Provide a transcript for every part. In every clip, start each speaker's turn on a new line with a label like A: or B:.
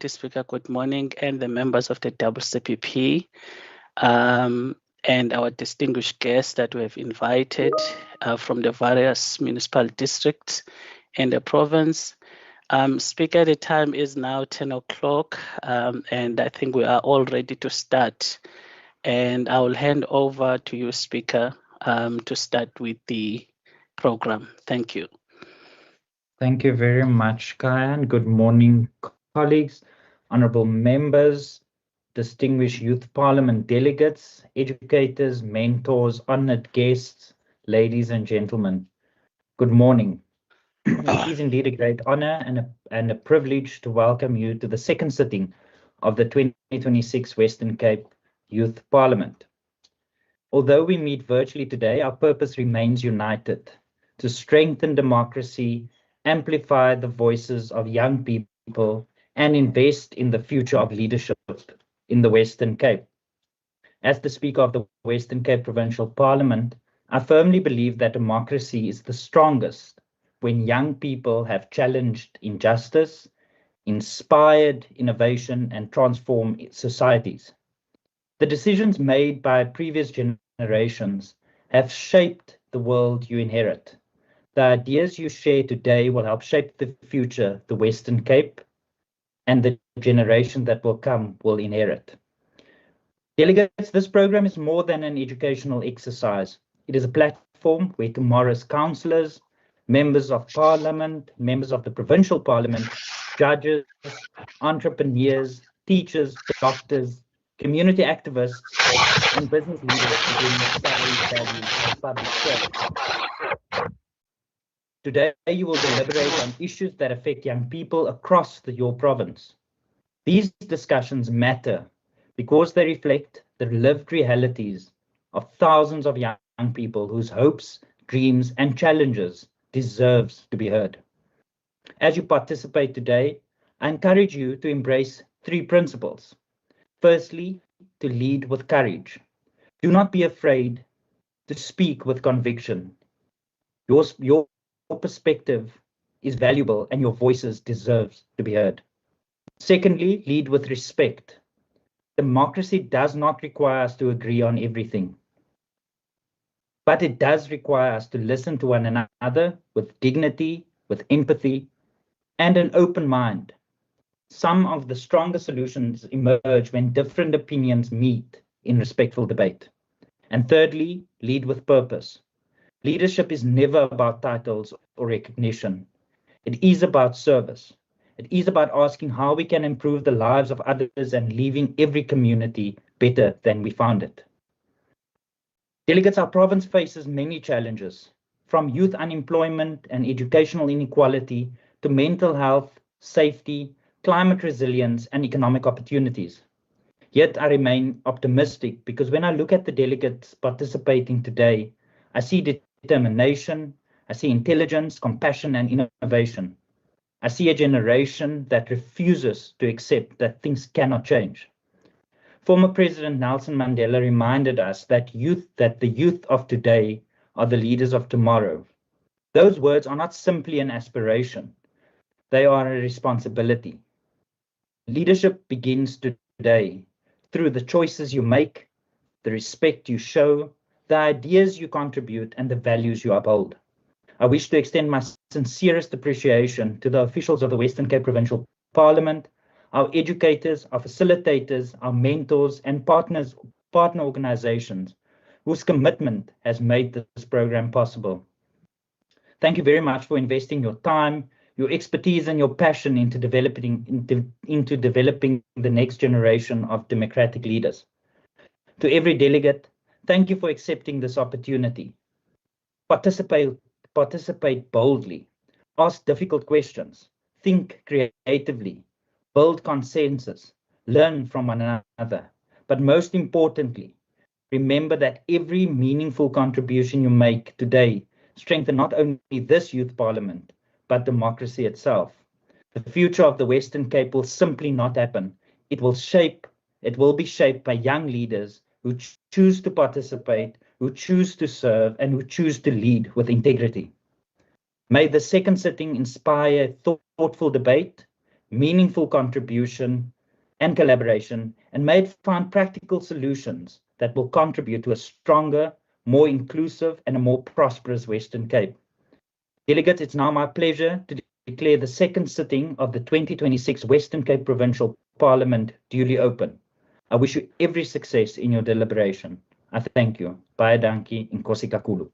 A: Deputy Speaker, good morning, and the members of the WCPP, and our distinguished guests that we have invited from the various municipal districts in the province. Speaker, the time is now 10 o'clock, and I think we are all ready to start. And I will hand over to you, Speaker, to start with the program. Thank you.
B: Thank you very much, Kayan. Good morning, colleagues, honorable members, distinguished youth parliament delegates, educators, mentors, honored guests, ladies and gentlemen. Good morning. It is indeed a great honor and a privilege to welcome you to the second sitting of the 2026 Western Cape Youth Parliament. Although we meet virtually today, our purpose remains united: to strengthen democracy, amplify the voices of young people, and invest in the future of leadership in the Western Cape. As the Speaker of the Western Cape Provincial Parliament, I firmly believe that democracy is the strongest when young people have challenged injustice, inspired innovation, and transformed societies. The decisions made by previous generations have shaped the world you inherit. The ideas you share today will help shape the future the Western Cape and the generation that will come will inherit. Delegates, this program is more than an educational exercise. It is a platform where tomorrow's councillors, members of parliament, members of the provincial parliament, judges, entrepreneurs, teachers, doctors, community activists, and business leaders begin the study value of public service. Today, you will deliberate on issues that affect young people across your province. These discussions matter because they reflect the lived realities of thousands of young people whose hopes, dreams, and challenges deserves to be heard. As you participate today, I encourage you to embrace three principles. Firstly, to lead with courage. Do not be afraid to speak with conviction. Your perspective is valuable and your voices deserve to be heard. Secondly, lead with respect. Democracy does not require us to agree on everything, but it does require us to listen to one another with dignity, with empathy, and an open mind. Some of the strongest solutions emerge when different opinions meet in respectful debate. And thirdly, lead with purpose. Leadership is never about titles or recognition. It is about service. It is about asking how we can improve the lives of others and leaving every community better than we found it. Delegates, our province faces many challenges, from youth unemployment and educational inequality to mental health, safety, climate resilience, and economic opportunities. Yet I remain optimistic because when I look at the delegates participating today, I see determination, I see intelligence, compassion, and innovation. I see a generation that refuses to accept that things cannot change. Former President Nelson Mandela reminded us that the youth of today are the leaders of tomorrow. Those words are not simply an aspiration. They are a responsibility. Leadership begins today through the choices you make, the respect you show, the ideas you contribute, and the values you uphold. I wish to extend my sincerest appreciation to the officials of the Western Cape Provincial Parliament, our educators, our facilitators, our mentors, and partner organizations whose commitment has made this program possible. Thank you very much for investing your time, your expertise, and your passion into developing the next generation of democratic leaders. To every delegate, thank you for accepting this opportunity. Participate boldly, ask difficult questions, think creatively, build consensus, learn from one another. But most importantly, remember that every meaningful contribution you make today strengthens not only this youth parliament, but democracy itself. The future of the Western Cape will simply not happen. It will be shaped by young leaders who choose to participate, who choose to serve, and who choose to lead with integrity. May the second sitting inspire thoughtful debate, meaningful contribution and collaboration, and may it find practical solutions that will contribute to a stronger, more inclusive, and a more prosperous Western Cape. Delegates, it's now my pleasure to declare the second sitting of the 2026 Western Cape Provincial Parliament duly open. I wish you every success in your deliberation. I thank you. Baie dankie en kosi kakulu.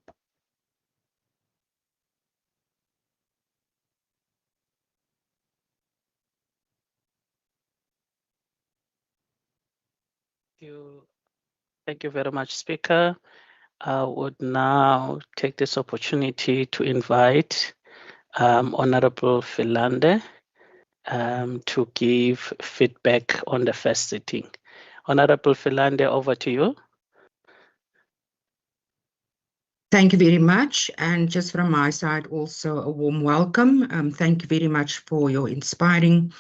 A: Thank you very much, Speaker. I would now take this opportunity to invite Honorable Philander to give feedback on the first sitting. Honorable Philander, over to you.
C: Thank you very much. And just from my side, also a warm welcome. Thank you very much for your inspiring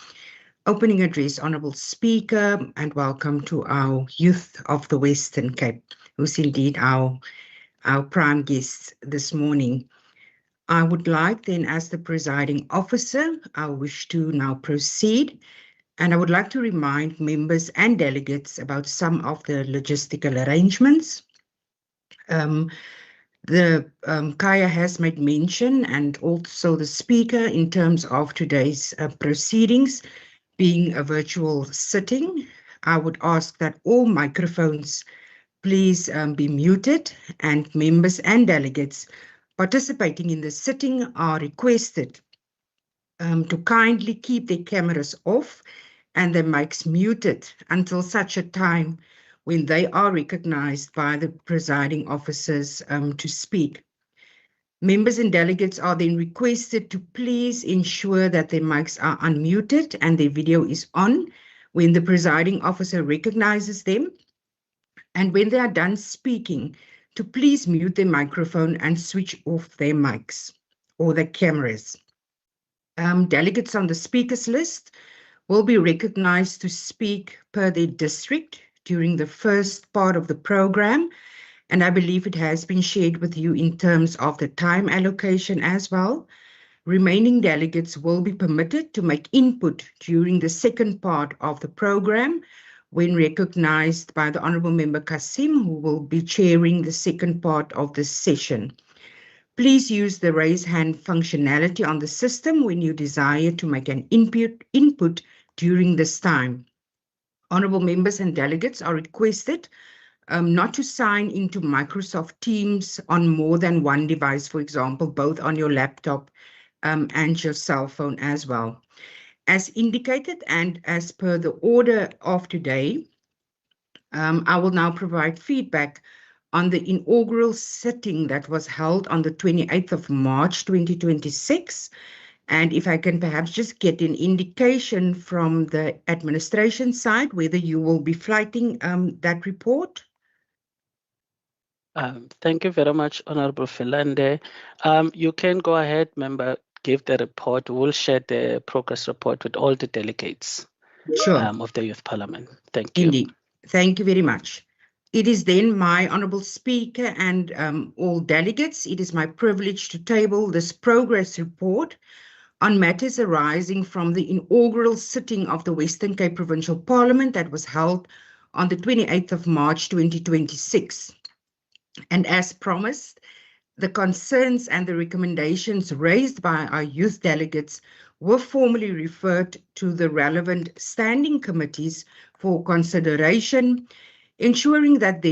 C: opening address, Honourable Speaker, and welcome to our youth of the Western Cape, who's indeed our prime guests this morning. I would like then, as the presiding officer, I wish to now proceed. And I would like to remind members and delegates about some of the logistical arrangements. Kaya has made mention, and also the speaker, in terms of today's proceedings being a virtual sitting. I would ask that all microphones please be muted, and members and delegates participating in the sitting are requested to kindly keep their cameras off and their mics muted until such a time when they are recognized by the presiding officers to speak. Members and delegates are then requested to please ensure that their mics are unmuted and their video is on when the presiding officer recognizes them. And when they are done speaking, to please mute their microphone and switch off their mics or their cameras. Delegates on the speakers list will be recognized to speak per their district during the first part of the program, and I believe it has been shared with you in terms of the time allocation as well. Remaining delegates will be permitted to make input during the second part of the program when recognized by the Honourable Member Kasim, who will be chairing the second part of this session. Please use the raise hand functionality on the system when you desire to make an input during this time. Honourable members and delegates are requested not to sign into Microsoft Teams on more than one device, for example, both on your laptop and your cell phone as well. As indicated and as per the order of today, I will now provide feedback on the inaugural sitting that was held on the 28th of March 2026. And if I can perhaps just get an indication from the administration side, whether you will be flighting that report.
A: Thank you very much, Honorable Philander. You can go ahead, member, give the report. We'll share the progress report with all the delegates of the Youth Parliament. Thank you.
C: Indeed. Thank you very much. It is then my Honourable Speaker and all delegates, it is my privilege to table this progress report on matters arising from the inaugural sitting of the Western Cape Provincial Parliament that was held on the 28th of March 2026. And as promised, the concerns and the recommendations raised by our youth delegates were formally referred to the relevant standing committees for consideration, ensuring that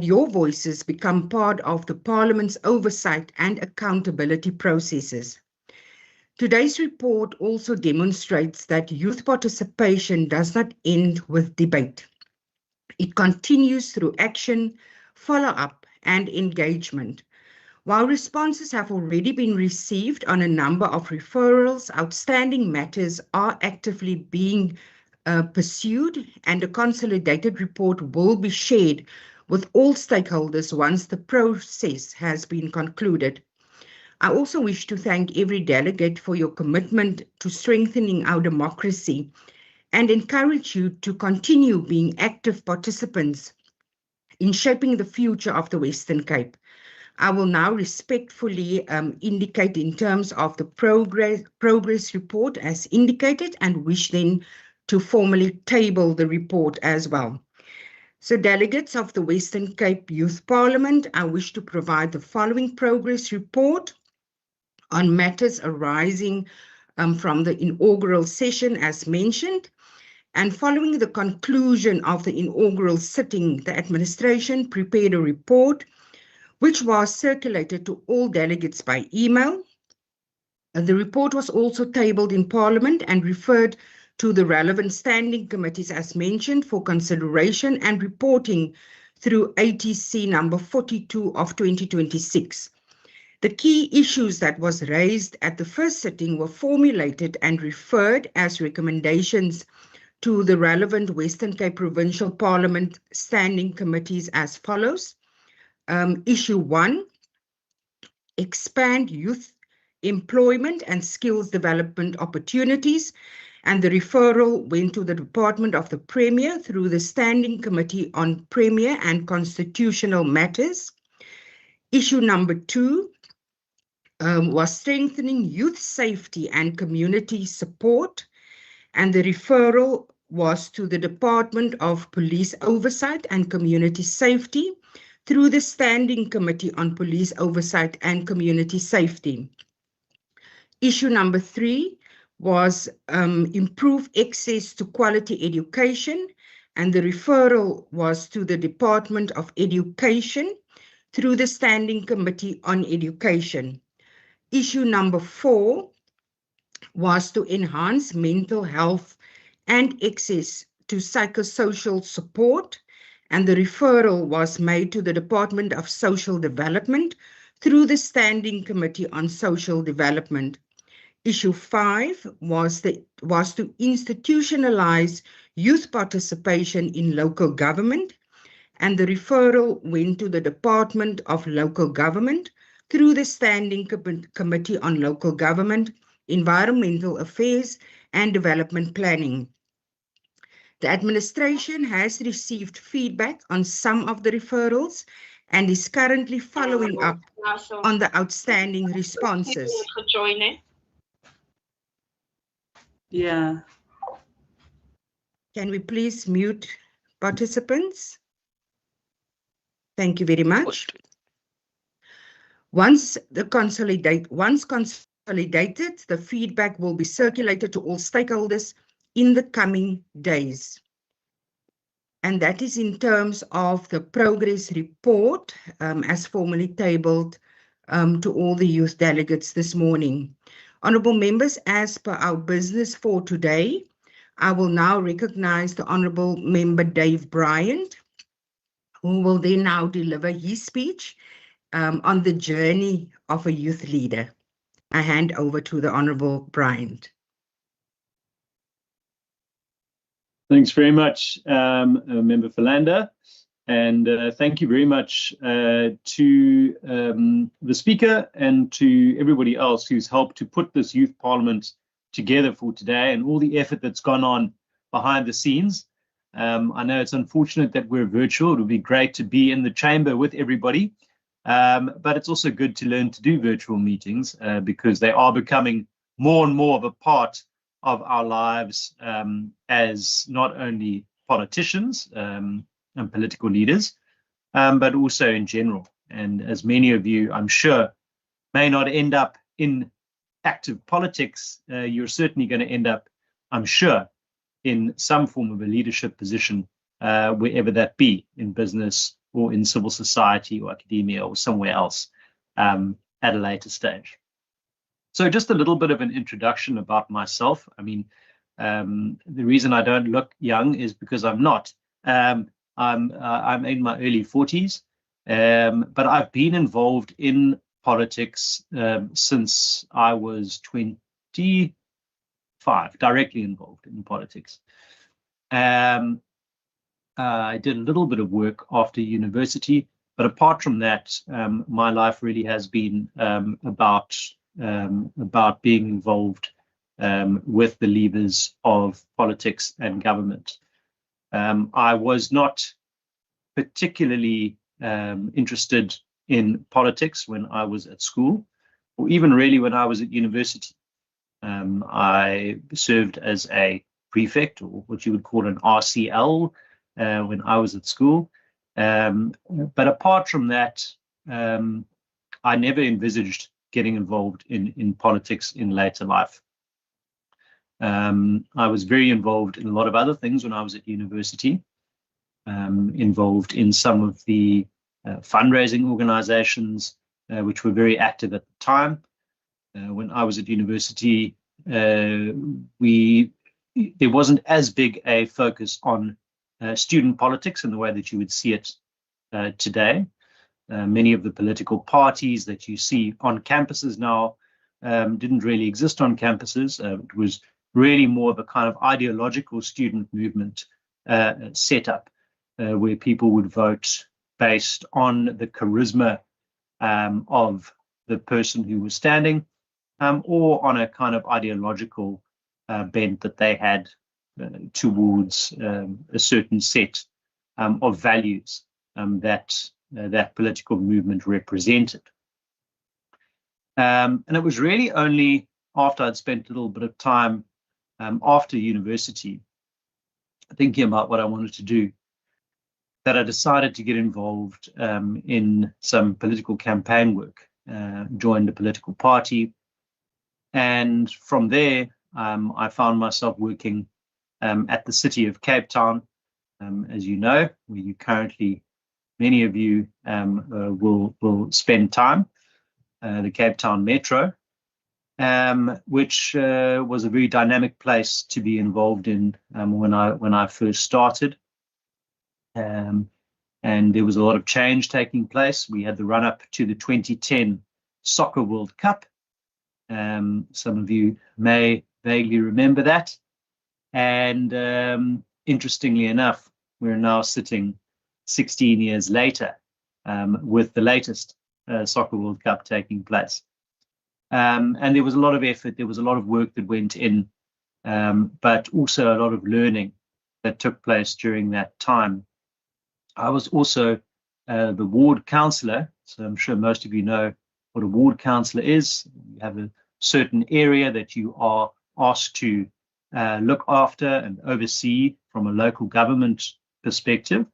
C: your voices become part of the Parliament's oversight and accountability processes. Today's report also demonstrates that youth participation does not end with debate. It continues through action, follow-up, and engagement. While responses have already been received on a number of referrals, outstanding matters are actively being pursued, and a consolidated report will be shared with all stakeholders once the process has been concluded. I also wish to thank every delegate for your commitment to strengthening our democracy and encourage you to continue being active participants in shaping the future of the Western Cape. I will now respectfully indicate in terms of the progress report as indicated, and wish then to formally table the report as well. So delegates of the Western Cape Youth Parliament, I wish to provide the following progress report on matters arising from the inaugural session as mentioned. And following the conclusion of the inaugural sitting, the administration prepared a report which was circulated to all delegates by email. The report was also tabled in Parliament and referred to the relevant standing committees as mentioned for consideration and reporting through ATC number 42 of 2026. The key issues that was raised at the first sitting were formulated and referred as recommendations to the relevant Western Cape Provincial Parliament standing committees as follows. Issue 1, expand youth employment and skills development opportunities, and the referral went to the Department of the Premier through the Standing Committee on Premier and Constitutional Matters. Issue number 2 was strengthening youth safety and community support, and the referral was to the Department of Police Oversight and Community Safety through the Standing Committee on Police Oversight and Community Safety. Issue number 3 was improve access to quality education, and the referral was to the Department of Education through the Standing Committee on Education. Issue number 4 was to enhance mental health and access to psychosocial support, and the referral was made to the Department of Social Development through the Standing Committee on Social Development. Issue 5 was to institutionalize youth participation in local government, and the referral went to the Department of Local Government through the Standing Committee on Local Government, Environmental Affairs and Development Planning. The administration has received feedback on some of the referrals and is currently following up on the outstanding responses.
D: Yeah.
C: Can we please mute participants? Thank you very much. Once consolidated, the feedback will be circulated to all stakeholders in the coming days. And that is in terms of the progress report as formally tabled to all the youth delegates this morning. Honourable members, as per our business for today, I will now recognize the Honourable Member Dave Bryant, who will then now deliver his speech on the journey of a youth leader. I hand over to the Honourable Bryant.
E: Thanks very much, Member Philander, and thank you very much to the Speaker and to everybody else who's helped to put this Youth Parliament together for today and all the effort that's gone on behind the scenes. I know it's unfortunate that we're virtual. It would be great to be in the chamber with everybody, but it's also good to learn to do virtual meetings because they are becoming more and more of a part of our lives as not only politicians and political leaders, but also in general. And as many of you, I'm sure, may not end up in active politics, you're certainly going to end up, I'm sure, in some form of a leadership position, wherever that be, in business or in civil society or academia or somewhere else at a later stage. So just a little bit of an introduction about myself. I mean, the reason I don't look young is because I'm not. I'm in my early 40s, but I've been involved in politics since I was 25, directly involved in politics. I did a little bit of work after university, but apart from that, my life really has been about being involved with the levers of politics and government. I was not particularly interested in politics when I was at school, or even really when I was at university. I served as a prefect, or what you would call an RCL, when I was at school. But apart from that, I never envisaged getting involved in politics in later life. I was very involved in a lot of other things when I was at university, involved in some of the fundraising organizations, which were very active at the time. When I was at university, there wasn't as big a focus on student politics in the way that you would see it today. Many of the political parties that you see on campuses now didn't really exist on campuses. It was really more of a kind of ideological student movement setup, where people would vote based on the charisma of the person who was standing, or on a kind of ideological bent that they had towards a certain set of values that political movement represented. And it was really only after I'd spent a little bit of time after university thinking about what I wanted to do that I decided to get involved in some political campaign work, joined a political party. And from there, I found myself working at the city of Cape Town, as you know, where you currently, many of you will spend time, the Cape Town Metro, which was a very dynamic place to be involved in when I first started. And there was a lot of change taking place. We had the run-up to the 2010 Soccer World Cup. Some of you may vaguely remember that. And interestingly enough, we're now sitting 16 years later with the latest Soccer World Cup taking place. And there was a lot of effort, there was a lot of work that went in, but also a lot of learning that took place during that time. I was also the ward councillor, so I'm sure most of you know what a ward councillor is. You have a certain area that you are asked to look after and oversee from a local government perspective.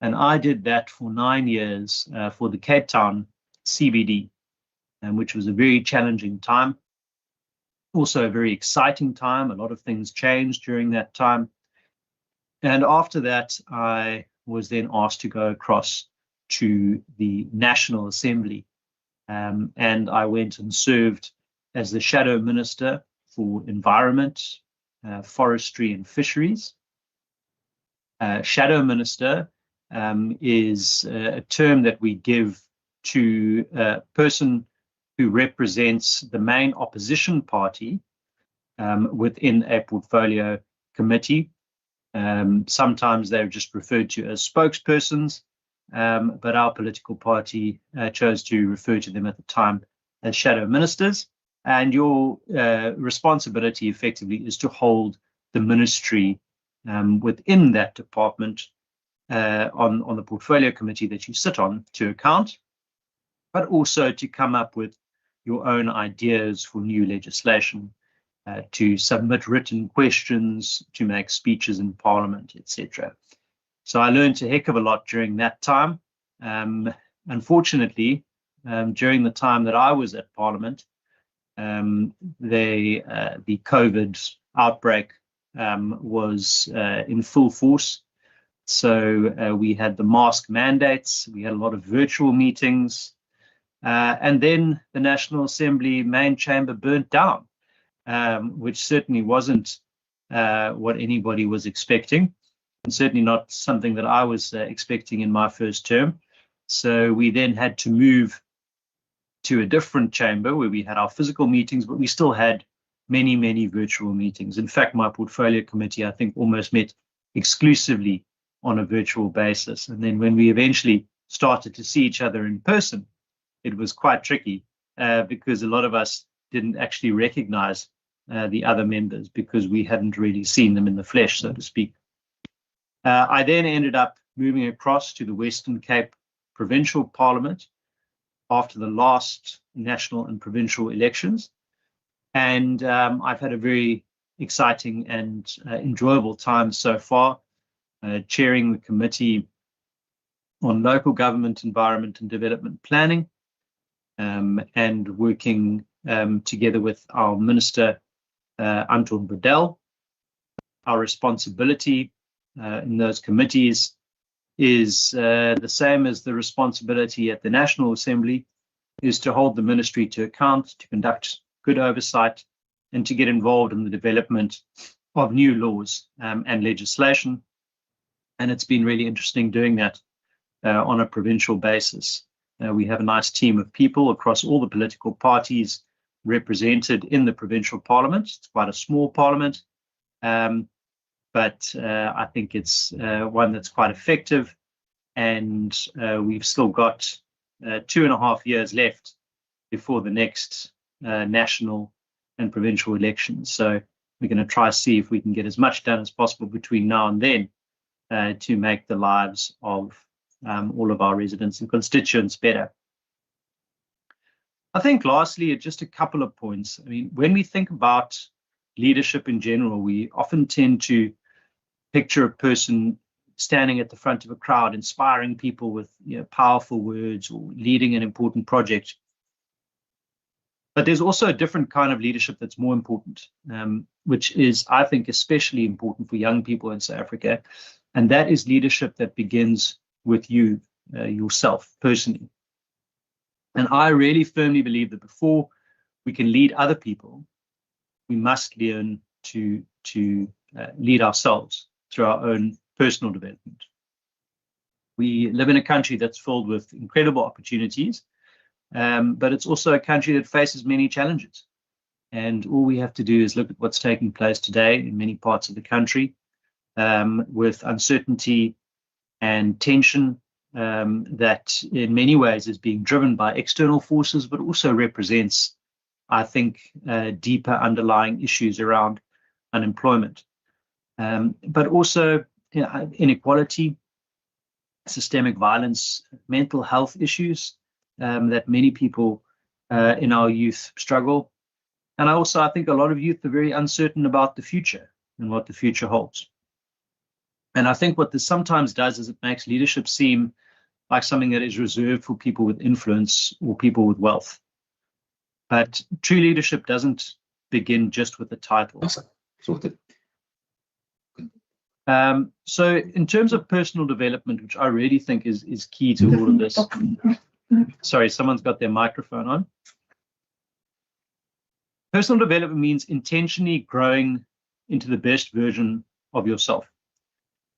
E: And I did that for 9 years for the Cape Town CBD, which was a very challenging time. Also a very exciting time. A lot of things changed during that time. And after that, I was then asked to go across to the National Assembly. And I went and served as the Shadow Minister for Environment, Forestry and Fisheries. Shadow Minister is a term that we give to a person who represents the main opposition party within a portfolio committee. Sometimes they're just referred to as spokespersons, but our political party chose to refer to them at the time as shadow ministers. And your responsibility effectively is to hold the ministry within that department on the portfolio committee that you sit on to account, but also to come up with your own ideas for new legislation, to submit written questions, to make speeches in Parliament, etc. So I learned a heck of a lot during that time. Unfortunately, during the time that I was at Parliament, the COVID outbreak was in full force. So we had the mask mandates, we had a lot of virtual meetings, and then the National Assembly main chamber burnt down, which certainly wasn't what anybody was expecting, and certainly not something that I was expecting in my first term. So we then had to move to a different chamber where we had our physical meetings, but we still had many, many virtual meetings. In fact, my portfolio committee, I think, almost met exclusively on a virtual basis. And then when we eventually started to see each other in person, it was quite tricky because a lot of us didn't actually recognize the other members because we hadn't really seen them in the flesh, so to speak. I then ended up moving across to the Western Cape Provincial Parliament, after the last national and provincial elections. And I've had a very exciting and enjoyable time so far, chairing the Committee on Local Government, Environment and Development Planning, and working together with our Minister, Anton Budel. Our responsibility in those committees is the same as the responsibility at the National Assembly, is to hold the ministry to account, to conduct good oversight, and to get involved in the development of new laws and legislation. And it's been really interesting doing that on a provincial basis. We have a nice team of people across all the political parties represented in the provincial parliament. It's quite a small parliament, but I think it's one that's quite effective. And we've still got 2.5 years left before the next national and provincial elections. So we're going to try to see if we can get as much done as possible between now and then to make the lives of all of our residents and constituents better. I think lastly, just a couple of points. I mean, when we think about leadership in general, we often tend to picture a person standing at the front of a crowd, inspiring people with powerful words or leading an important project. But there's also a different kind of leadership that's more important, which is, I think, especially important for young people in South Africa. And that is leadership that begins with you, yourself, personally. And I really firmly believe that before we can lead other people, we must learn to lead ourselves through our own personal development. We live in a country that's filled with incredible opportunities, but it's also a country that faces many challenges. And all we have to do is look at what's taking place today in many parts of the country, with uncertainty and tension that in many ways is being driven by external forces, but also represents, I think, deeper underlying issues around unemployment, but also inequality, systemic violence, mental health issues that many people in our youth struggle. And I think a lot of youth are very uncertain about the future and what the future holds. And I think what this sometimes does is it makes leadership seem like something that is reserved for people with influence or people with wealth. But true leadership doesn't begin just with the title. So in terms of personal development, which I really think is key to all of this. Sorry, someone's got their microphone on. Personal development means intentionally growing into the best version of yourself.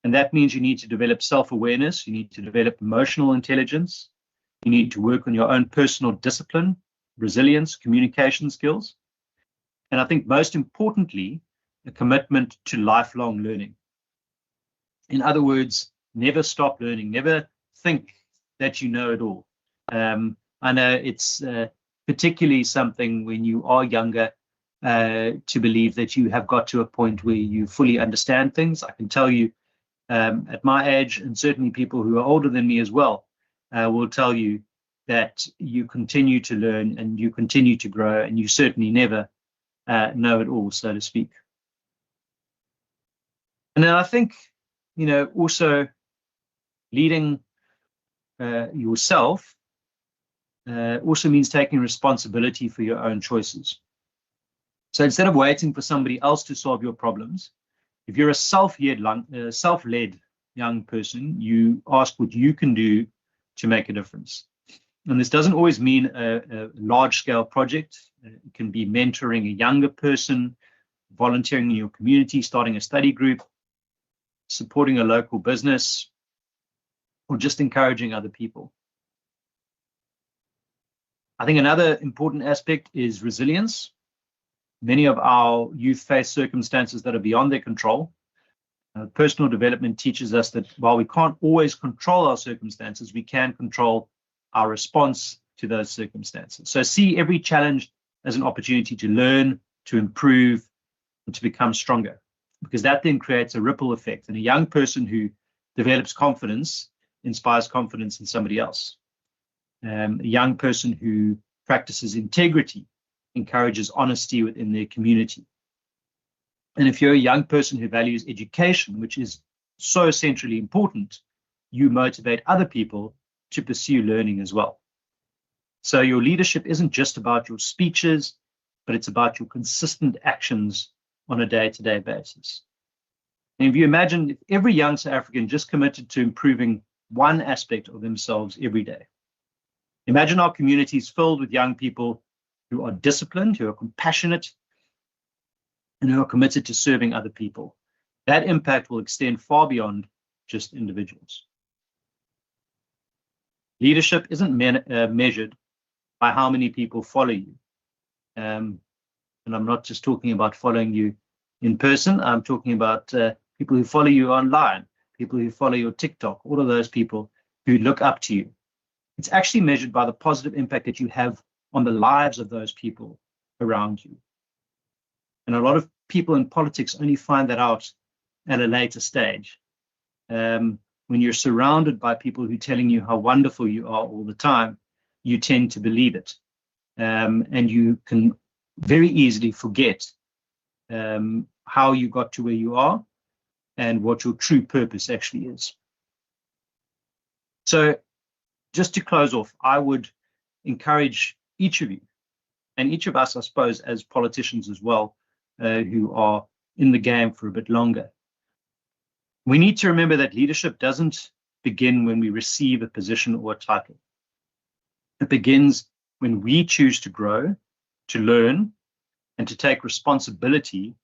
E: And that means you need to develop self-awareness, you need to develop emotional intelligence, you need to work on your own personal discipline, resilience, communication skills. And I think most importantly, a commitment to lifelong learning. In other words, never stop learning, never think that you know it all. I know it's particularly something when you are younger to believe that you have got to a point where you fully understand things. I can tell you at my age, and certainly people who are older than me as well, will tell you that you continue to learn and you continue to grow, and you certainly never know it all, so to speak. And then I think, also leading yourself also means taking responsibility for your own choices. So instead of waiting for somebody else to solve your problems, if you're a self-led young person, you ask what you can do to make a difference. And this doesn't always mean a large-scale project. It can be mentoring a younger person, volunteering in your community, starting a study group, supporting a local business, or just encouraging other people. I think another important aspect is resilience. Many of our youth face circumstances that are beyond their control. Personal development teaches us that while we can't always control our circumstances, we can control our response to those circumstances. So see every challenge as an opportunity to learn, to improve, and to become stronger, because that then creates a ripple effect. And a young person who develops confidence inspires confidence in somebody else. A young person who practices integrity encourages honesty within their community. And if you're a young person who values education, which is so essentially important, you motivate other people to pursue learning as well. So your leadership isn't just about your speeches, but it's about your consistent actions on a day-to-day basis. And if you imagine if every young South African just committed to improving one aspect of themselves every day, imagine our communities filled with young people who are disciplined, who are compassionate, and who are committed to serving other people. That impact will extend far beyond just individuals. Leadership isn't measured by how many people follow you. And I'm not just talking about following you in person. I'm talking about people who follow you online, people who follow your TikTok, all of those people who look up to you. It's actually measured by the positive impact that you have on the lives of those people around you. And a lot of people in politics only find that out at a later stage. When you're surrounded by people who are telling you how wonderful you are all the time, you tend to believe it. And you can very easily forget how you got to where you are and what your true purpose actually is. So just to close off, I would encourage each of you, and each of us, I suppose, as politicians as well, who are in the game for a bit longer. We need to remember that leadership doesn't begin when we receive a position or a title. It begins when we choose to grow, to learn, and to take responsibility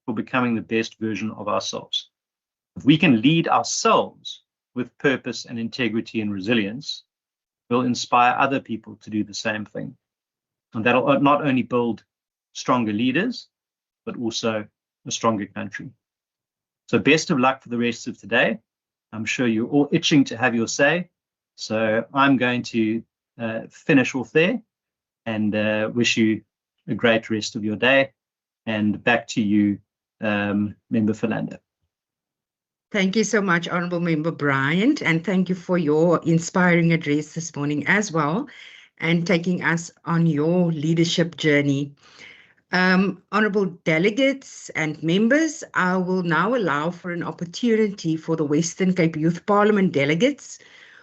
E: for becoming the best version of ourselves. If we can lead ourselves with purpose and integrity and resilience, we'll inspire other people to do the same thing. And that'll not only build stronger leaders, but also a stronger country. So best of luck for the rest of today. I'm sure you're all itching to have your say. So I'm going to finish off there and wish you a great rest of your day. And back to you, Member Philander.
C: Thank you so much, Honourable Member Bryant, and thank you for your inspiring address this morning as well, and taking us on your leadership journey. Honourable delegates and members, I will now allow for an opportunity for the Western Cape Youth Parliament delegates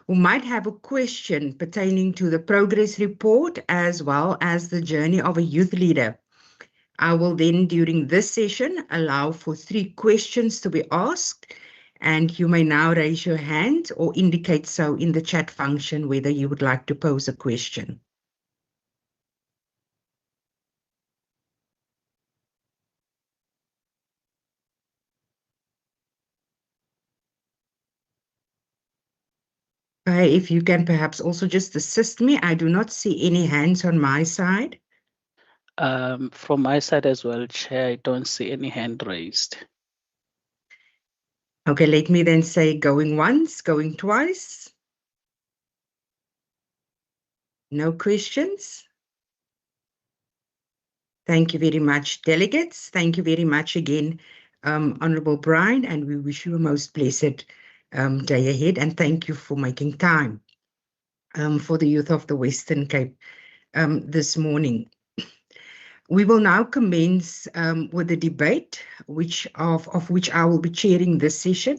C: who might have a question pertaining to the progress report as well as the journey of a youth leader. I will then, during this session, allow for 3 questions to be asked, and you may now raise your hand or indicate so in the chat function whether you would like to pose a question. If you can perhaps also just assist me, I do not see any hands on my side.
A: From my side as well, Chair, I don't see any hand raised.
C: Okay, let me then say going once, going twice. No questions. Thank you very much, delegates. Thank you very much again, Honourable Brian, and we wish you a most blessed day ahead. And thank you for making time for the youth of the Western Cape this morning. We will now commence with the debate, of which I will be chairing this session.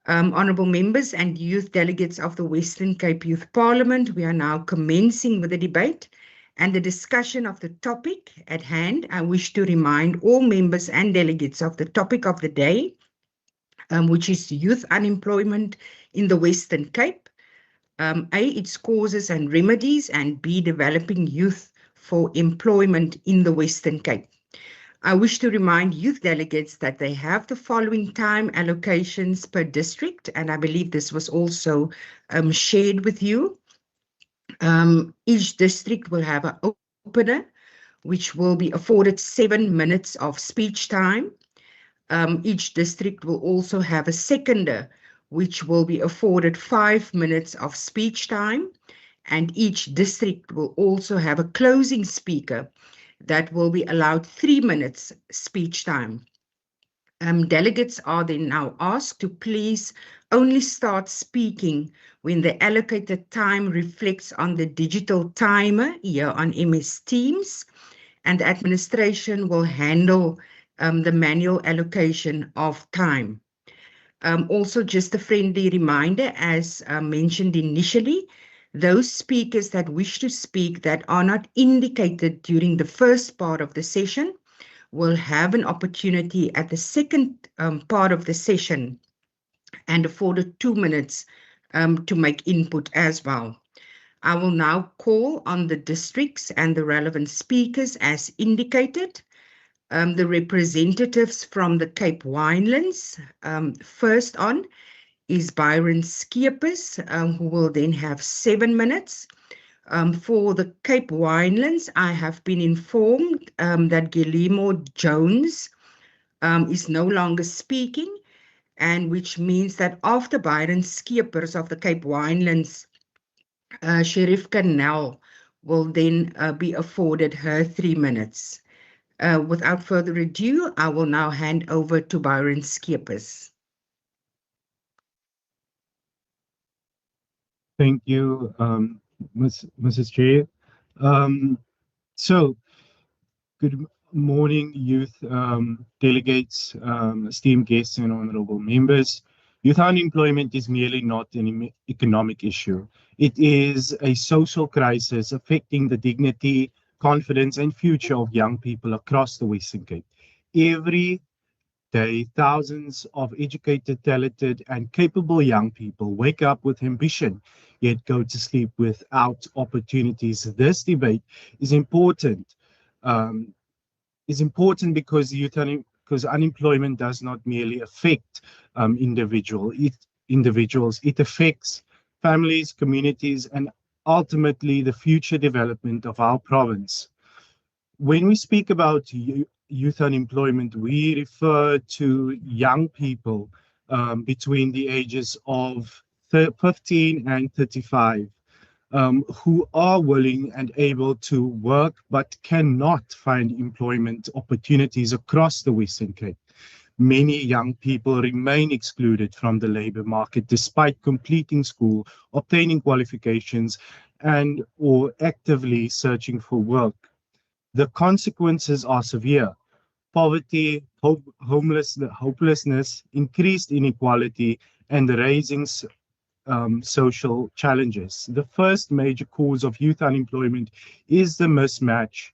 C: Honourable members and youth delegates of the Western Cape Youth Parliament, we are now commencing with the debate and the discussion of the topic at hand. I wish to remind all members and delegates of the topic of the day, which is youth unemployment in the Western Cape. A, its causes and remedies, and B, developing youth for employment in the Western Cape. I wish to remind youth delegates that they have the following time allocations per district, and I believe this was also shared with you. Each district will have an opener, which will be afforded 7 minutes of speech time. Each district will also have a seconder, which will be afforded 5 minutes of speech time. And each district will also have a closing speaker that will be allowed 3 minutes speech time. Delegates are then now asked to please only start speaking when the allocated time reflects on the digital timer here on MS Teams, and the administration will handle the manual allocation of time. Also, just a friendly reminder, as mentioned initially, those speakers that wish to speak that are not indicated during the first part of the session will have an opportunity at the second part of the session and afforded 2 minutes to make input as well. I will now call on the districts and the relevant speakers as indicated. The representatives from the Cape Winelands. First on is Byron Skeepers, who will then have 7 minutes. For the Cape Winelands, I have been informed that Guillermo Jones is no longer speaking, and which means that after Byron Skeepers of the Cape Winelands, Sheriff Canal will then be afforded her 3 minutes. Without further ado, I will now hand over to Byron Skeepers.
F: Thank you, Mrs. Chair. So, good morning, youth delegates, esteemed guests, and honorable members. Youth unemployment is merely not an economic issue. It is a social crisis affecting the dignity, confidence, and future of young people across the Western Cape. Every day, thousands of educated, talented, and capable young people wake up with ambition, yet go to sleep without opportunities. This debate is important. Is important because because unemployment does not merely affect individuals. It affects families, communities, and ultimately the future development of our province. When we speak about youth unemployment, we refer to young people between the ages of 15 and 35 who are willing and able to work but cannot find employment opportunities across the Western Cape. Many young people remain excluded from the labor market despite completing school, obtaining qualifications, and or actively searching for work. The consequences are severe. Poverty, hopelessness, increased inequality, and raising social challenges. The first major cause of youth unemployment is the mismatch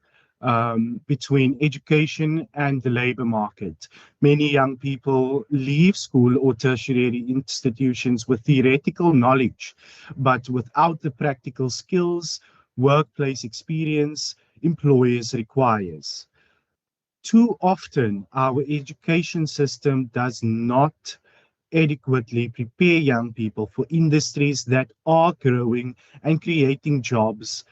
F: between education and the labor market. Many young people leave school or tertiary institutions with theoretical knowledge, but without the practical skills, workplace experience employers requires. Too often, our education system does not adequately prepare young people for industries that are growing and creating jobs.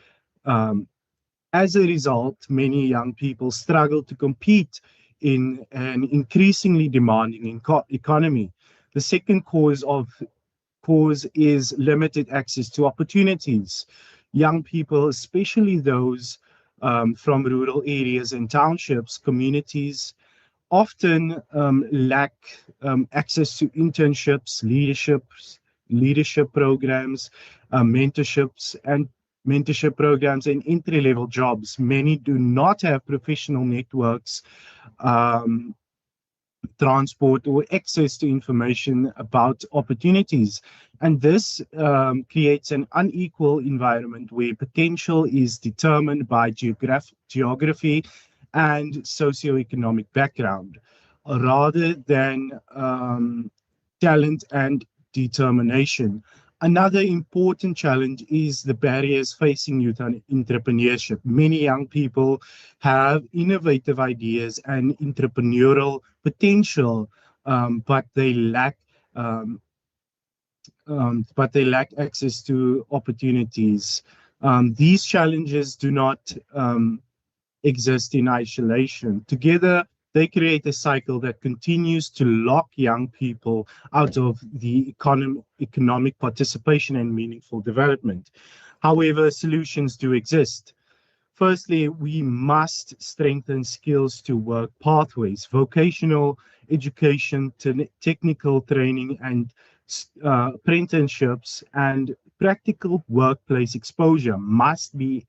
F: As a result, many young people struggle to compete in an increasingly demanding economy. The second cause is limited access to opportunities. Young people, especially those from rural areas and townships, communities, often lack access to internships, leadership programs, mentorship programs, and entry-level jobs. Many do not have professional networks, transport, or access to information about opportunities. And this creates an unequal environment where potential is determined by geography and socioeconomic background, rather than talent and determination. Another important challenge is the barriers facing youth entrepreneurship. Many young people have innovative ideas and entrepreneurial potential, but they lack access to opportunities. These challenges do not exist in isolation. Together, they create a cycle that continues to lock young people out of the economic participation and meaningful development. However, solutions do exist. Firstly, we must strengthen skills to work pathways, vocational education, technical training, and apprenticeships and practical workplace exposure must be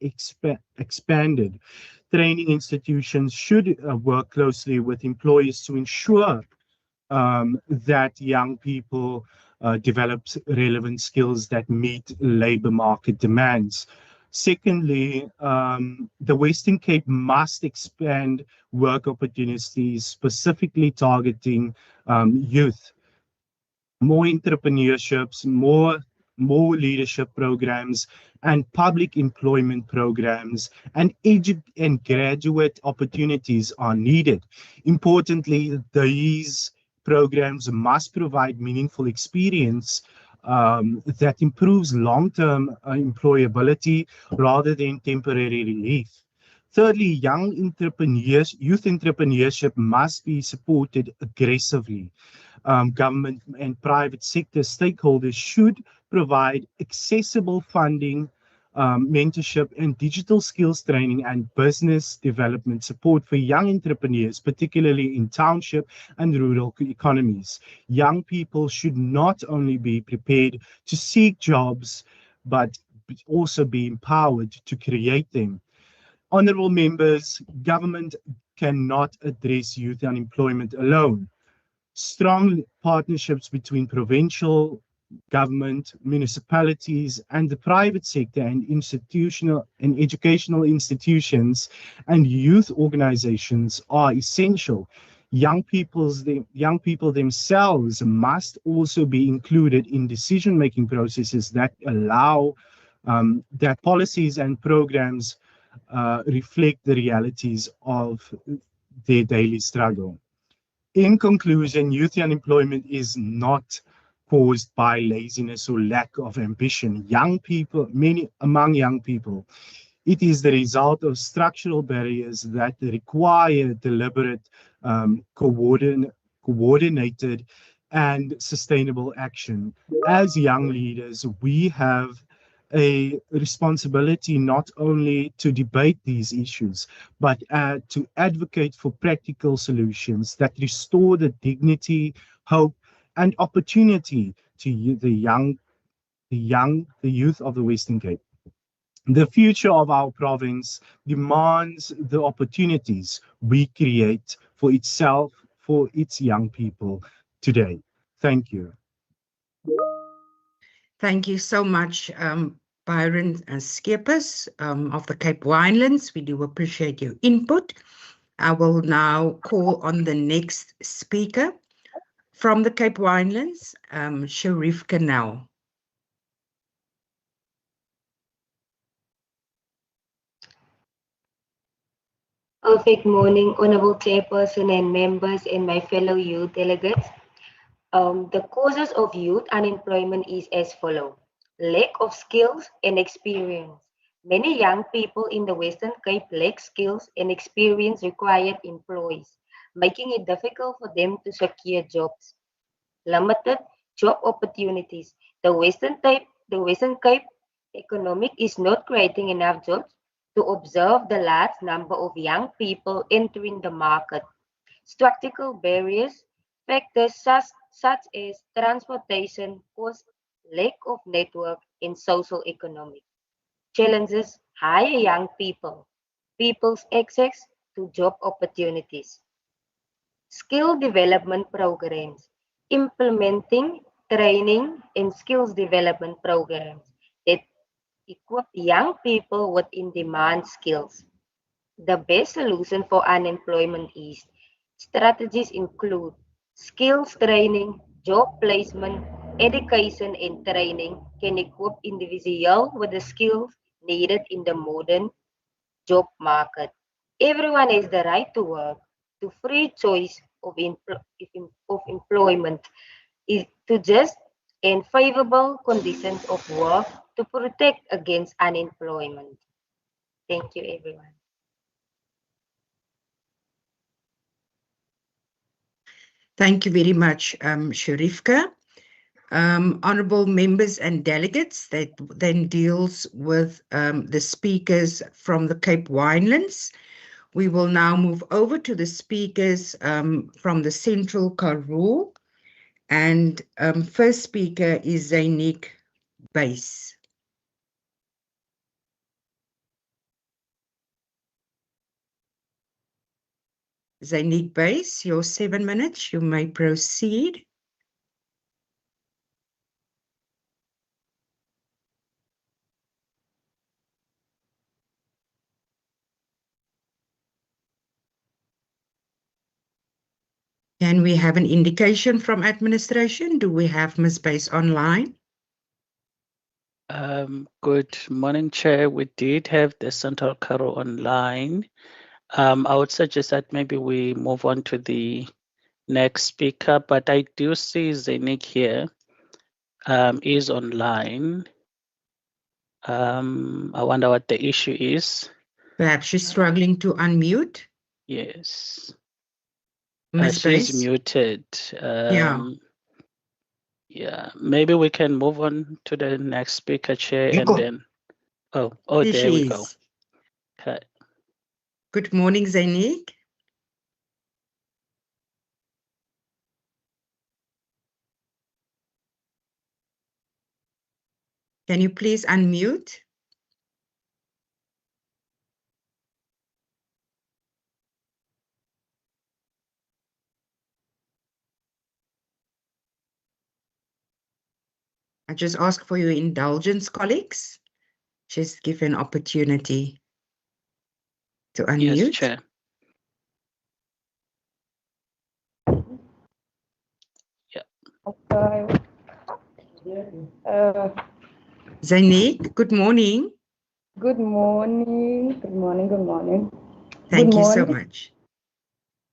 F: expanded. Training institutions should work closely with employers to ensure that young people develop relevant skills that meet labor market demands. Secondly, the Western Cape must expand work opportunities, specifically targeting youth. More entrepreneurships, more leadership programs, and public employment programs, and graduate opportunities are needed. Importantly, these programs must provide meaningful experience that improves long-term employability rather than temporary relief. Thirdly, youth entrepreneurship must be supported aggressively. Government and private sector stakeholders should provide accessible funding, mentorship, and digital skills training and business development support for young entrepreneurs, particularly in township and rural economies. Young people should not only be prepared to seek jobs, but also be empowered to create them. Honorable members, government cannot address youth unemployment alone. Strong partnerships between provincial government, municipalities, and the private sector and institutional and educational institutions and youth organizations are essential. Young people themselves must also be included in decision-making processes that allow that policies and programs reflect the realities of their daily struggle. In conclusion, youth unemployment is not caused by laziness or lack of ambition. Among young people, it is the result of structural barriers that require deliberate, coordinated, and sustainable action. As young leaders, we have a responsibility not only to debate these issues, but to advocate for practical solutions that restore the dignity, hope, and opportunity to the youth of the Western Cape. The future of our province demands the opportunities we create for itself, for its young people today. Thank you.
C: Thank you so much, Byron Skeepers of the Cape Winelands. We do appreciate your input. I will now call on the next speaker from the Cape Winelands, Sharif Canal.
G: Perfect morning, Honorable Chairperson and members and my fellow youth delegates. The causes of youth unemployment is as follows. Lack of skills and experience. Many young people in the Western Cape lack skills and experience required employees, making it difficult for them to secure jobs. Limited job opportunities. The Western Cape economic is not creating enough jobs to observe the large number of young people entering the market. Structural barriers, factors such as transportation, cost, lack of network, and social economic challenges, higher young people's access to job opportunities. Skill development programs, implementing training and skills development programs that equip young people with in-demand skills. The best solution for unemployment is strategies include skills training, job placement, education and training can equip individuals with the skills needed in the modern job market. Everyone has the right to work, to free choice of employment, is to just and favorable conditions of work to protect against unemployment. Thank you, everyone.
C: Thank you very much, Sharifka. Honorable members and delegates, that then deals with the speakers from the Cape Winelands. We will now move over to the speakers from the Central Karoo. And first speaker is Zainik Base. Zainik Base, your 7 minutes, you may proceed. Can we have an indication from administration? Do we have Ms. Base online?
A: Good morning, Chair. We did have the Central Karoo online. I would suggest that maybe we move on to the next speaker, but I do see Zenik here is online. I wonder what the issue is.
C: Perhaps she's struggling to unmute.
A: Yes.
C: Ms.
A: She's
C: Base?
A: muted. Yeah, maybe we can move on to the next speaker, Chair, and then, oh,
C: There
A: there we
C: she
A: go.
C: is.
A: Okay.
C: Good morning, Zainik. Can you please unmute? I just ask for your indulgence, colleagues. Just give an opportunity to unmute.
A: Yes, Chair. Yeah.
H: Okay.
C: Zainik, good morning.
H: Good morning. Good morning. Good morning.
C: Thank
H: Good
C: you so
H: morning.
C: much.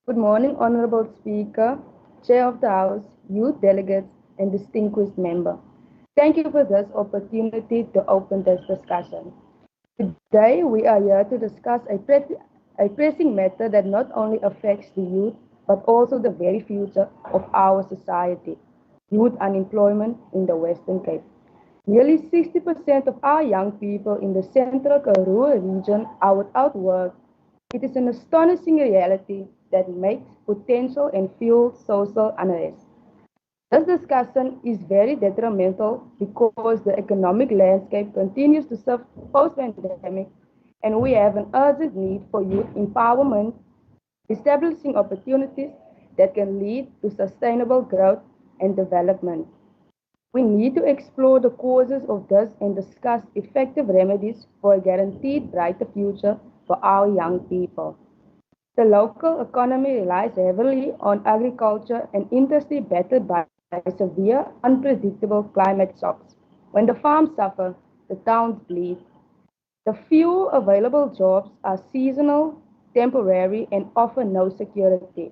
H: Good morning, Honorable Speaker, Chair of the House, youth delegates, and distinguished member. Thank you for this opportunity to open this discussion. Today, we are here to discuss a pressing matter that not only affects the youth, but also the very future of our society, youth unemployment in the Western Cape. Nearly 60% of our young people in the Central Karoo region are without work. It is an astonishing reality that makes potential and fuels social unrest. This discussion is very detrimental because the economic landscape continues to suffer post-pandemic, and we have an urgent need for youth empowerment, establishing opportunities that can lead to sustainable growth and development. We need to explore the causes of this and discuss effective remedies for a guaranteed brighter future for our young people. The local economy relies heavily on agriculture and industry battered by severe, unpredictable climate shocks. When the farms suffer, the towns bleed. The few available jobs are seasonal, temporary, and offer no security.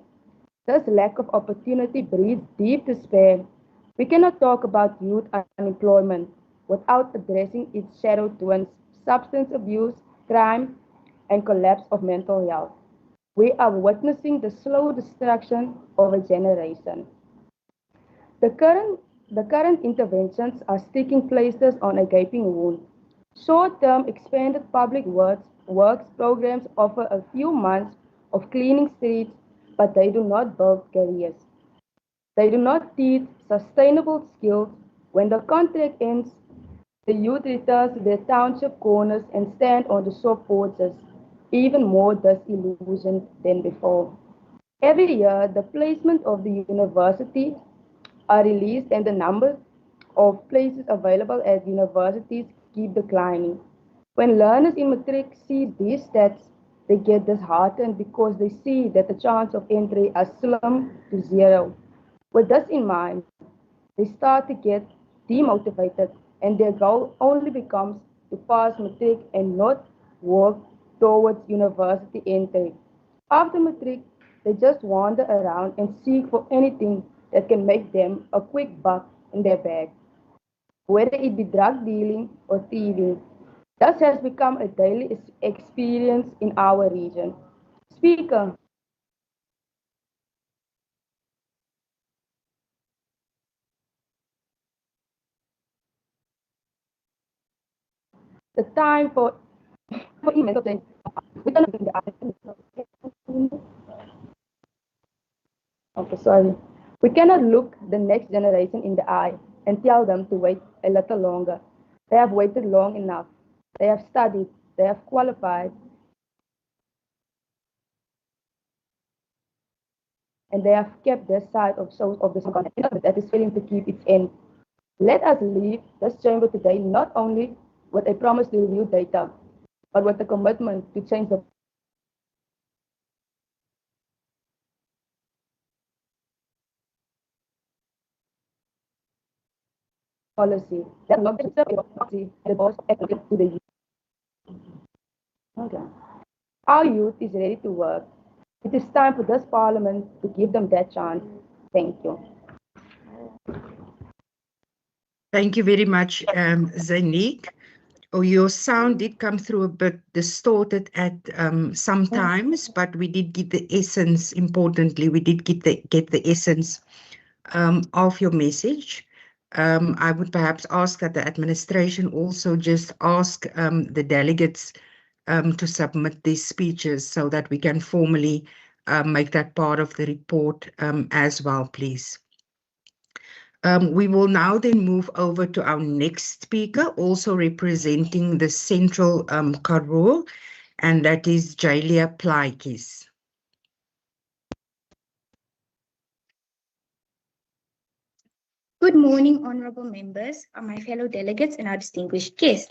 H: This lack of opportunity breeds deep despair. We cannot talk about youth unemployment without addressing its shadow twins, substance abuse, crime, and collapse of mental health. We are witnessing the slow destruction of a generation. The current, the current interventions are sticking plasters on a gaping wound. Short-term expanded public works programs offer a few months of cleaning streets, but they do not build careers. They do not teach sustainable skills. When the contract ends, the youth returns to their township corners and stand on the shop porches, even more disillusioned than before. Every year, the placement of the university are released and the number of places available at universities keep declining. When learners in matric see these stats, they get disheartened because they see that the chance of entry are slim to zero. With this in mind, they start to get demotivated and their goal only becomes to pass matric and not work towards university entry. After matric, they just wander around and seek for anything that can make them a quick buck in their bag, whether it be drug dealing or thieving. This has become a daily experience in our region. Speaker, The time for mental change. We cannot look okay, sorry. We cannot look the next generation in the eye and tell them to wait a little longer. They have waited long enough. They have studied. They have qualified. And they have kept their side of the content that is failing to keep its end. Let us leave this chamber today not only with a promise to review data, but with a commitment to change the policy that not the boss to the youth. Okay. Our youth is ready to work. It is time for this parliament to give them that chance. Thank you.
C: Thank you very much, Zainique. Oh, your sound did come through a bit distorted at sometimes, but we did get the essence. Importantly, we did get the essence of your message. I would perhaps ask that the administration also just ask the delegates to submit these speeches so that we can formally make that part of the report as well, please. We will now then move over to our next speaker, also representing the Central Karoo, and that is Jalia Plaikis.
I: Good morning, honorable members, my fellow delegates, and our distinguished guests.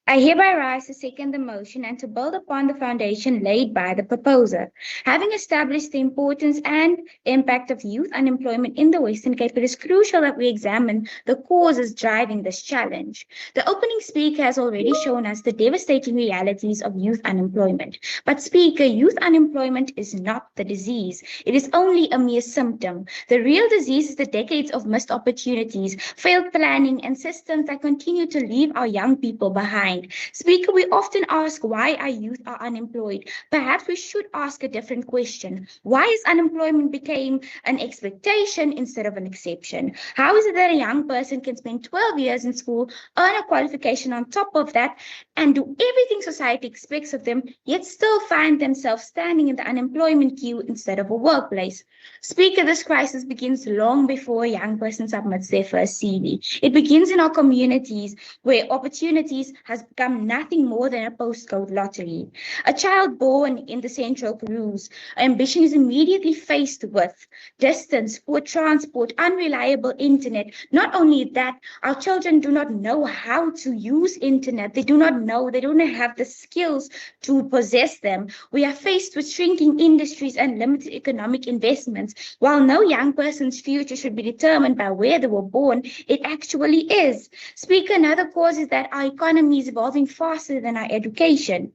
I: I hereby rise to second the motion and to build upon the foundation laid by the proposer. Having established the importance and impact of youth unemployment in the Western Cape, it is crucial that we examine the causes driving this challenge. The opening speaker has already shown us the devastating realities of youth unemployment. But speaker, youth unemployment is not the disease. It is only a mere symptom. The real disease is the decades of missed opportunities, failed planning, and systems that continue to leave our young people behind. Speaker, we often ask why our youth are unemployed. Perhaps we should ask a different question. Why is unemployment became an expectation instead of an exception? How is it that a young person can spend 12 years in school, earn a qualification on top of that, and do everything society expects of them, yet still find themselves standing in the unemployment queue instead of a workplace? Speaker, this crisis begins long before a young person submits their first CV. It begins in our communities where opportunities has become nothing more than a postcode lottery. A child born in the Central Karoo, ambition is immediately faced with distance, poor transport, unreliable internet. Not only that, our children do not know how to use internet. They don't have the skills to possess them. We are faced with shrinking industries and limited economic investments. While no young person's future should be determined by where they were born, it actually is. Speaker, another cause is that our economy is evolving faster than our education.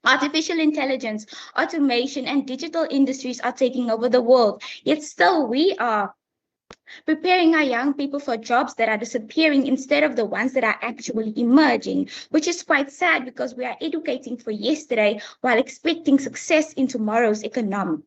I: Artificial intelligence, automation, and digital industries are taking over the world. Yet still we are preparing our young people for jobs that are disappearing instead of the ones that are actually emerging, which is quite sad because we are educating for yesterday while expecting success in tomorrow's economy.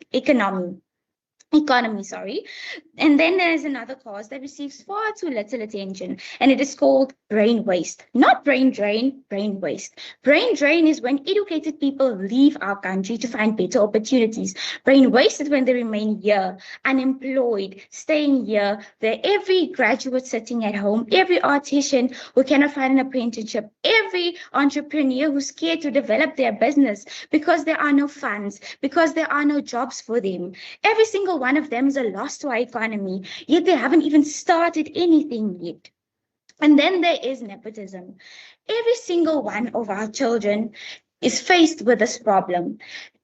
I: And then there's another cause that receives far too little attention, and it is called brain waste. Not brain drain, brain waste. Brain drain is when educated people leave our country to find better opportunities. Brain waste is when they remain here, unemployed, staying here. They're every graduate sitting at home, every artisan who cannot find an apprenticeship, every entrepreneur who's scared to develop their business because there are no funds, because there are no jobs for them. Every single one of them is a loss to our economy, yet they haven't even started anything yet. And then there is nepotism. Every single one of our children is faced with this problem.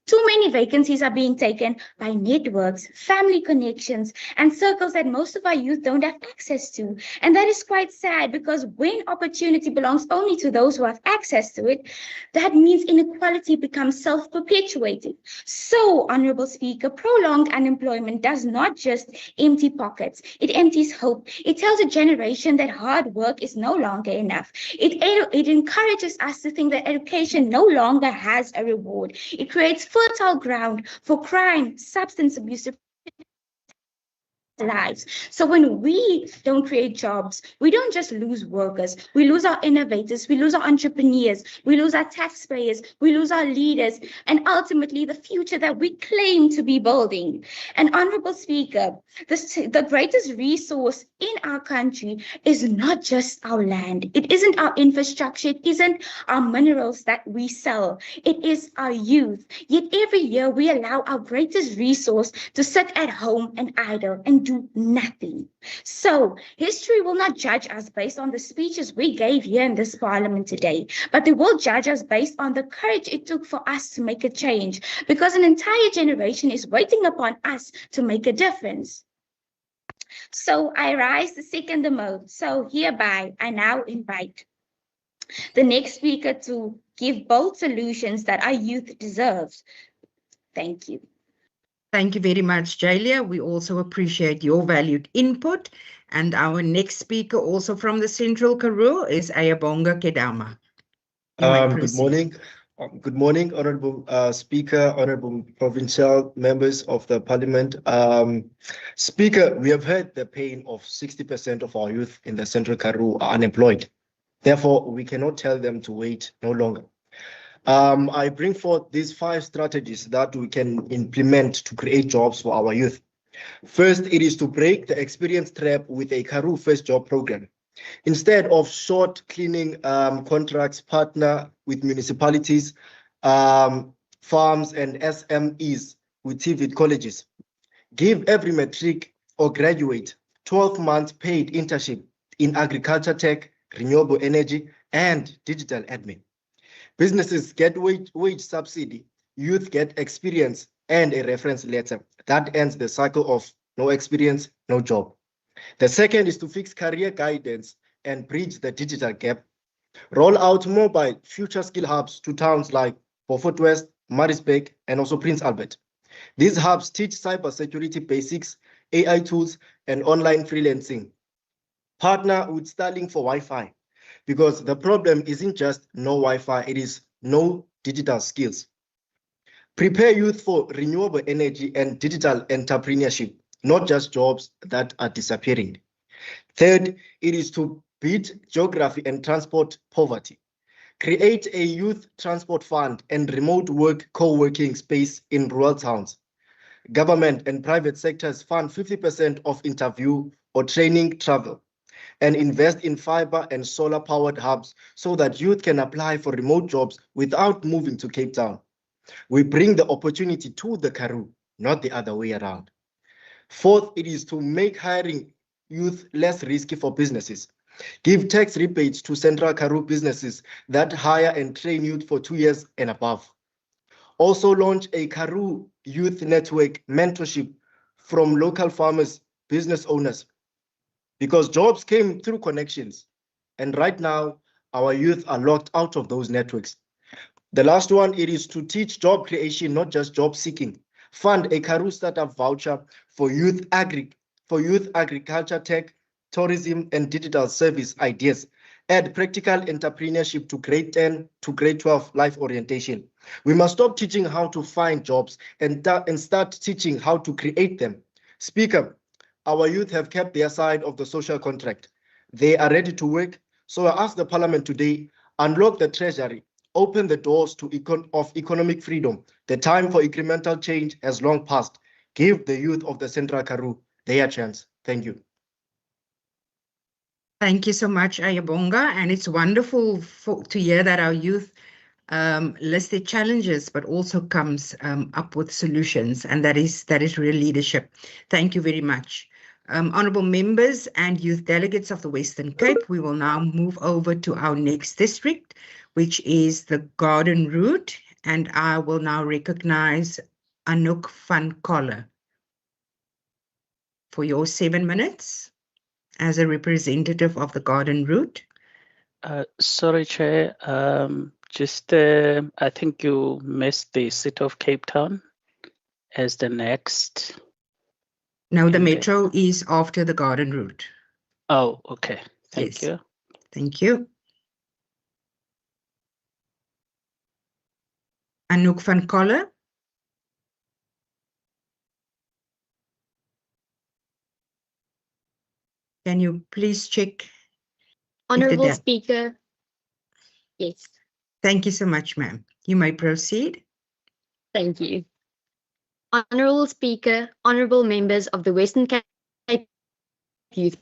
I: Too many vacancies are being taken by networks, family connections, and circles that most of our youth don't have access to. And that is quite sad because when opportunity belongs only to those who have access to it, that means inequality becomes self-perpetuating. So, Honorable Speaker, prolonged unemployment does not just empty pockets. It empties hope. It tells a generation that hard work is no longer enough. It encourages us to think that education no longer has a reward. It creates fertile ground for crime, substance abuse, lives. So when we don't create jobs, we don't just lose workers, we lose our innovators, we lose our entrepreneurs, we lose our taxpayers, we lose our leaders, and ultimately the future that we claim to be building. And Honorable Speaker, the greatest resource in our country is not just our land. It isn't our infrastructure. It isn't our minerals that we sell. It is our youth. Yet every year we allow our greatest resource to sit at home and idle and do nothing. So history will not judge us based on the speeches we gave here in this parliament today, but they will judge us based on the courage it took for us to make a change, because an entire generation is waiting upon us to make a difference. So I rise to second the motion. So hereby I now invite the next speaker to give bold solutions that our youth deserves. Thank you.
C: Thank you very much, Jalia. We also appreciate your valued input. And our next speaker, also from the Central Karoo, is Ayabonga Kedama.
J: Good morning. Good morning, Honorable Speaker, Honorable Provincial members of the Parliament. Speaker, we have heard the pain of 60% of our youth in the Central Karoo are unemployed. Therefore, we cannot tell them to wait no longer. I bring forth these 5 strategies that we can implement to create jobs for our youth. First, it is to break the experience trap with a Karoo First Job program. Instead of short cleaning contracts, partner with municipalities, farms, and SMEs with TVET colleges. Give every matric or graduate 12-month paid internship in agriculture tech, renewable energy, and digital admin. Businesses get wage subsidy, youth get experience and a reference letter. That ends the cycle of no experience, no job. The second is to fix career guidance and bridge the digital gap. Roll out mobile future skill hubs to towns like Beaufort West, Maritzburg, and also Prince Albert. These hubs teach cybersecurity basics, AI tools, and online freelancing. Partner with Starlink for Wi-Fi, because the problem isn't just no Wi-Fi, it is no digital skills. Prepare youth for renewable energy and digital entrepreneurship, not just jobs that are disappearing. Third, it is to beat geography and transport poverty. Create a youth transport fund and remote work co-working space in rural towns. Government and private sectors fund 50% of interview or training travel, and invest in fiber and solar-powered hubs so that youth can apply for remote jobs without moving to Cape Town. We bring the opportunity to the Karoo, not the other way around. Fourth, it is to make hiring youth less risky for businesses. Give tax rebates to Central Karoo businesses that hire and train youth for 2 years and above. Also launch a Karoo Youth Network mentorship from local farmers, business owners, because jobs came through connections. And right now, our youth are locked out of those networks. The last one, it is to teach job creation, not just job seeking. Fund a Karoo startup voucher for youth agriculture tech, tourism, and digital service ideas. Add practical entrepreneurship to grade 10 to grade 12 life orientation. We must stop teaching how to find jobs and start teaching how to create them. Speaker, our youth have kept their side of the social contract. They are ready to work. So I ask the Parliament today, unlock the Treasury, open the doors of economic freedom. The time for incremental change has long passed. Give the youth of the Central Karoo their chance. Thank you.
C: Thank you so much, Ayabonga. And it's wonderful to hear that our youth list their challenges, but also comes up with solutions. And that is real leadership. Thank you very much. Honourable members and youth delegates of the Western Cape, we will now move over to our next district, which is the Garden Route. And I will now recognize Anouk van Coller for your 7 minutes as a representative of the Garden Route.
A: Sorry, Chair. I think you missed the city of Cape Town as the next.
C: No, the metro is after the Garden Route.
A: Oh, okay. Thank you.
C: Thank you. Anouk van Coller. Can you please check?
K: Honourable Speaker, yes.
C: Thank you so much, ma'am. You may proceed.
K: Thank you. Honourable Speaker, honourable members of the Western Cape Youth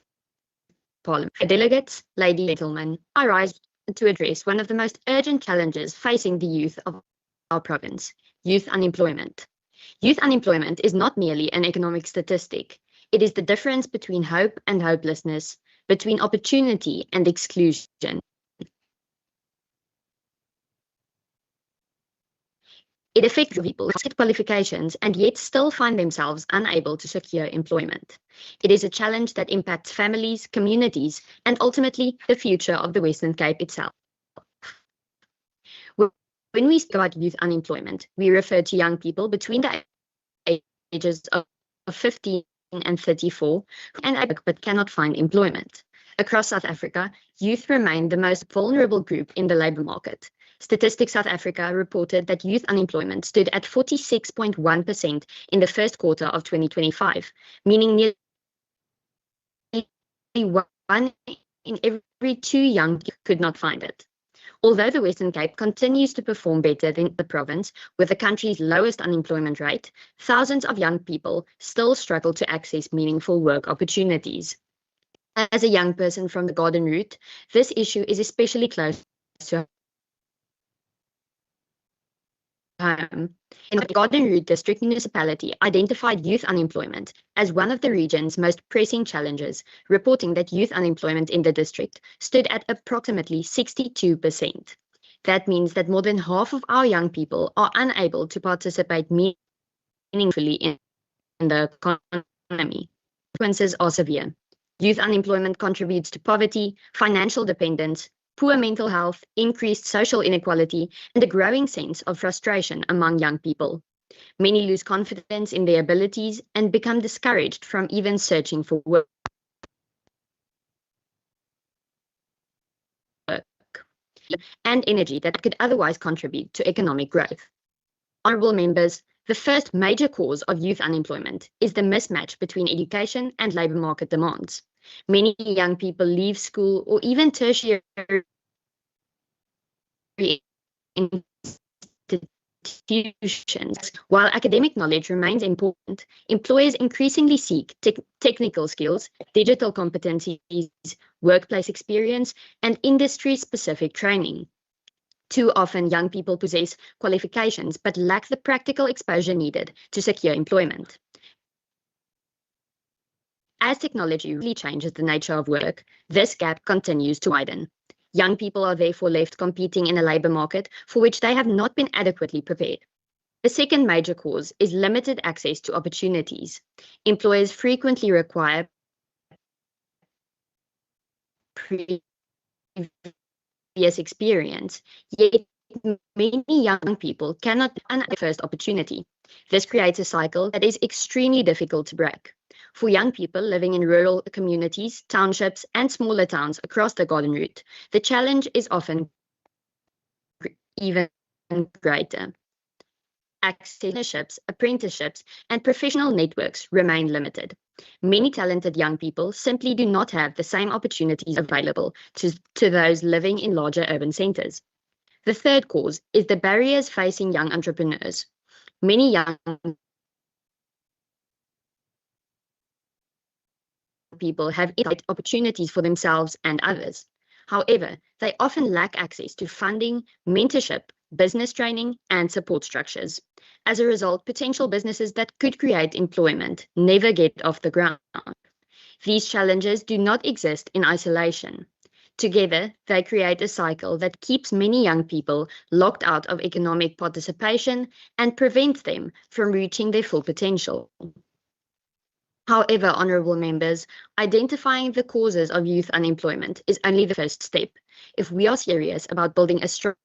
K: Parliament, delegates, ladies and gentlemen, I rise to address one of the most urgent challenges facing the youth of our province, youth unemployment. Youth unemployment is not merely an economic statistic. It is the difference between hope and hopelessness, between opportunity and exclusion. It affects people who have qualifications and yet still find themselves unable to secure employment. It is a challenge that impacts families, communities, and ultimately the future of the Western Cape itself. When we speak about youth unemployment, we refer to young people between the ages of 15 and 34 and work but cannot find employment. Across South Africa, youth remain the most vulnerable group in the labour market. Statistics South Africa reported that youth unemployment stood at 46.1% in the first quarter of 2025, meaning nearly 1 in every 2 young people could not find it. Although the Western Cape continues to perform better than the province, with the country's lowest unemployment rate, thousands of young people still struggle to access meaningful work opportunities. As a young person from the Garden Route, this issue is especially close to home. In the Garden Route District Municipality identified youth unemployment as one of the region's most pressing challenges, reporting that youth unemployment in the district stood at approximately 62%. That means that more than half of our young people are unable to participate meaningfully in the economy. Consequences are severe. Youth unemployment contributes to poverty, financial dependence, poor mental health, increased social inequality, and a growing sense of frustration among young people. Many lose confidence in their abilities and become discouraged from even searching for work. And energy that could otherwise contribute to economic growth. Honourable members, the first major cause of youth unemployment is the mismatch between education and labour market demands. Many young people leave school or even tertiary institutions. While academic knowledge remains important, employers increasingly seek technical skills, digital competencies, workplace experience, and industry-specific training. Too often, young people possess qualifications but lack the practical exposure needed to secure employment. As technology really changes the nature of work, this gap continues to widen. Young people are therefore left competing in a labour market for which they have not been adequately prepared. The second major cause is limited access to opportunities. Employers frequently require previous experience, yet many young people cannot find the first opportunity. This creates a cycle that is extremely difficult to break. For young people living in rural communities, townships, and smaller towns across the Garden Route, the challenge is often even greater. Access, apprenticeships, and professional networks remain limited. Many talented young people simply do not have the same opportunities available to those living in larger urban centres. The third cause is the barriers facing young entrepreneurs. Many young people have opportunities for themselves and others. However, they often lack access to funding, mentorship, business training, and support structures. As a result, potential businesses that could create employment never get off the ground. These challenges do not exist in isolation. Together, they create a cycle that keeps many young people locked out of economic participation and prevents them from reaching their full potential. However, honourable members, identifying the causes of youth unemployment is only the first step. If we are serious about building a stronger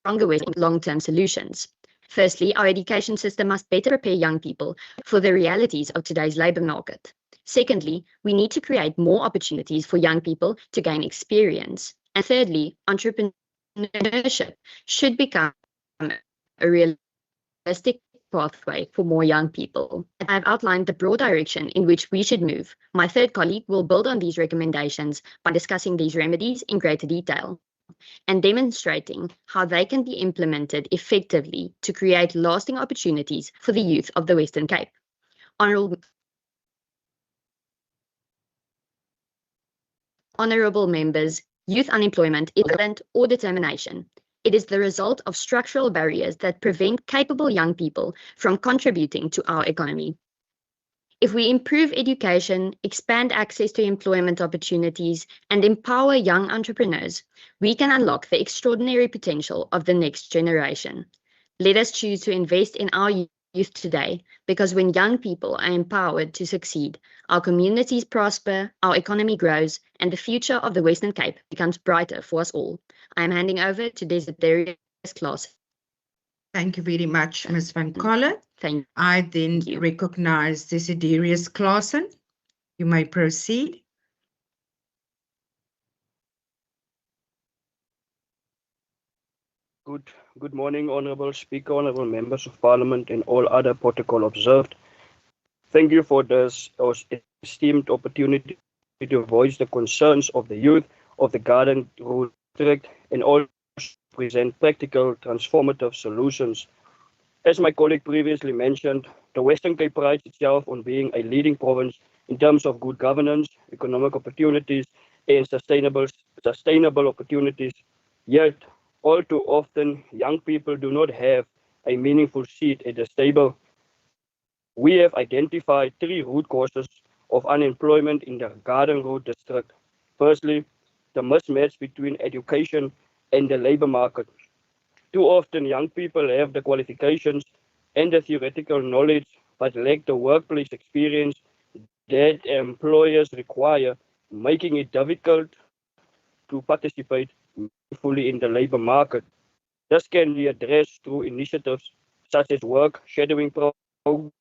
K: with long-term solutions. Firstly, our education system must better prepare young people for the realities of today's labour market. Secondly, we need to create more opportunities for young people to gain experience. And thirdly, entrepreneurship should become a realistic pathway for more young people. I've outlined the broad direction in which we should move. My third colleague will build on these recommendations by discussing these remedies in greater detail and demonstrating how they can be implemented effectively to create lasting opportunities for the youth of the Western Cape. Honourable members, youth unemployment is talent or determination. It is the result of structural barriers that prevent capable young people from contributing to our economy. If we improve education, expand access to employment opportunities, and empower young entrepreneurs, we can unlock the extraordinary potential of the next generation. Let us choose to invest in our youth today, because when young people are empowered to succeed, our communities prosper, our economy grows, and the future of the Western Cape becomes brighter for us all. I am handing over to Desiderius Claes.
C: Thank you very much, Ms. Van Coller.
K: Thank
C: I then
K: you.
C: recognize Desiderius Claassen. You may proceed.
L: Good morning, Honourable Speaker, Honourable Members of Parliament, and all other protocol observed. Thank you for this esteemed opportunity to voice the concerns of the youth of the Garden Route District and also present practical, transformative solutions. As my colleague previously mentioned, the Western Cape prides itself on being a leading province in terms of good governance, economic opportunities, and sustainable opportunities. Yet, all too often, young people do not have a meaningful seat at the table. We have identified three root causes of unemployment in the Garden Route District. Firstly, the mismatch between education and the labour market. Too often, young people have the qualifications and the theoretical knowledge, but lack the workplace experience that employers require, making it difficult to participate fully in the labour market. This can be addressed through initiatives such as work shadowing programs,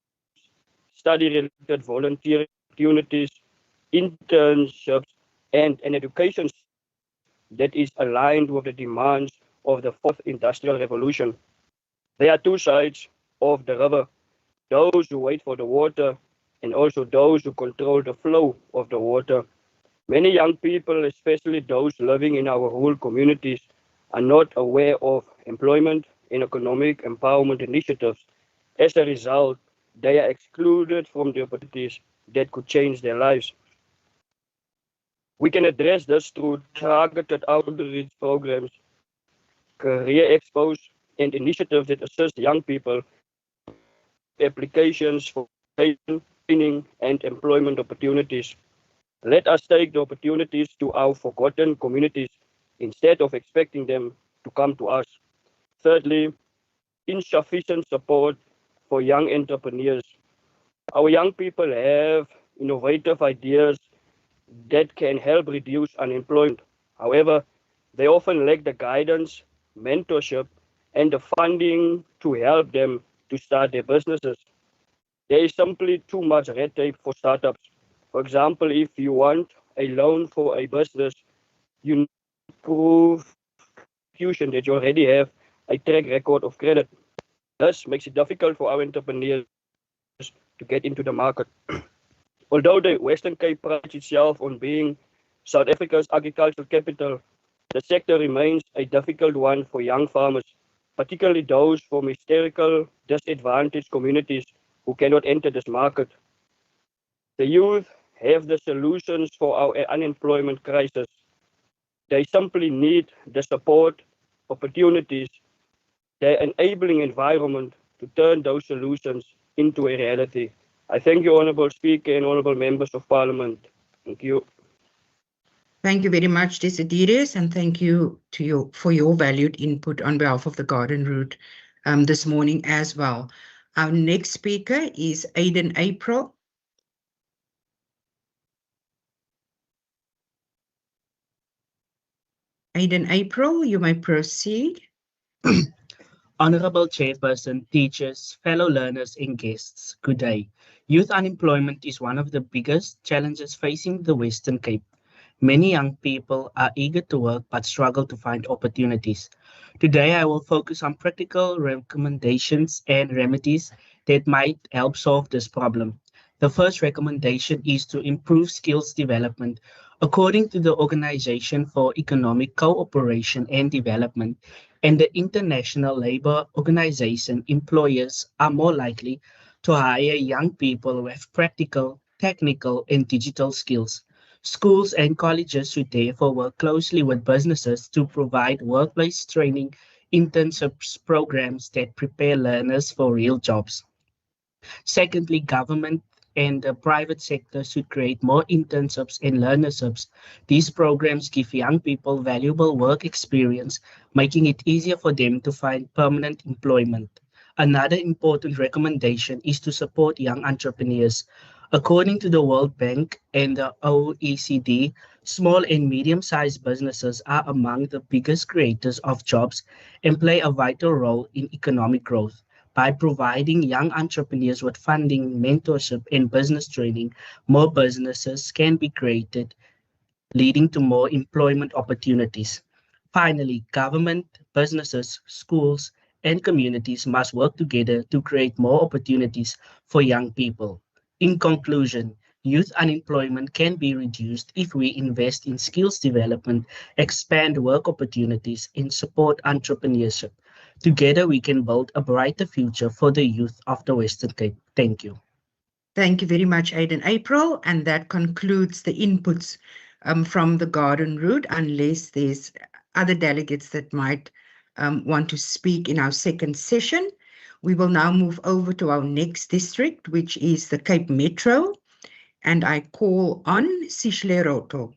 L: study-related volunteering opportunities, internships, and an education that is aligned with the demands of the fourth industrial revolution. There are two sides of the river, those who wait for the water and also those who control the flow of the water. Many young people, especially those living in our rural communities, are not aware of employment and economic empowerment initiatives. As a result, they are excluded from the opportunities that could change their lives. We can address this through targeted outreach programs, career expos, and initiatives that assist young people applications for training and employment opportunities. Let us take the opportunities to our forgotten communities instead of expecting them to come to us. Thirdly, insufficient support for young entrepreneurs. Our young people have innovative ideas that can help reduce unemployment. However, they often lack the guidance, mentorship, and the funding to help them to start their businesses. There is simply too much red tape for startups. For example, if you want a loan for a business, you need to prove that you already have a track record of credit. This makes it difficult for our entrepreneurs to get into the market. Although the Western Cape prides itself on being South Africa's agricultural capital, the sector remains a difficult one for young farmers, particularly those from historical disadvantaged communities who cannot enter this market. The youth have the solutions for our unemployment crisis. They simply need the support, opportunities, the enabling environment to turn those solutions into a reality. I thank you, Honourable Speaker and Honourable Members of Parliament. Thank you.
C: Thank you very much, Desiderius, and thank you for your valued input on behalf of the Garden Route this morning as well. Our next speaker is Aiden April. Aiden April, you may proceed.
M: Honourable Chairperson, teachers, fellow learners and guests, good day. Youth unemployment is one of the biggest challenges facing the Western Cape, Many young people are eager to work but struggle to find opportunities. Today, I will focus on practical recommendations and remedies that might help solve this problem. The first recommendation is to improve skills development. According to the Organization for Economic Cooperation and Development and the International Labour Organization, employers are more likely to hire young people with practical, technical, and digital skills. Schools and colleges should therefore work closely with businesses to provide workplace training, internships programs that prepare learners for real jobs. Secondly, government and the private sector should create more internships and learnerships. These programs give young people valuable work experience, making it easier for them to find permanent employment. Another important recommendation is to support young entrepreneurs. According to the World Bank and the OECD, small and medium-sized businesses are among the biggest creators of jobs and play a vital role in economic growth. By providing young entrepreneurs with funding, mentorship, and business training, more businesses can be created, leading to more employment opportunities. Finally, government, businesses, schools, and communities must work together to create more opportunities for young people. In conclusion, youth unemployment can be reduced if we invest in skills development, expand work opportunities, and support entrepreneurship. Together, we can build a brighter future for the youth of the Western Cape. Thank you.
C: Thank you very much, Aidan April. And that concludes the inputs from the garden route, unless there's other delegates that might want to speak in our second session. We will now move over to our next district, which is the Cape Metro. And I call on Sishle Roto.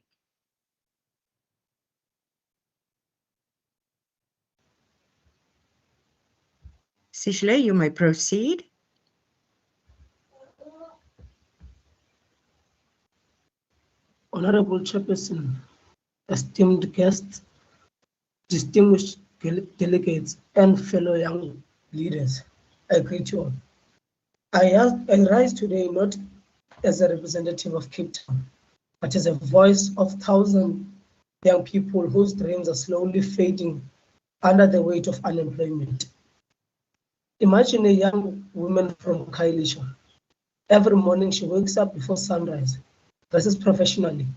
C: Sishle, you may proceed.
N: Honorable Chairperson, esteemed guests, distinguished delegates, and fellow young leaders, I greet you all. I rise today not as a representative of Cape Town, but as a voice of thousands young people whose dreams are slowly fading under the weight of unemployment. Imagine a young woman from Khayelitsha. Every morning she wakes up before sunrise, dresses professionally,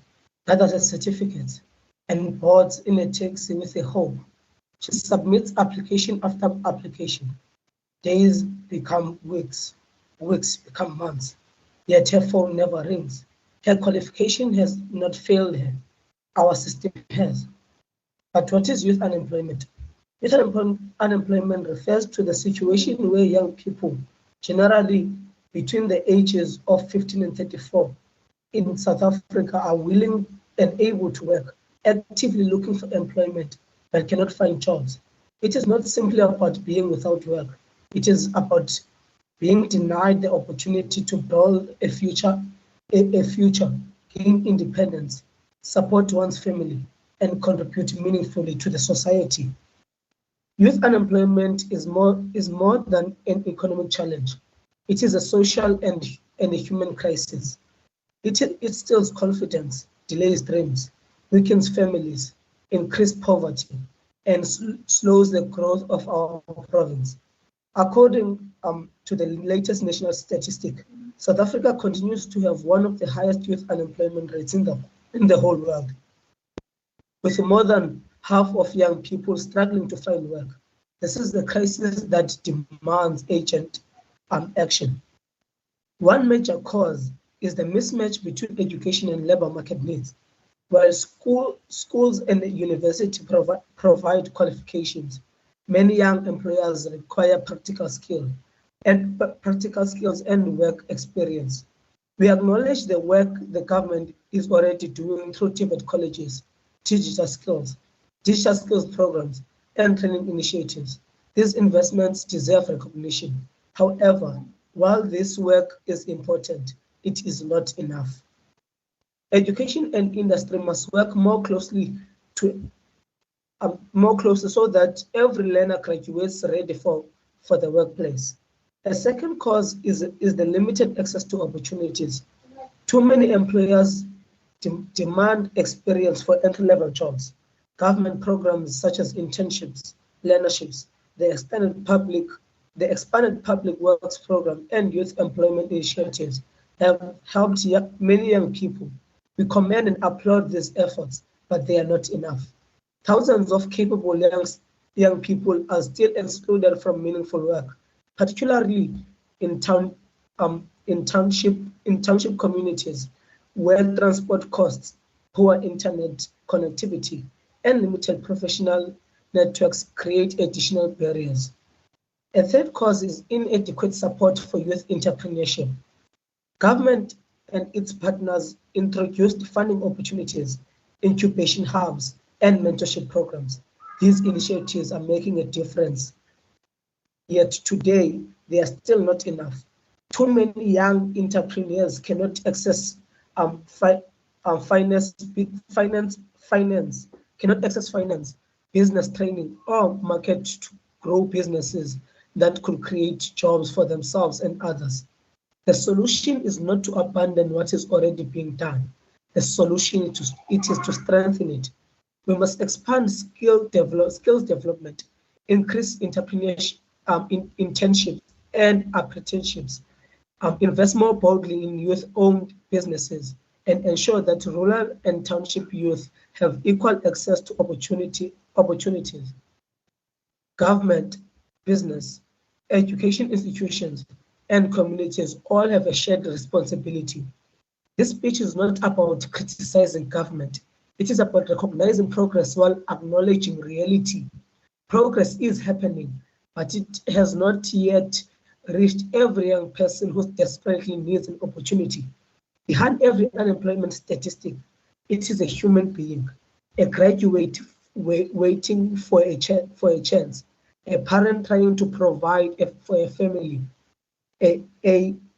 N: gathers her certificates, and boards in a taxi with a hope. She submits application after application. Days become weeks, weeks become months, yet her phone never rings. Her qualification has not failed her. Our system has. But what is youth unemployment? Youth unemployment refers to the situation where young people, generally between the ages of 15 and 34, in South Africa are willing and able to work, actively looking for employment, but cannot find jobs. It is not simply about being without work. It is about being denied the opportunity to build a future, gain independence, support one's family, and contribute meaningfully to the society. Youth unemployment is more than an economic challenge. It is a social and a human crisis. It steals confidence, delays dreams, weakens families, increases poverty, and slows the growth of our province. According to the latest national statistic, South Africa continues to have one of the highest youth unemployment rates in the whole world, with more than half of young people struggling to find work. This is the crisis that demands urgent action. One major cause is the mismatch between education and labor market needs. While schools and universities provide qualifications, many young employers require practical skills and work experience. We acknowledge the work the government is already doing through TVET colleges, digital skills programs, and training initiatives. These investments deserve recognition. However, while this work is important, it is not enough. Education and industry must work more closely so that every learner graduates ready for the workplace. A second cause is the limited access to opportunities. Too many employers demand experience for entry-level jobs. Government programs such as internships, learnerships, the expanded public works program, and youth employment initiatives have helped many young people. We commend and applaud these efforts, but they are not enough. Thousands of capable young people are still excluded from meaningful work, particularly in township communities where transport costs, poor internet connectivity, and limited professional networks create additional barriers. A third cause is inadequate support for youth entrepreneurship. Government and its partners introduced funding opportunities, incubation hubs, and mentorship programs. These initiatives are making a difference. Yet today, they are still not enough. Too many young entrepreneurs cannot access finance, business training, or market to grow businesses that could create jobs for themselves and others. The solution is not to abandon what is already being done. The solution is to strengthen it. We must expand skills development, increase entrepreneurship, internships, and apprenticeships, invest more boldly in youth-owned businesses, and ensure that rural and township youth have equal access to opportunities. Government, business, education institutions, and communities all have a shared responsibility. This speech is not about criticizing government. It is about recognizing progress while acknowledging reality. Progress is happening, but it has not yet reached every young person who desperately needs an opportunity. Behind every unemployment statistic, it is a human being, a graduate waiting for a chance, a parent trying to provide for a family, a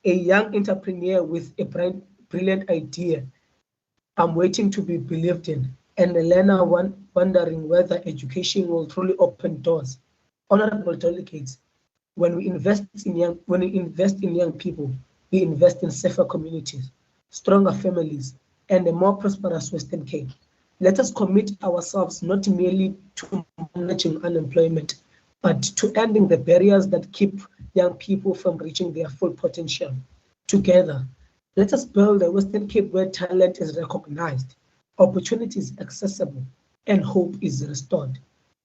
N: young entrepreneur with a brilliant idea. I'm waiting to be believed in, and a learner wondering whether education will truly open doors. Honorable delegates, when we invest in young people, we invest in safer communities, stronger families, and a more prosperous Western Cape. Let us commit ourselves not merely to managing unemployment, but to ending the barriers that keep young people from reaching their full potential. Together, let us build a Western Cape where talent is recognized, opportunity is accessible, and hope is restored.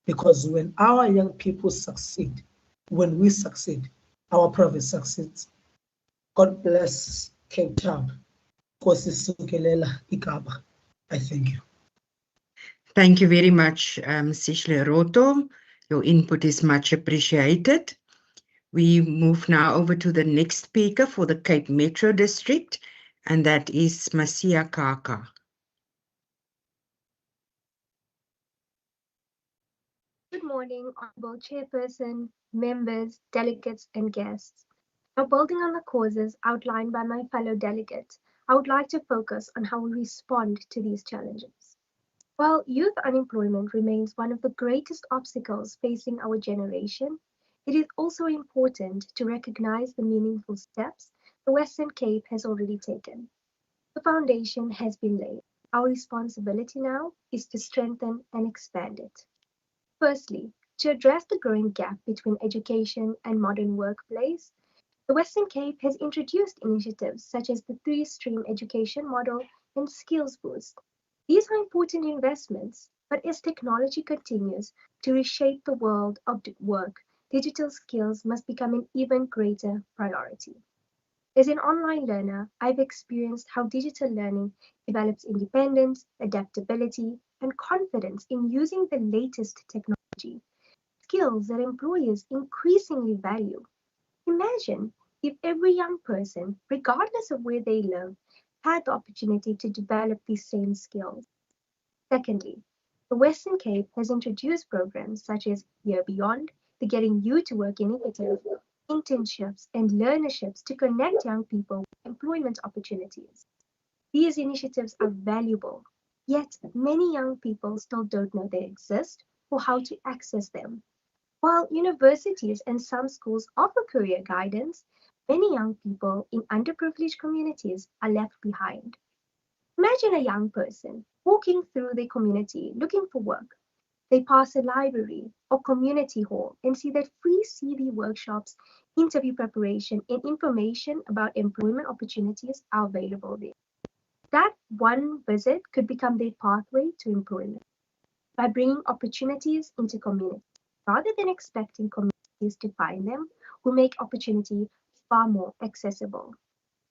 N: Because when our young people succeed, when we succeed, our province succeeds. God bless Cape Town. Nkosi Sikelela Ikaba. I thank you.
C: Thank you very much, Sishle Roto. Your input is much appreciated. We move now over to the next speaker for the Cape Metro District, and that is Masia Kaka.
O: Good morning, Honorable Chairperson, members, delegates, and guests. Now, building on the causes outlined by my fellow delegates, I would like to focus on how we respond to these challenges. While youth unemployment remains one of the greatest obstacles facing our generation, it is also important to recognize the meaningful steps the Western Cape has already taken. The foundation has been laid. Our responsibility now is to strengthen and expand it. Firstly, to address the growing gap between education and modern workplace, the Western Cape has introduced initiatives such as the three-stream education model and Skills Boost. These are important investments, but as technology continues to reshape the world of work, digital skills must become an even greater priority. As an online learner, I've experienced how digital learning develops independence, adaptability, and confidence in using the latest technology, skills that employers increasingly value. Imagine if every young person, regardless of where they live, had the opportunity to develop these same skills. Secondly, the Western Cape has introduced programs such as Year Beyond, the Getting You to Work initiative, internships, and learnerships to connect young people with employment opportunities. These initiatives are valuable, yet many young people still don't know they exist or how to access them. While universities and some schools offer career guidance, many young people in underprivileged communities are left behind. Imagine a young person walking through their community looking for work. They pass a library or community hall and see that free CV workshops, interview preparation, and information about employment opportunities are available there. That one visit could become their pathway to employment by bringing opportunities into communities. Rather than expecting communities to find them, will make opportunity far more accessible.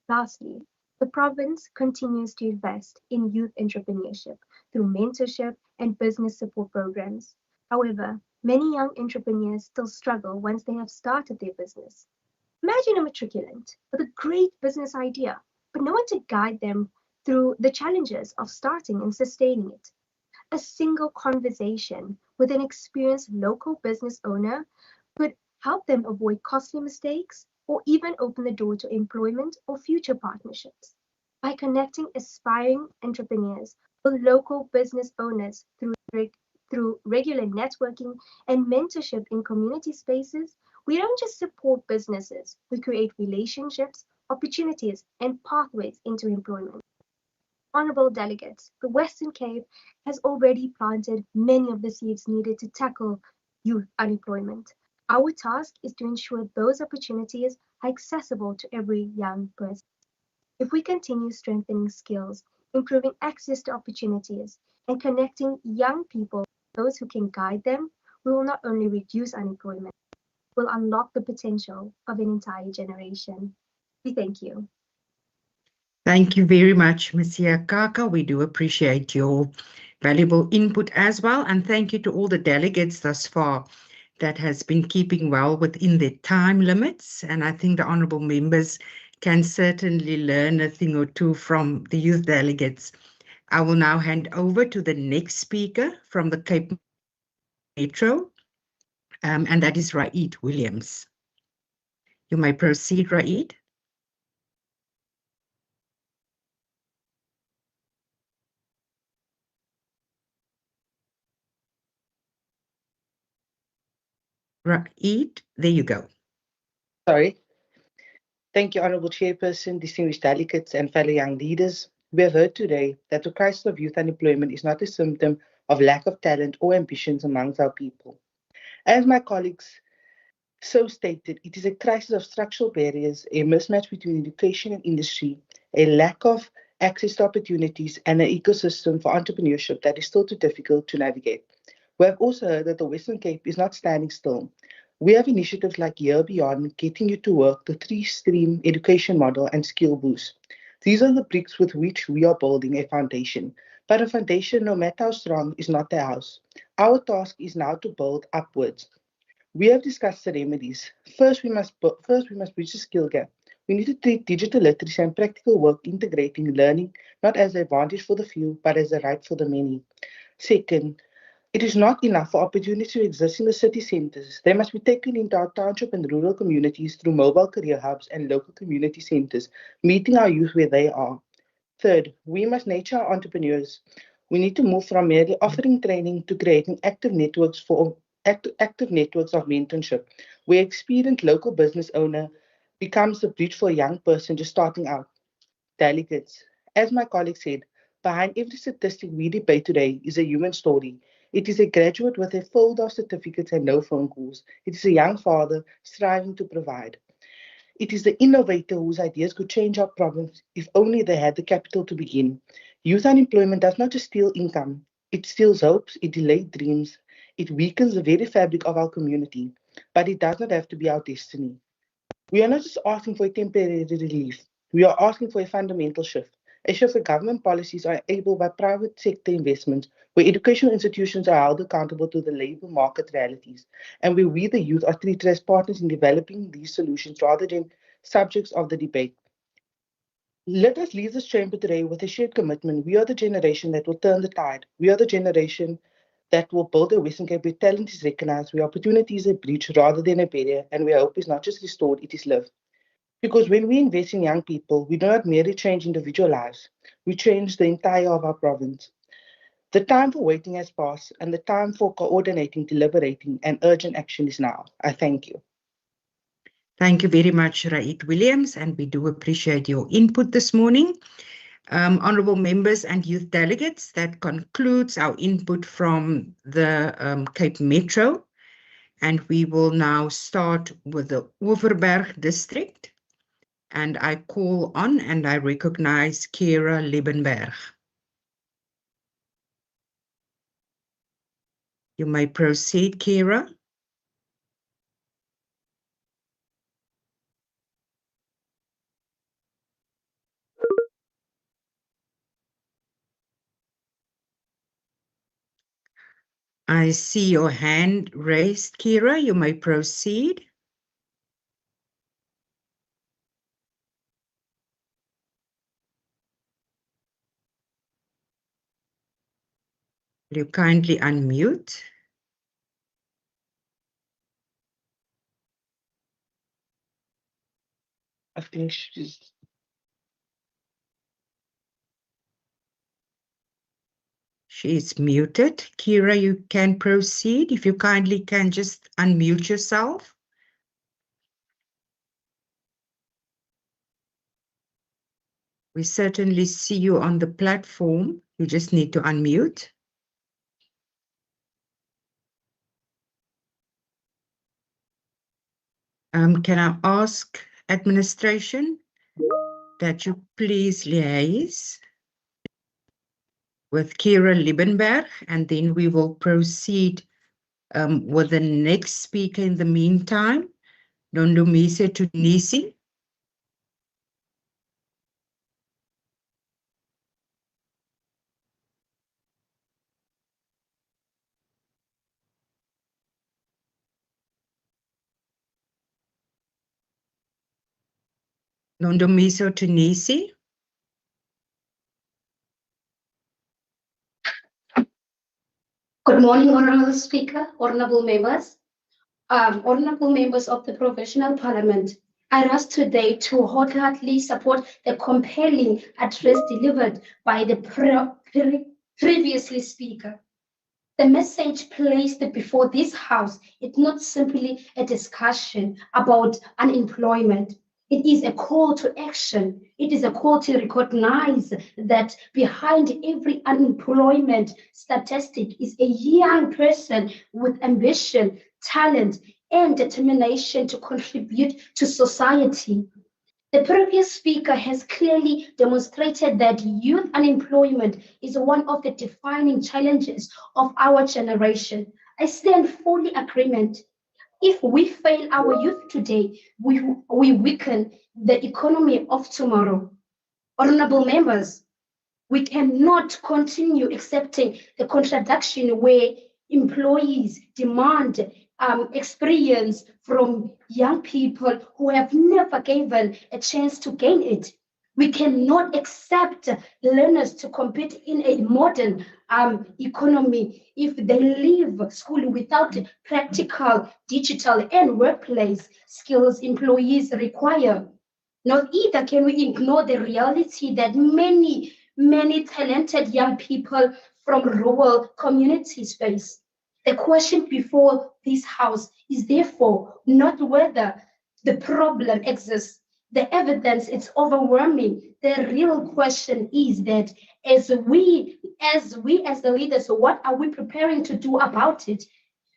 O: Lastly, the province continues to invest in youth entrepreneurship through mentorship and business support programs. However, many young entrepreneurs still struggle once they have started their business. Imagine a matriculant with a great business idea, but no one to guide them through the challenges of starting and sustaining it. A single conversation with an experienced local business owner could help them avoid costly mistakes or even open the door to employment or future partnerships. By connecting aspiring entrepreneurs with local business owners through regular networking and mentorship in community spaces, we don't just support businesses, we create relationships, opportunities, and pathways into employment. Honourable delegates, the Western Cape has already planted many of the seeds needed to tackle youth unemployment. Our task is to ensure those opportunities are accessible to every young person. If we continue strengthening skills, improving access to opportunities, and connecting young people with those who can guide them, we will not only reduce unemployment, we will unlock the potential of an entire generation. We thank you.
C: Thank you very much, Ms. Kaka. We do appreciate your valuable input as well. And thank you to all the delegates thus far that has been keeping well within their time limits. And I think the honourable members can certainly learn a thing or two from the youth delegates. I will now hand over to the next speaker from the Cape Metro, and that is Raid Williams. You may proceed, Raid. Raid, there you go.
P: Sorry. Thank you, Honourable Chairperson, distinguished delegates, and fellow young leaders. We have heard today that the crisis of youth unemployment is not a symptom of lack of talent or ambitions amongst our people. As my colleagues so stated, it is a crisis of structural barriers, a mismatch between education and industry, a lack of access to opportunities, and an ecosystem for entrepreneurship that is still too difficult to navigate. We have also heard that the Western Cape is not standing still. We have initiatives like Year Beyond, Getting You to Work, the three-stream education model, and Skill Boost. These are the bricks with which we are building a foundation. But a foundation, no matter how strong, is not the house. Our task is now to build upwards. We have discussed the remedies. First, we must bridge the skill gap. We need to treat digital literacy and practical work integrating learning not as an advantage for the few, but as a right for the many. Second, it is not enough for opportunities to exist in the city centres. They must be taken into our township and rural communities through mobile career hubs and local community centres, meeting our youth where they are. Third, we must nurture our entrepreneurs. We need to move from merely offering training to creating active networks of mentorship, where experienced local business owner becomes the bridge for a young person just starting out. Delegates, as my colleague said, behind every statistic we debate today is a human story. It is a graduate with a folder of certificates and no phone calls. It is a young father striving to provide. It is the innovator whose ideas could change our problems if only they had the capital to begin. Youth unemployment does not just steal income, it steals hopes, it delays dreams, it weakens the very fabric of our community. But it does not have to be our destiny. We are not just asking for a temporary relief, we are asking for a fundamental shift. A shift where government policies are enabled by private sector investments, where educational institutions are held accountable to the labour market realities, and where we, the youth, are treated as partners in developing these solutions rather than subjects of the debate. Let us leave this chamber today with a shared commitment. We are the generation that will turn the tide. We are the generation that will build a Western Cape where talent is recognized, where opportunity is a bridge rather than a barrier, and where hope is not just restored, it is lived. Because when we invest in young people, we do not merely change individual lives, we change the entire of our province. The time for waiting has passed, and the time for coordinating, deliberating, and urgent action is now. I thank you.
C: Thank you very much, Raid Williams, and we do appreciate your input this morning. Honourable members and youth delegates, that concludes our input from the Cape Metro. And we will now start with the Overberg district. And I call on and I recognize Kira Liebenberg. You may proceed, Kira. I see your hand raised, Kira. You may proceed. Will you kindly unmute?
P: I think she's...
C: She's muted. Kira, you can proceed. If you kindly can just unmute yourself. We certainly see you on the platform. You just need to unmute. Can I ask administration that you please liaise with Kira Liebenberg, and then we will proceed with the next speaker in the meantime, Nondumise Tunisi. Nondumise Tunisi.
Q: Good morning, Honourable Speaker, Honourable Members. Honourable Members of the Provincial Parliament, I rise today to wholeheartedly support the compelling address delivered by the previously Speaker. The message placed before this House is not simply a discussion about unemployment. It is a call to action. It is a call to recognize that behind every unemployment statistic is a young person with ambition, talent, and determination to contribute to society. The previous speaker has clearly demonstrated that youth unemployment is one of the defining challenges of our generation. I stand fully agreement. If we fail our youth today, we weaken the economy of tomorrow. Honorable members, we cannot continue accepting the contradiction where employees demand experience from young people who have never given a chance to gain it. We cannot accept learners to compete in a modern economy if they leave school without practical, digital, and workplace skills employees require. Not either can we ignore the reality that many talented young people from rural communities face. The question before this House is therefore not whether the problem exists. The evidence is overwhelming. The real question is that as the leaders, what are we preparing to do about it?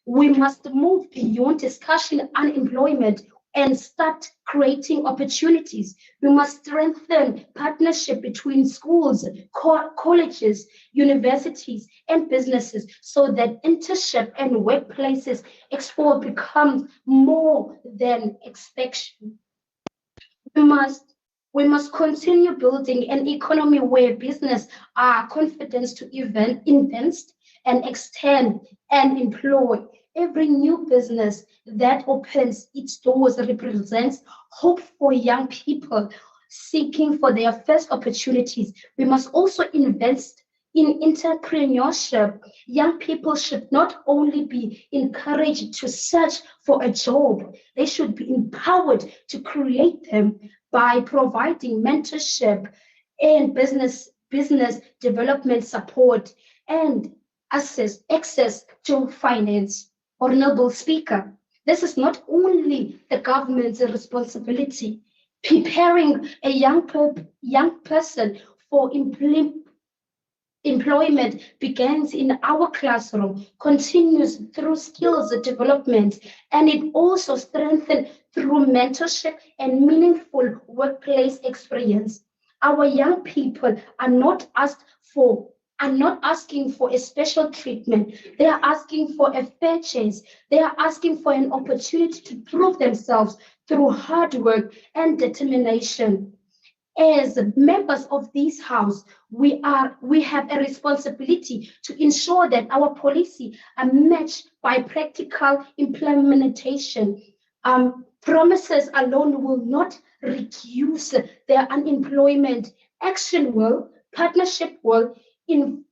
Q: We must move beyond discussion unemployment and start creating opportunities. We must strengthen partnership between schools, colleges, universities, and businesses so that internship and workplaces expo becomes more than expectation. We must continue building an economy where business are confident to even invest and extend and employ. Every new business that opens its doors represents hope for young people seeking for their first opportunities. We must also invest in entrepreneurship. Young people should not only be encouraged to search for a job, they should be empowered to create them by providing mentorship and business development support and access to finance. Honorable Speaker, this is not only the government's responsibility. Preparing a young person for employment begins in our classroom, continues through skills development, and it also strengthens through mentorship and meaningful workplace experience. Our young people are not asking for a special treatment. They are asking for a fair chance. They are asking for an opportunity to prove themselves through hard work and determination. As members of this house, we have a responsibility to ensure that our policy are matched by practical implementation. Promises alone will not reduce their unemployment. Action will, partnership will,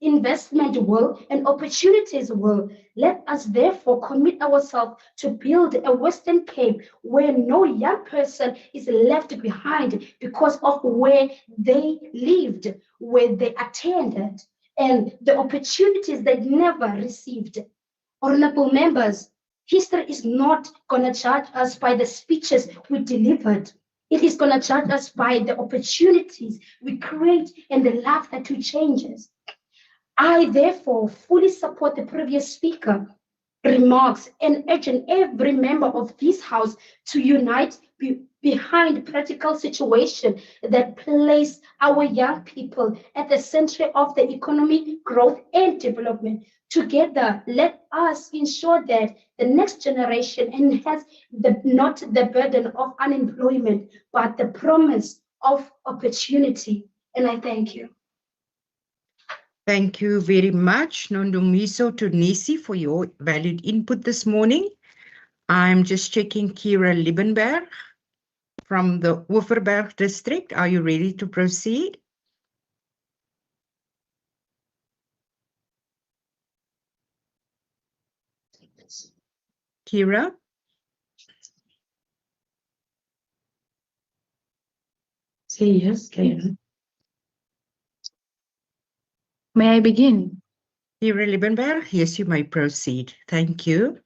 Q: investment will, and opportunities will. Let us therefore commit ourselves to build a Western Cape where no young person is left behind because of where they lived, where they attended, and the opportunities they never received. Honorable members, history is not going to judge us by the speeches we delivered. It is going to judge us by the opportunities we create and the life that we changes. I therefore fully support the previous speaker remarks and urge every member of this house to unite behind practical situation that place our young people at the center of the economic growth and development. Together, let us ensure that the next generation has not the burden of unemployment, but the promise of opportunity. And I thank you.
C: Thank you very much, Nondumiso Tunisi, for your valued input this morning. I'm just checking Kira Liebenberg from the Oeverberg district. Are you ready to proceed? Kira?
R: Say yes, Kira.
I: May I begin?
C: Kira Liebenberg, yes, you may proceed. Thank you.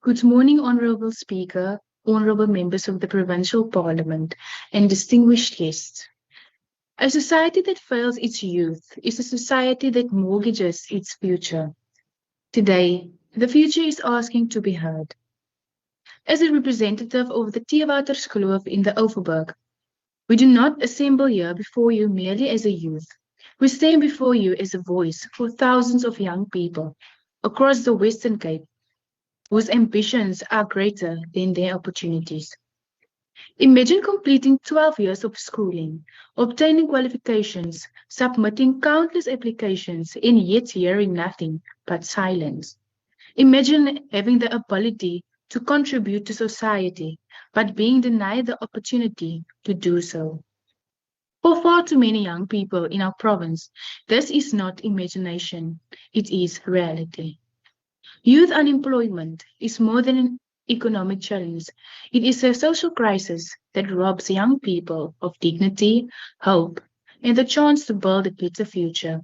R: Good morning, Honourable Speaker, honourable members of the Provincial Parliament, and distinguished guests. A society that fails its youth is a society that mortgages its future. Today, the future is asking to be heard. As a representative of the Theewaterskloof in the Overberg, we do not assemble here before you merely as a youth. We stand before you as a voice for thousands of young people across the Western Cape whose ambitions are greater than their opportunities. Imagine completing 12 years of schooling, obtaining qualifications, submitting countless applications, and yet hearing nothing but silence. Imagine having the ability to contribute to society, but being denied the opportunity to do so. For far too many young people in our province, this is not imagination, it is reality. Youth unemployment is more than an economic challenge. It is a social crisis that robs young people of dignity, hope, and the chance to build a better future.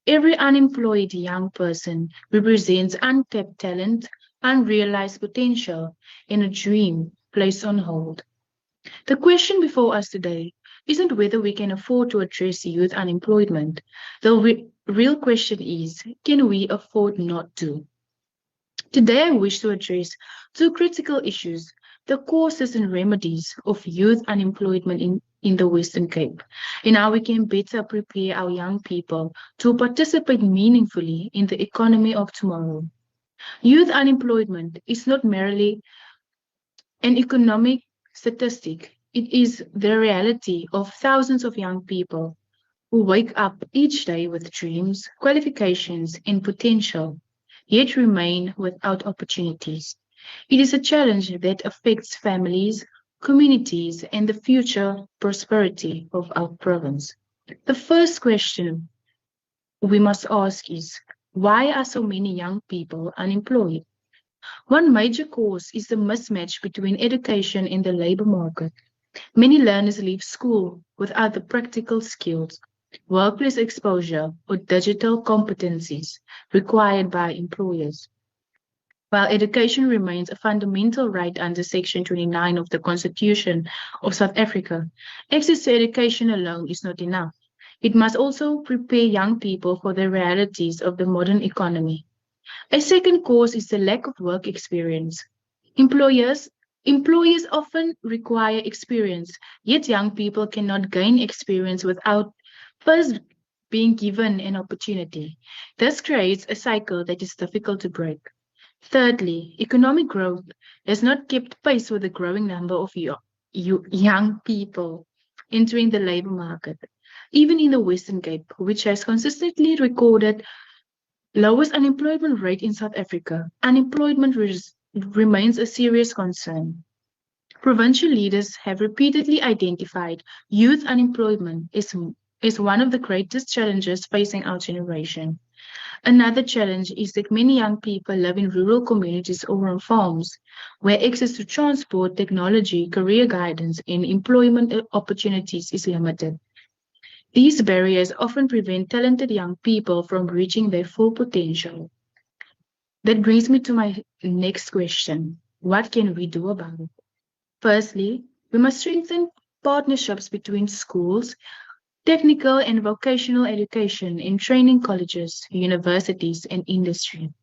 R: Every unemployed young person represents untapped talent, unrealized potential, and a dream placed on hold. The question before us today isn't whether we can afford to address youth unemployment. The real question is, can we afford not to? Today, I wish to address two critical issues, the causes and remedies of youth unemployment in the Western Cape, and how we can better prepare our young people to participate meaningfully in the economy of tomorrow. Youth unemployment is not merely an economic statistic, it is the reality of thousands of young people who wake up each day with dreams, qualifications, and potential, yet remain without opportunities. It is a challenge that affects families, communities, and the future prosperity of our province. The first question we must ask is, why are so many young people unemployed? One major cause is the mismatch between education and the labor market. Many learners leave school without the practical skills, workplace exposure, or digital competencies required by employers. While education remains a fundamental right under Section 29 of the Constitution of South Africa, access to education alone is not enough. It must also prepare young people for the realities of the modern economy. A second cause is the lack of work experience. Employers often require experience, yet young people cannot gain experience without first being given an opportunity. This creates a cycle that is difficult to break. Thirdly, economic growth has not kept pace with the growing number of young people entering the labor market. Even in the Western Cape, which has consistently recorded lowest unemployment rate in South Africa, unemployment remains a serious concern. Provincial leaders have repeatedly identified youth unemployment as one of the greatest challenges facing our generation. Another challenge is that many young people live in rural communities or on farms, where access to transport, technology, career guidance, and employment opportunities is limited. These barriers often prevent talented young people from reaching their full potential. That brings me to my next question. What can we do about it? Firstly, we must strengthen partnerships between schools, technical and vocational education in training colleges, universities, and industry.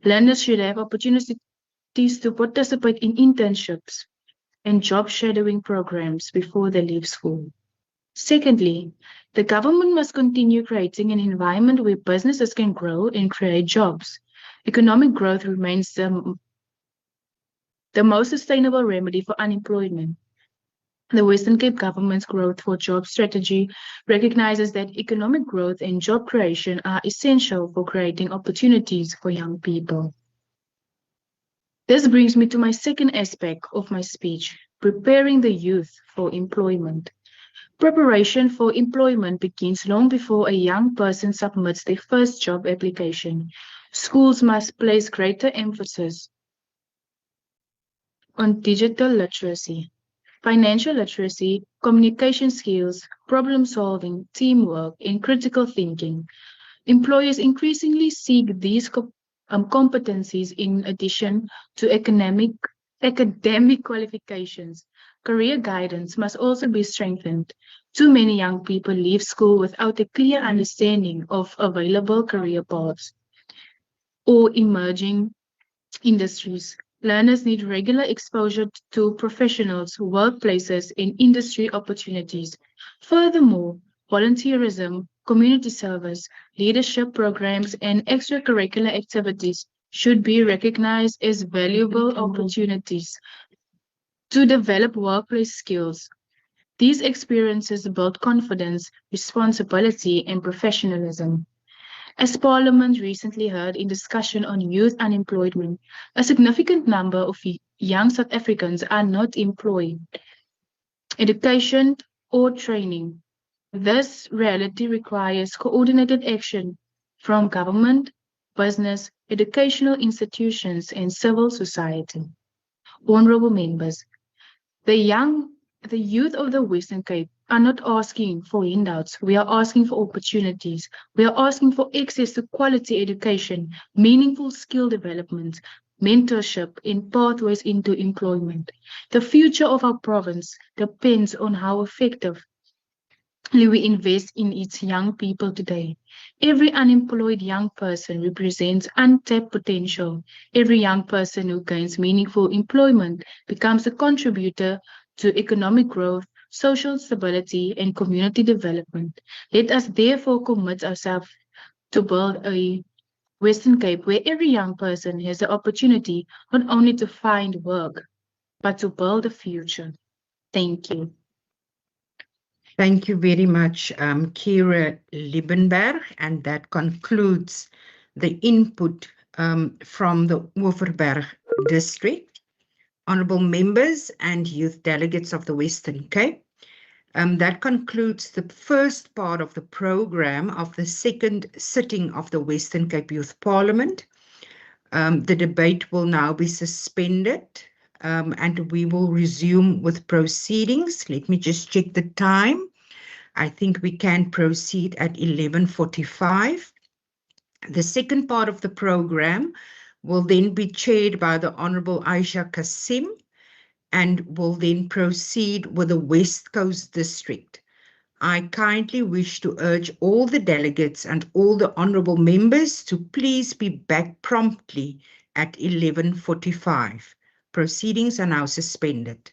R: Learners should have opportunities to participate in internships and job shadowing programs before they leave school. Secondly, the government must continue creating an environment where businesses can grow and create jobs. Economic growth remains the most sustainable remedy for unemployment. The Western Cape government's growth for jobs strategy recognizes that economic growth and job creation are essential for creating opportunities for young people. This brings me to my second aspect of my speech, preparing the youth for employment. Preparation for employment begins long before a young person submits their first job application. Schools must place greater emphasis on digital literacy, financial literacy, communication skills, problem solving, teamwork, and critical thinking. Employers increasingly seek these competencies in addition to academic qualifications. Career guidance must also be strengthened. Too many young people leave school without a clear understanding of available career paths or emerging industries. Learners need regular exposure to professionals, workplaces, and industry opportunities. Furthermore, volunteerism, community service, leadership programs, and extracurricular activities should be recognized as valuable opportunities to develop workplace skills. These experiences build confidence, responsibility, and professionalism. As Parliament recently heard in discussion on youth unemployment, a significant number of young South Africans are not employed, education, or training. This reality requires coordinated action from government, business, educational institutions, and civil society. Honourable members, the youth of the Western Cape are not asking for handouts. We are asking for opportunities. We are asking for access to quality education, meaningful skill development, mentorship, and pathways into employment. The future of our province depends on how effectively we invest in its young people today. Every unemployed young person represents untapped potential. Every young person who gains meaningful employment becomes a contributor to economic growth, social stability, and community development. Let us therefore commit ourselves to build a Western Cape where every young person has the opportunity not only to find work, but to build a future. Thank you.
C: Thank you very much, Kira Liebenberg, and that concludes the input from the Overberg District. Honourable members and youth delegates of the Western Cape. That concludes the first part of the programme of the second sitting of the Western Cape Youth Parliament. The debate will now be suspended and we will resume with proceedings. Let me just check the time. I think we can proceed at 11:45. The second part of the programme will then be chaired by the Honourable Aisha Kasim and will then proceed with the West Coast District. I kindly wish to urge all the delegates and all the honourable members to please be back promptly at 11:45. Proceedings are now suspended.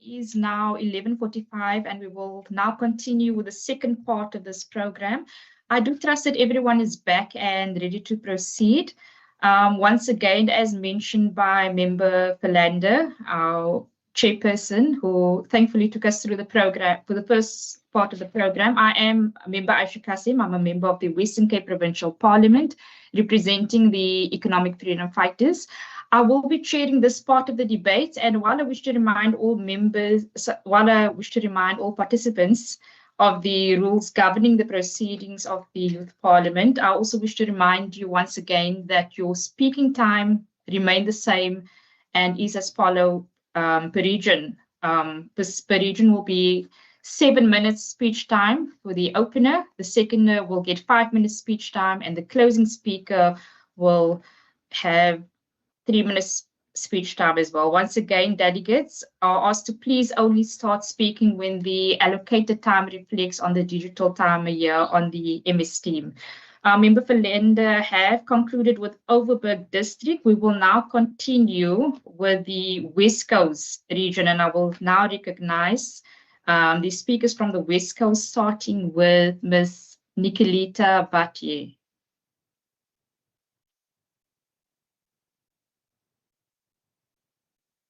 S: is now 11:45 and we will now continue with the second part of this program. I do trust that everyone is back and ready to proceed. Once again, as mentioned by Member Philander, our chairperson, who thankfully took us through the program for the first part of the program. I am Member Aisha Kasim. I'm a member of the Western Cape Provincial Parliament, representing the economic freedom fighters. I will be chairing this part of the debate, and while I wish to remind all participants of the rules governing the proceedings of the Youth Parliament, I also wish to remind you once again that your speaking time remain the same and is as follows per region. This per region will be 7 minutes speech time for the opener. The seconder will get 5 minutes speech time, and the closing speaker will have 3 minutes speech time as well. Once again, delegates are asked to please only start speaking when the allocated time reflects on the digital timer here on the MS Team. Member Philander have concluded with Overberg District. We will now continue with the West Coast region, and I will now recognize the speakers from the West Coast, starting with Ms. Nicolita Batye.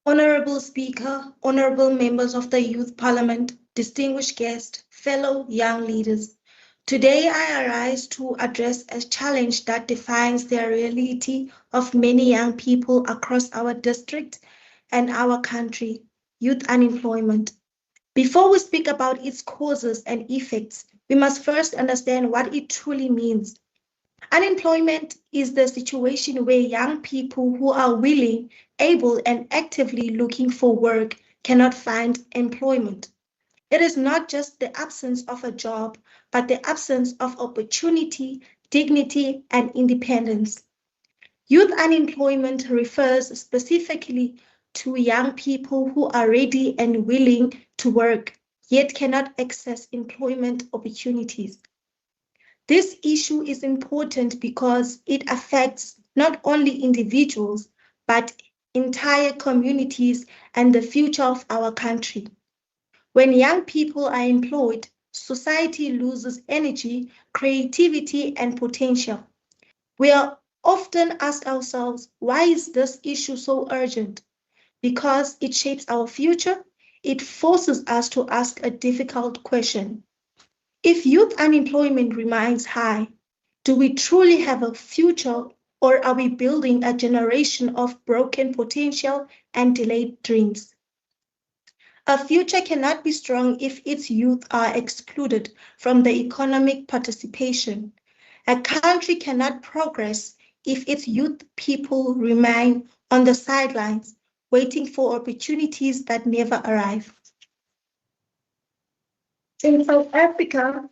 T: Honorable Speaker, honorable members of the Youth Parliament, distinguished guests, fellow young leaders. Today I arise to address a challenge that defines the reality of many young people across our district and our country, youth unemployment. Before we speak about its causes and effects, we must first understand what it truly means. Unemployment is the situation where young people who are willing, able, and actively looking for work cannot find employment. It is not just the absence of a job, but the absence of opportunity, dignity, and independence. Youth unemployment refers specifically to young people who are ready and willing to work, yet cannot access employment opportunities. This issue is important because it affects not only individuals, but entire communities and the future of our country. When young people are employed, society loses energy, creativity, and potential. We are often ask ourselves, why is this issue so urgent? Because it shapes our future, it forces us to ask a difficult question. If youth unemployment remains high, do we truly have a future, or are we building a generation of broken potential and delayed dreams? A future cannot be strong if its youth are excluded from the economic participation. A country cannot progress if its youth people remain on the sidelines, waiting for opportunities that never arrive. In South Africa,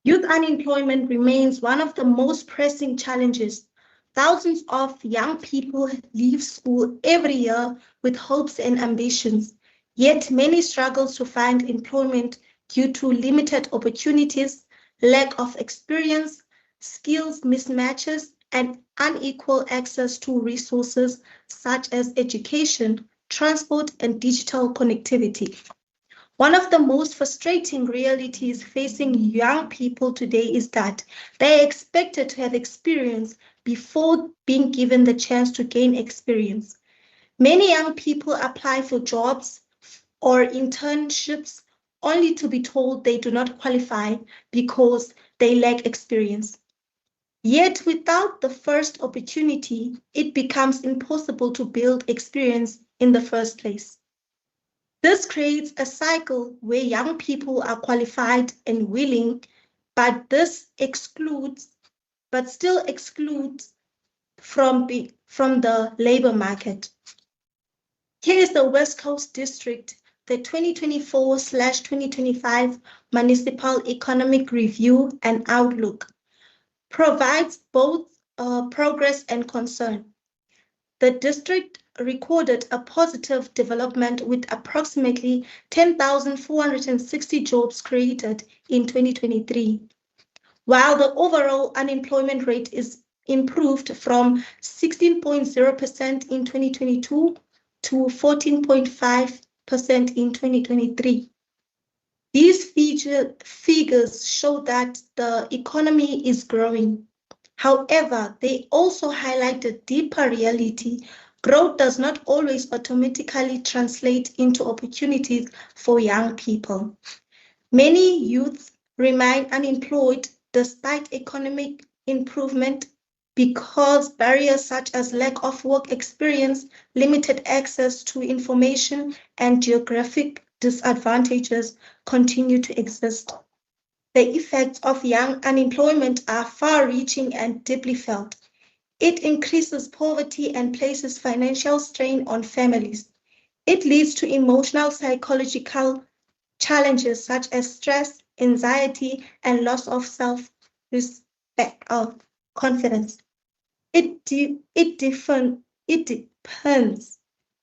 T: youth unemployment remains one of the most pressing challenges. Thousands of young people leave school every year with hopes and ambitions, yet many struggle to find employment due to limited opportunities, lack of experience, skills mismatches, and unequal access to resources such as education, transport, and digital connectivity. One of the most frustrating realities facing young people today is that they are expected to have experience before being given the chance to gain experience. Many young people apply for jobs or internships only to be told they do not qualify because they lack experience. Yet without the first opportunity, it becomes impossible to build experience in the first place. This creates a cycle where young people are qualified and willing, but still excludes from the labor market. Here is the West Coast District, the 2024/2025 Municipal Economic Review and Outlook provides both progress and concern. The district recorded a positive development with approximately 10,460 jobs created in 2023, while the overall unemployment rate is improved from 16.0% in 2022 to 14.5% in 2023. These figures show that the economy is growing. However, they also highlight a deeper reality. Growth does not always automatically translate into opportunities for young people. Many youth remain unemployed despite economic improvement because barriers such as lack of work experience, limited access to information, and geographic disadvantages continue to exist. The effects of young unemployment are far-reaching and deeply felt. It increases poverty and places financial strain on families. It leads to emotional, psychological challenges such as stress, anxiety, and loss of self-respect or confidence. It depends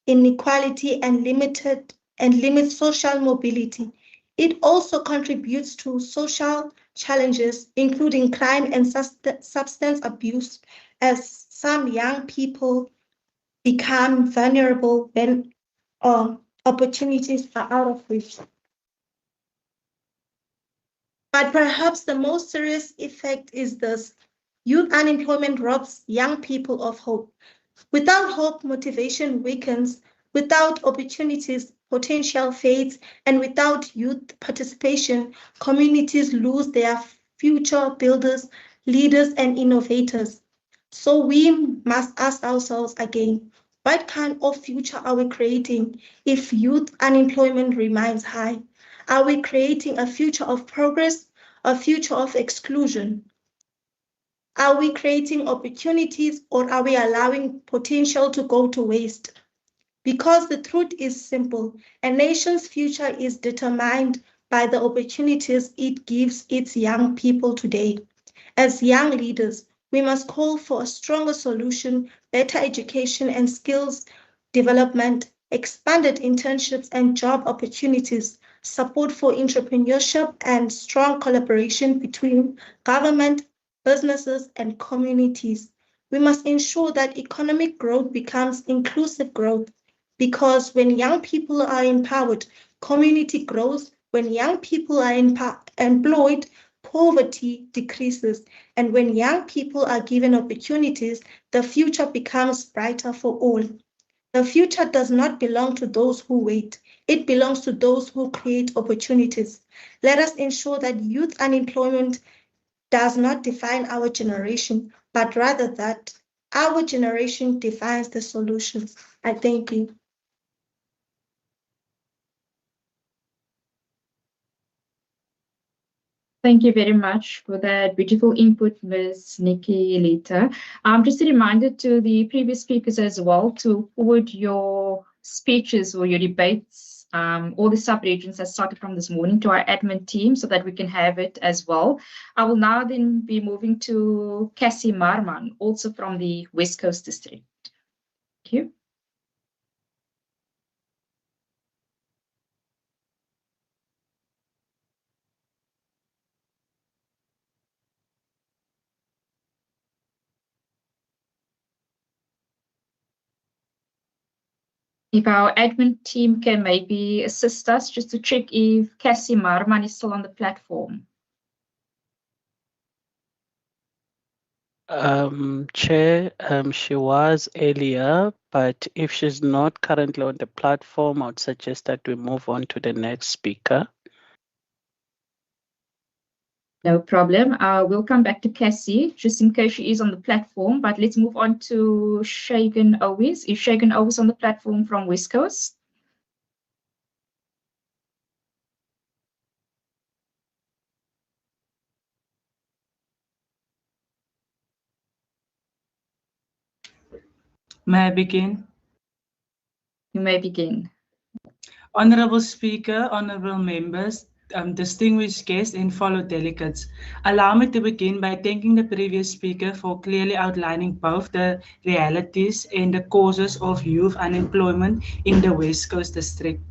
T: inequality and limits social mobility. It also contributes to social challenges, including crime and substance abuse, as some young people become vulnerable when opportunities are out of reach. But perhaps the most serious effect is this. Youth unemployment robs young people of hope. Without hope, motivation weakens. Without opportunities, potential fades. And without youth participation, communities lose their future builders, leaders, and innovators. So we must ask ourselves again, what kind of future are we creating if youth unemployment remains high? Are we creating a future of progress, a future of exclusion? Are we creating opportunities or are we allowing potential to go to waste? Because the truth is simple, a nation's future is determined by the opportunities it gives its young people today. As young leaders, we must call for a stronger solution, better education and skills development, expanded internships and job opportunities, support for entrepreneurship, and strong collaboration between government, businesses, and communities. We must ensure that economic growth becomes inclusive growth because when young people are empowered, community grows. When young people are employed, poverty decreases. And when young people are given opportunities, the future becomes brighter for all. The future does not belong to those who wait. It belongs to those who create opportunities. Let us ensure that youth unemployment does not define our generation, but rather that our generation defines the solutions. I thank you.
S: Thank you very much for that beautiful input, Ms. Nikki Lita. Just a reminder to the previous speakers as well to forward your speeches or your debates, all the sub-regions that started from this morning to our admin team so that we can have it as well. I will now then be moving to Cassie Marman, also from the West Coast District. Thank you. If our admin team can maybe assist us just to check if Cassie Marman is still on the platform.
A: Chair, she was earlier, but if she's not currently on the platform, I would suggest that we move on to the next speaker.
S: No problem. We'll come back to Cassie just in case she is on the platform, but let's move on to Shagan Owis. Is Shagan Owis on the platform from West Coast?
D: May I begin?
S: You may begin.
D: Honorable Speaker, honorable members, distinguished guests and fellow delegates, allow me to begin by thanking the previous speaker for clearly outlining both the realities and the causes of youth unemployment in the West Coast District.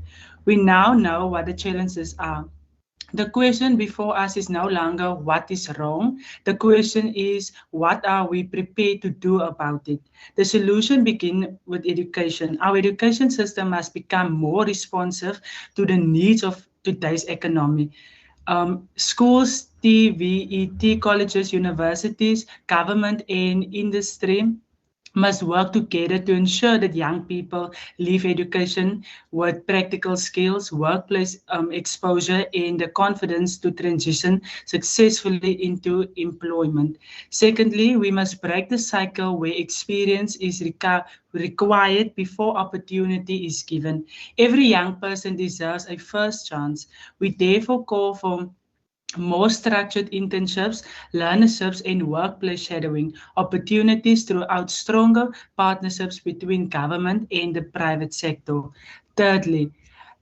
D: We now know what the challenges are. The question before us is no longer what is wrong. The question is what are we prepared to do about it? The solution begins with education. Our education system must become more responsive to the needs of today's economy. Schools, TVET, colleges, universities, government, and industry must work together to ensure that young people leave education with practical skills, workplace exposure, and the confidence to transition successfully into employment. Secondly, we must break the cycle where experience is required before opportunity is given. Every young person deserves a first chance. We therefore call for more structured internships, learnerships, and workplace shadowing opportunities throughout stronger partnerships between government and the private sector. Thirdly,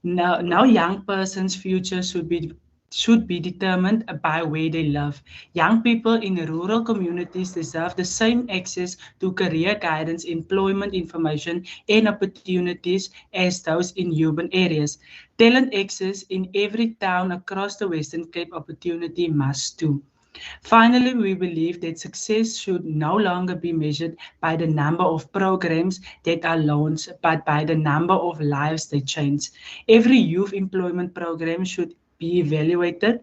D: now young person's future should be determined by where they live. Young people in rural communities deserve the same access to career guidance, employment information, and opportunities as those in urban areas. Talent access in every town across the Western Cape opportunity must too. Finally, we believe that success should no longer be measured by the number of programs that are launched, but by the number of lives they change. Every youth employment program should be evaluated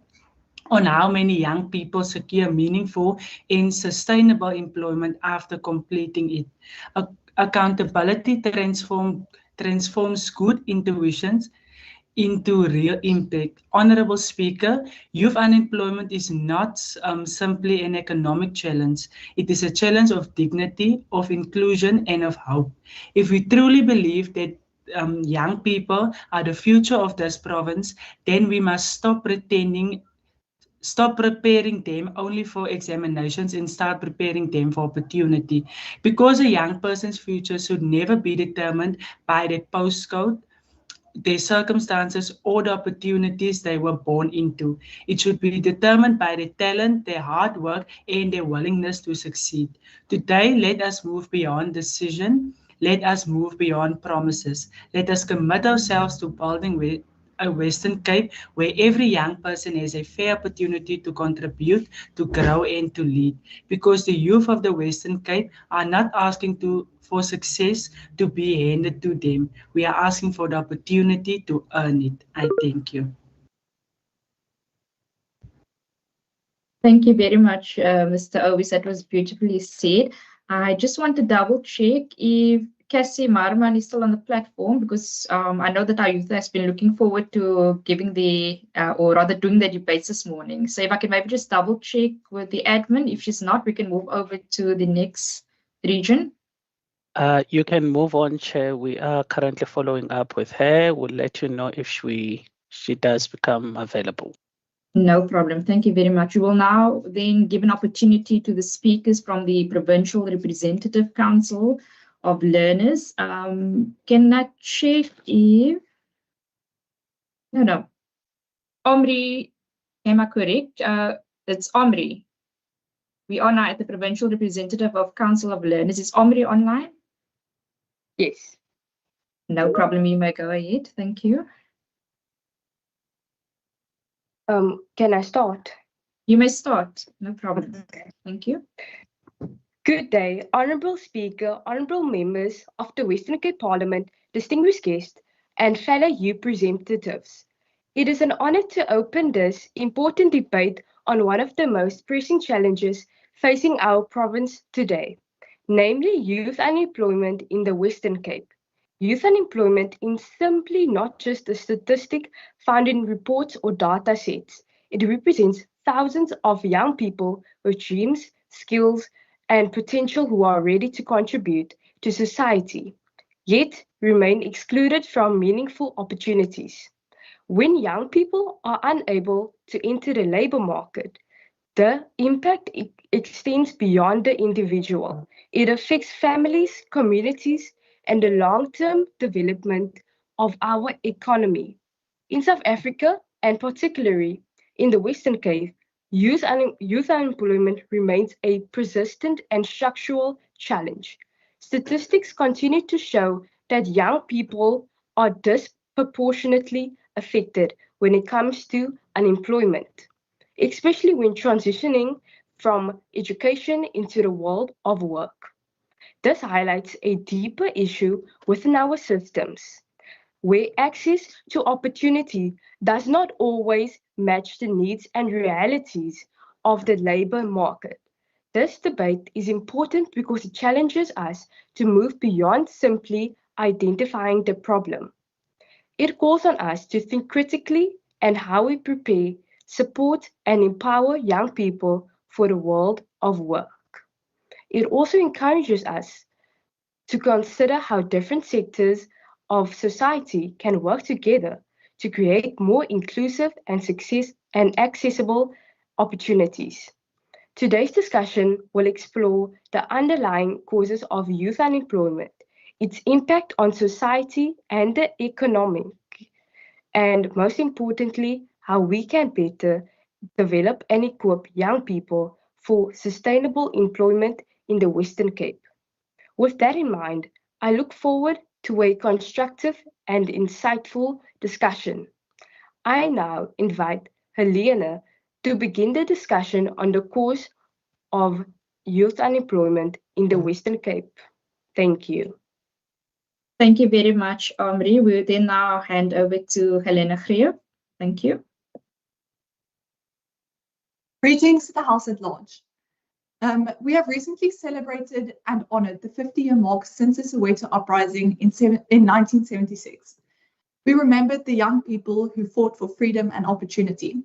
D: on how many young people secure meaningful and sustainable employment after completing it. Accountability transforms good intuitions into real impact. Honorable Speaker, youth unemployment is not simply an economic challenge. It is a challenge of dignity, of inclusion, and of hope. If we truly believe that young people are the future of this province, then we must stop preparing them only for examinations and start preparing them for opportunity. Because a young person's future should never be determined by their postcode, their circumstances, or the opportunities they were born into. It should be determined by their talent, their hard work, and their willingness to succeed. Today, let us move beyond decision. Let us move beyond promises. Let us commit ourselves to building a Western Cape where every young person has a fair opportunity to contribute, to grow, and to lead. Because the youth of the Western Cape are not asking for success to be handed to them. We are asking for the opportunity to earn it. I thank you.
S: Thank you very much, Mr. Owis. That was beautifully said. I just want to double check if Cassie Marman is still on the platform, because I know that our youth has been looking forward to giving or rather doing the debates this morning. So if I can maybe just double check with the admin. If she's not, we can move over to the next region.
A: You can move on, Chair. We are currently following up with her. We'll let you know if she does become available.
S: No problem. Thank you very much. We will now then give an opportunity to the speakers from the Provincial Representative Council of Learners. Can I check if... No. Omri, am I correct? It's Omri. We are now at the Provincial Representative of Council of Learners. Is Omri online?
U: Yes.
S: No problem. You may go ahead. Thank you.
U: Can I start?
S: You may start. No problem. Thank you.
U: Good day, Honourable Speaker, Honourable Members of the Western Cape Parliament, distinguished guests, and fellow youth representatives. It is an honour to open this important debate on one of the most pressing challenges facing our province today, namely youth unemployment in the Western Cape. Youth unemployment is simply not just a statistic found in reports or data sets. It represents thousands of young people with dreams, skills, and potential who are ready to contribute to society, yet remain excluded from meaningful opportunities. When young people are unable to enter the labour market, the impact extends beyond the individual. It affects families, communities, and the long-term development of our economy. In South Africa, and particularly in the Western Cape, youth unemployment remains a persistent and structural challenge. Statistics continue to show that young people are disproportionately affected when it comes to unemployment, especially when transitioning from education into the world of work. This highlights a deeper issue within our systems, where access to opportunity does not always match the needs and realities of the labor market. This debate is important because it challenges us to move beyond simply identifying the problem. It calls on us to think critically and how we prepare, support, and empower young people for the world of work. It also encourages us to consider how different sectors of society can work together to create more inclusive and accessible opportunities. Today's discussion will explore the underlying causes of youth unemployment, its impact on society and the economy, and most importantly, how we can better develop and equip young people for sustainable employment in the Western Cape. With that in mind, I look forward to a constructive and insightful discussion. I now invite Helena to begin the discussion on the cause of youth unemployment in the Western Cape. Thank you.
S: Thank you very much, Omri. We will then now hand over to Helena Greer. Thank you.
B: Greetings to the House at large. We have recently celebrated and honoured the 50-year mark since the Soweto uprising in 1976. We remembered the young people who fought for freedom and opportunity.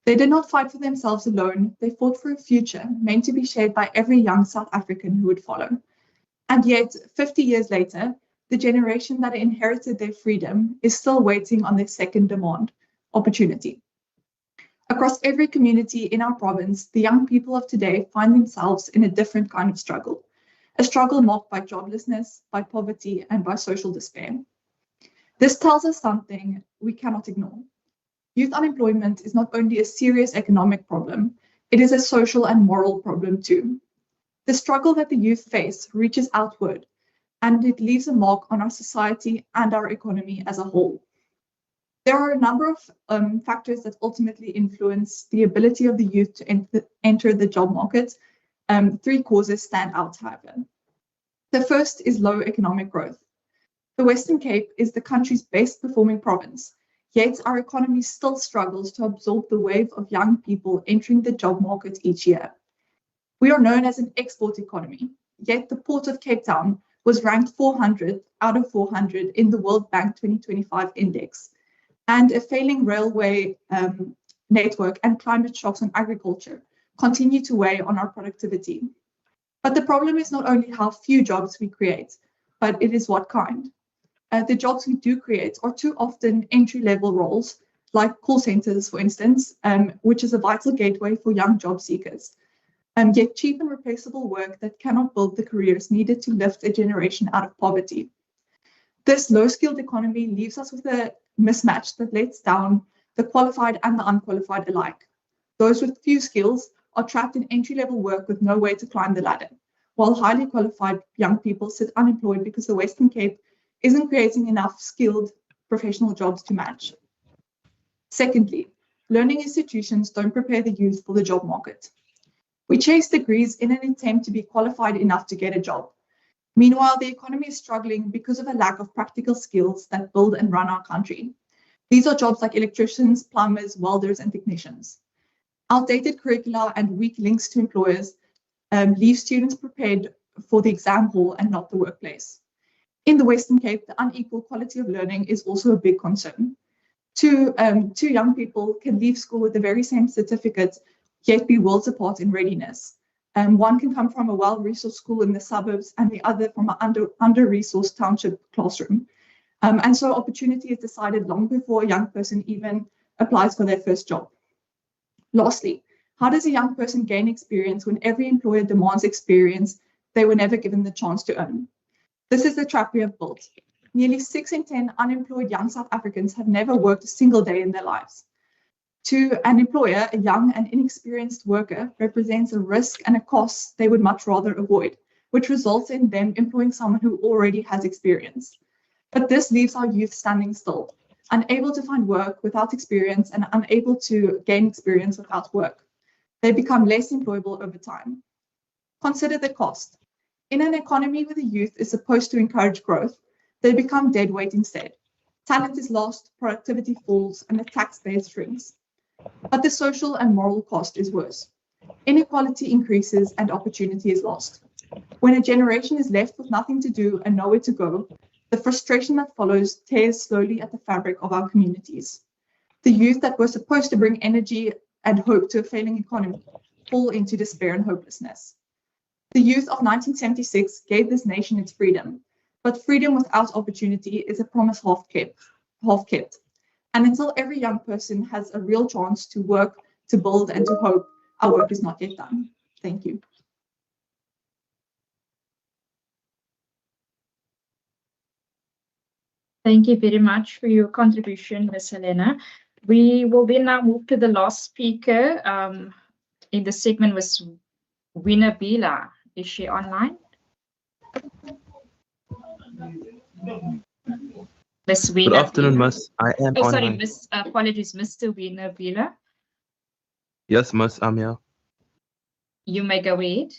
B: They did not fight for themselves alone, they fought for a future meant to be shared by every young South African who would follow. And yet, 50 years later, the generation that inherited their freedom is still waiting on their second demand, opportunity. Across every community in our province, the young people of today find themselves in a different kind of struggle, a struggle marked by joblessness, by poverty, and by social despair. This tells us something we cannot ignore. Youth unemployment is not only a serious economic problem, it is a social and moral problem too. The struggle that the youth face reaches outward, and it leaves a mark on our society and our economy as a whole. There are a number of factors that ultimately influence the ability of the youth to enter the job market. Three causes stand out, however. The first is low economic growth. The Western Cape is the country's best performing province, yet our economy still struggles to absorb the wave of young people entering the job market each year. We are known as an export economy, yet the Port of Cape Town was ranked 400 out of 400 in the World Bank 2025 Index, and a failing railway network and climate shocks on agriculture continue to weigh on our productivity. But the problem is not only how few jobs we create, but it is what kind. The jobs we do create are too often entry-level roles, like call centers, for instance, which is a vital gateway for young job seekers. Yet cheap and replaceable work that cannot build the careers needed to lift a generation out of poverty. This low-skilled economy leaves us with a mismatch that lets down the qualified and the unqualified alike. Those with few skills are trapped in entry-level work with no way to climb the ladder, while highly qualified young people sit unemployed because the Western Cape isn't creating enough skilled professional jobs to match. Secondly, learning institutions don't prepare the youth for the job market. We chase degrees in an attempt to be qualified enough to get a job. Meanwhile, the economy is struggling because of a lack of practical skills that build and run our country. These are jobs like electricians, plumbers, welders, and technicians. Outdated curricula and weak links to employers leave students prepared for the exam hall and not the workplace. In the Western Cape, the unequal quality of learning is also a big concern. Two young people can leave school with the very same certificate, yet be worlds apart in readiness. One can come from a well-resourced school in the suburbs and the other from an under-resourced township classroom. And so opportunity is decided long before a young person even applies for their first job. Lastly, how does a young person gain experience when every employer demands experience they were never given the chance to earn? This is the trap we have built. Nearly 6 in 10 unemployed young South Africans have never worked a single day in their lives. To an employer, a young and inexperienced worker represents a risk and a cost they would much rather avoid, which results in them employing someone who already has experience. But this leaves our youth standing still, unable to find work without experience and unable to gain experience without work. They become less employable over time. Consider the cost. In an economy where the youth is supposed to encourage growth, they become dead weight instead. Talent is lost, productivity falls, and the tax base shrinks. But the social and moral cost is worse. Inequality increases and opportunity is lost. When a generation is left with nothing to do and nowhere to go, the frustration that follows tears slowly at the fabric of our communities. The youth that were supposed to bring energy and hope to a failing economy fall into despair and hopelessness. The youth of 1976 gave this nation its freedom, but freedom without opportunity is a promise half kept. And until every young person has a real chance to work, to build, and to hope, our work is not yet done. Thank you.
S: Thank you very much for your contribution, Ms. Helena. We will then now move to the last speaker in the segment was Winabila. Is she online? Ms. Winabila.
E: Good afternoon, Miss. I am
S: Oh, sorry,
E: online.
S: Miss. Apologies, Mr. Winabila.
E: Yes, Miss, I'm here.
S: You may go ahead.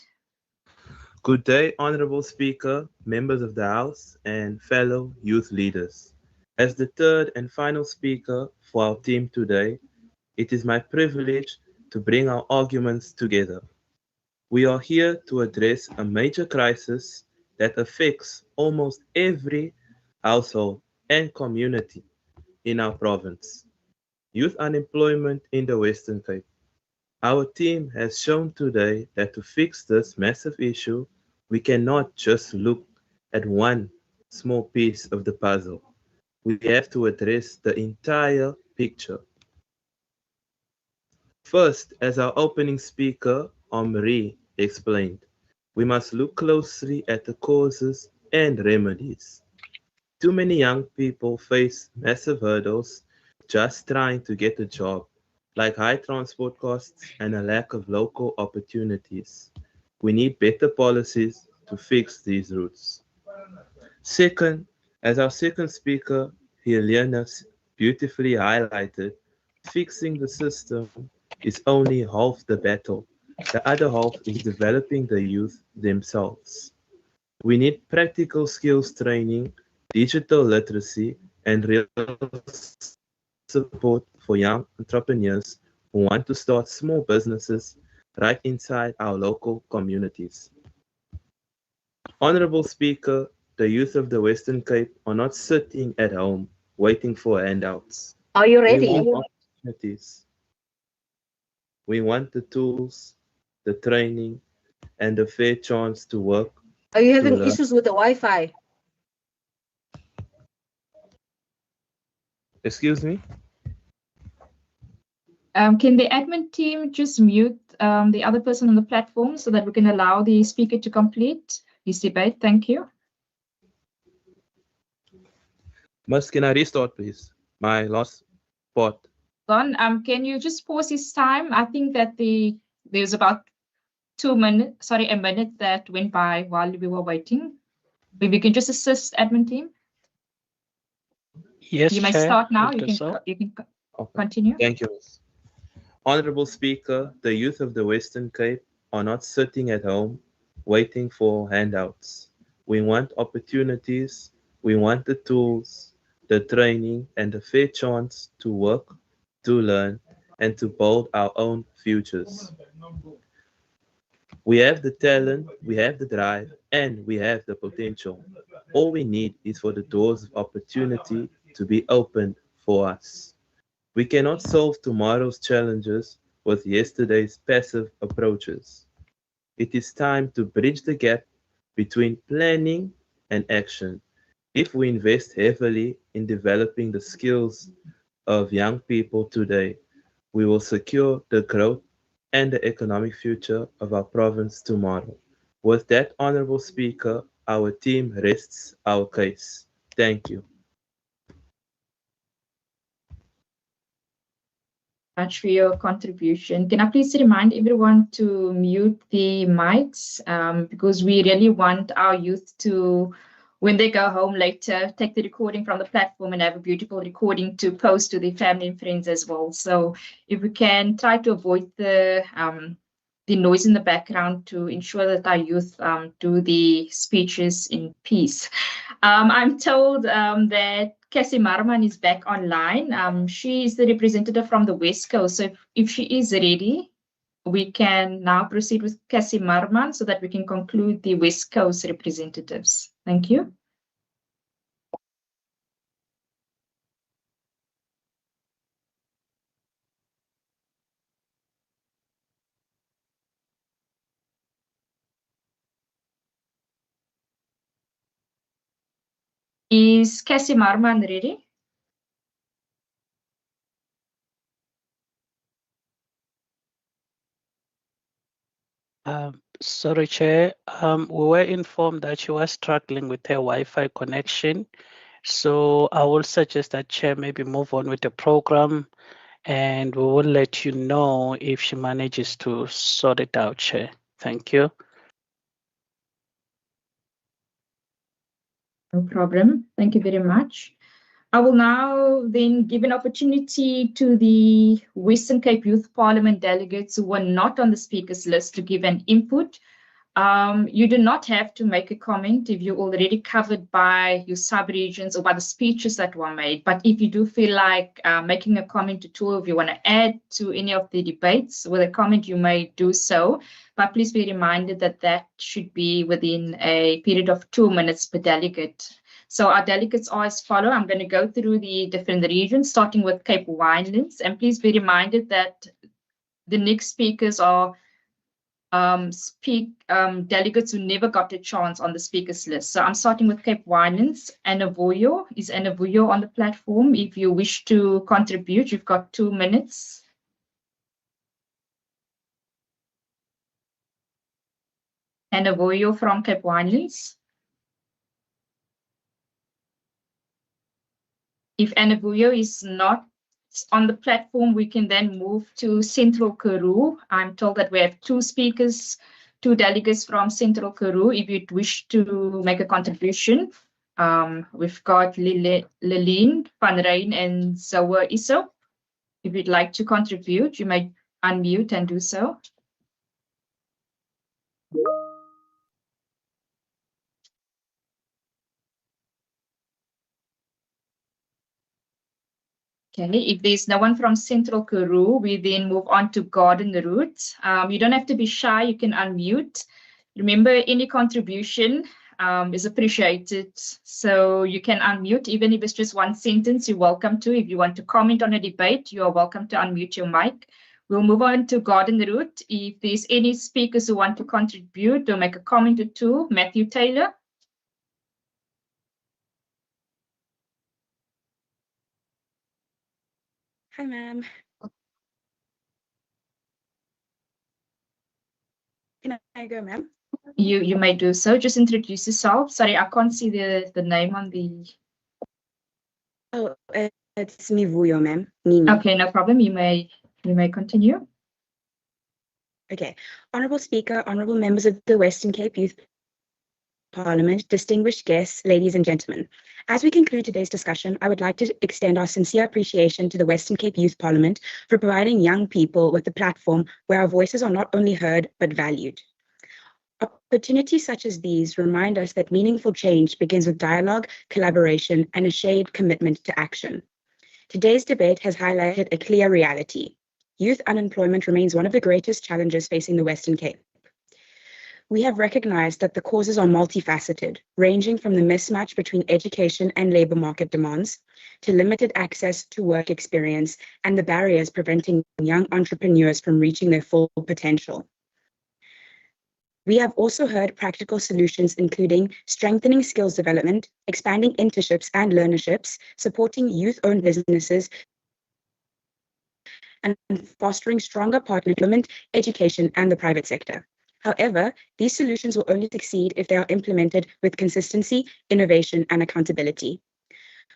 E: Good day, Honorable Speaker, members of the House, and fellow youth leaders. As the third and final speaker for our team today, it is my privilege to bring our arguments together. We are here to address a major crisis that affects almost every household and community in our province: youth unemployment in the Western Cape. Our team has shown today that to fix this massive issue, we cannot just look at one small piece of the puzzle. We have to address the entire picture. First, as our opening speaker, Omri, explained, we must look closely at the causes and remedies. Too many young people face massive hurdles just trying to get a job, like high transport costs and a lack of local opportunities. We need better policies to fix these roots. Second, as our second speaker, Helena, beautifully highlighted, fixing the system is only half the battle. The other half is developing the youth themselves. We need practical skills training, digital literacy, and real support for young entrepreneurs who want to start small businesses right inside our local communities. Honorable Speaker, the youth of the Western Cape are not sitting at home waiting for handouts.
V: Are you ready?
E: We want opportunities. We want the tools, the training, and the fair chance to work.
V: Are you having issues with the Wi-Fi?
E: Excuse me?
S: Can the admin team just mute the other person on the platform so that we can allow the speaker to complete his debate? Thank you.
E: Miss, can I restart, please? My last part.
S: Don, can you just pause his time? I think that there's about 2 minutes, sorry, a minute that went by while we were waiting. Maybe you can just assist admin team.
A: Yes,
S: you may
A: Chair,
S: start now.
A: we'll
S: You
A: do
S: can
A: so.
S: continue.
E: Thank you, Miss. Honorable Speaker, the youth of the Western Cape are not sitting at home waiting for handouts. We want opportunities, we want the tools, the training, and the fair chance to work, to learn, and to build our own futures. We have the talent, we have the drive, and we have the potential. All we need is for the doors of opportunity to be opened for us. We cannot solve tomorrow's challenges with yesterday's passive approaches. It is time to bridge the gap between planning and action. If we invest heavily in developing the skills of young people today, we will secure the growth and the economic future of our province tomorrow. With that, Honorable Speaker, our team rests our case. Thank you.
S: Much for your contribution. Can I please remind everyone to mute the mics because we really want our youth to when they go home later, take the recording from the platform and have a beautiful recording to post to their family and friends as well. So if we can try to avoid the noise in the background to ensure that our youth do the speeches in peace. I'm told that Cassie Marman is back online. She is the representative from the West Coast. So if she is ready, we can now proceed with Cassie Marman so that we can conclude the West Coast representatives. Thank you. Is Cassie Marman ready?
A: Sorry, Chair. We were informed that she was struggling with her Wi-Fi connection. So I will suggest that Chair maybe move on with the program and we will let you know if she manages to sort it out, Chair. Thank you.
S: No problem. Thank you very much. I will now then give an opportunity to the Western Cape Youth Parliament delegates who were not on the speakers list to give an input. You do not have to make a comment if you're already covered by your sub-regions or by the speeches that were made. But if you do feel like making a comment or two, if you want to add to any of the debates with a comment, you may do so. But please be reminded that that should be within a period of 2 minutes per delegate. So our delegates are as follow. I'm going to go through the different regions, starting with Cape Winelands. And please be reminded that the next speakers are delegates who never got a chance on the speakers list. So I'm starting with Cape Winelands. Anna Vuyo. Is Anna Vuyo on the platform? If you wish to contribute, you've got 2 minutes. Anna Vuyo from Cape Winelands. If Anna Vuyo is not on the platform, we can then move to Central Karoo. I'm told that we have 2 speakers, 2 delegates from Central Karoo. If you'd wish to make a contribution, we've got Lilene Van Rijn and Zoe Iso. If you'd like to contribute, you may unmute and do so. Okay, if there's no one from Central Karoo, we then move on to Garden Route. You don't have to be shy, you can unmute. Remember, any contribution is appreciated. So you can unmute, even if it's just 1 sentence, you're welcome to. If you want to comment on a debate, you are welcome to unmute your mic. We'll move on to Garden Route. If there's any speakers who want to contribute or make a comment or two, Matthew Taylor.
F: Hi, ma'am. Can I go, ma'am?
S: You may do so. Just introduce yourself. Sorry, I can't see the name on the...
F: Oh, it's me, Vuyo, ma'am. Mimi.
S: Okay, no problem. You may continue.
F: Okay. Honourable Speaker, honourable members of the Western Cape Youth Parliament, distinguished guests, ladies and gentlemen. As we conclude today's discussion, I would like to extend our sincere appreciation to the Western Cape Youth Parliament for providing young people with a platform where our voices are not only heard, but valued. Opportunities such as these remind us that meaningful change begins with dialogue, collaboration, and a shared commitment to action. Today's debate has highlighted a clear reality. Youth unemployment remains one of the greatest challenges facing the Western Cape. We have recognized that the causes are multifaceted, ranging from the mismatch between education and labor market demands, to limited access to work experience and the barriers preventing young entrepreneurs from reaching their full potential. We have also heard practical solutions including strengthening skills development, expanding internships and learnerships, supporting youth-owned businesses, and fostering stronger partner development, education, and the private sector. However, these solutions will only succeed if they are implemented with consistency, innovation, and accountability.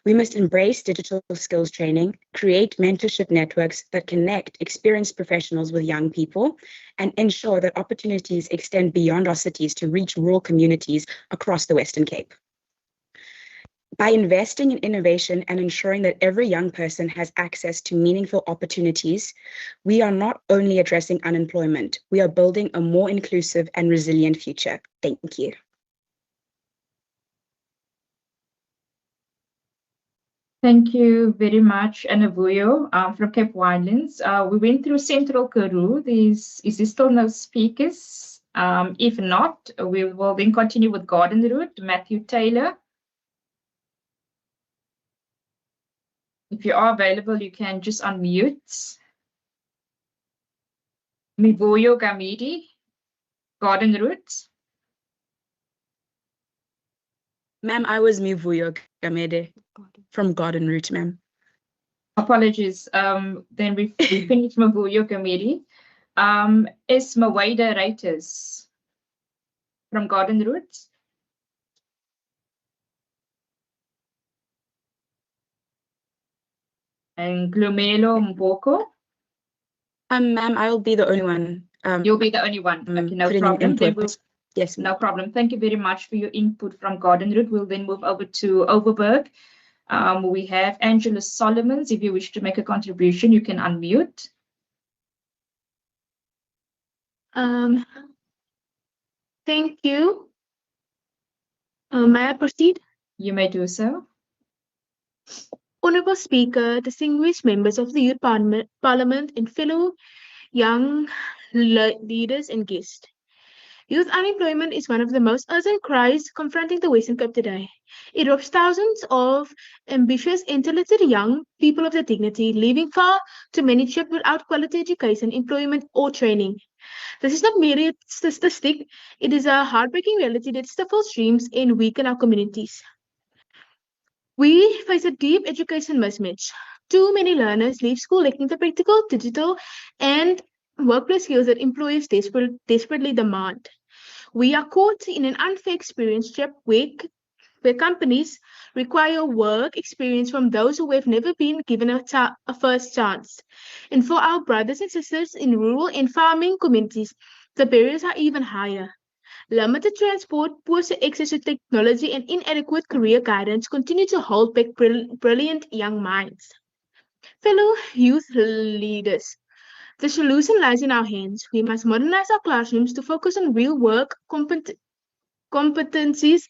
F: We must embrace digital skills training, create mentorship networks that connect experienced professionals with young people, and ensure that opportunities extend beyond our cities to reach rural communities across the Western Cape. By investing in innovation and ensuring that every young person has access to meaningful opportunities, we are not only addressing unemployment, we are building a more inclusive and resilient future. Thank you.
S: Thank you very much, Anavuyo, from Cape Winelands. We went through Central Karoo. Is there still no speakers? If not, we will then continue with Garden Route, Matthew Taylor. If you are available, you can just unmute. Mivuyo Gamidi, Garden Route.
F: Ma'am, I was Mivuyo Gamede from Garden Route, ma'am.
S: Apologies. Then we finished Mivuyo Gamidi. Is Mawada Writers from Garden Route? And Glumelo Mboko?
F: Ma'am, I'll be the only one.
S: You'll be the only one. Okay, no problem. Then yes, no problem. Thank you very much for your input from Garden Route. We'll then move over to Overberg. We have Angela Solomons. If you wish to make a contribution, you can unmute.
R: Thank you. May I proceed?
S: You may do so.
R: Honorable Speaker, distinguished members of the Youth Parliament and fellow young leaders and guests. Youth unemployment is one of the most urgent cries confronting the Western Cape today. It robs thousands of ambitious and talented young people of their dignity, leaving far too many children without quality education, employment, or training. This is not merely a statistic, it is a heartbreaking reality that stifles dreams and weakens our communities. We face a deep education mismatch. Too many learners leave school lacking the practical, digital, and workplace skills that employers desperately demand. We are caught in an unfair experience trap where companies require work experience from those who have never been given a first chance. And for our brothers and sisters in rural and farming communities, the barriers are even higher. Limited transport, poor access to technology, and inadequate career guidance continue to hold back brilliant young minds. Fellow youth leaders, the solution lies in our hands. We must modernize our classrooms to focus on real work competencies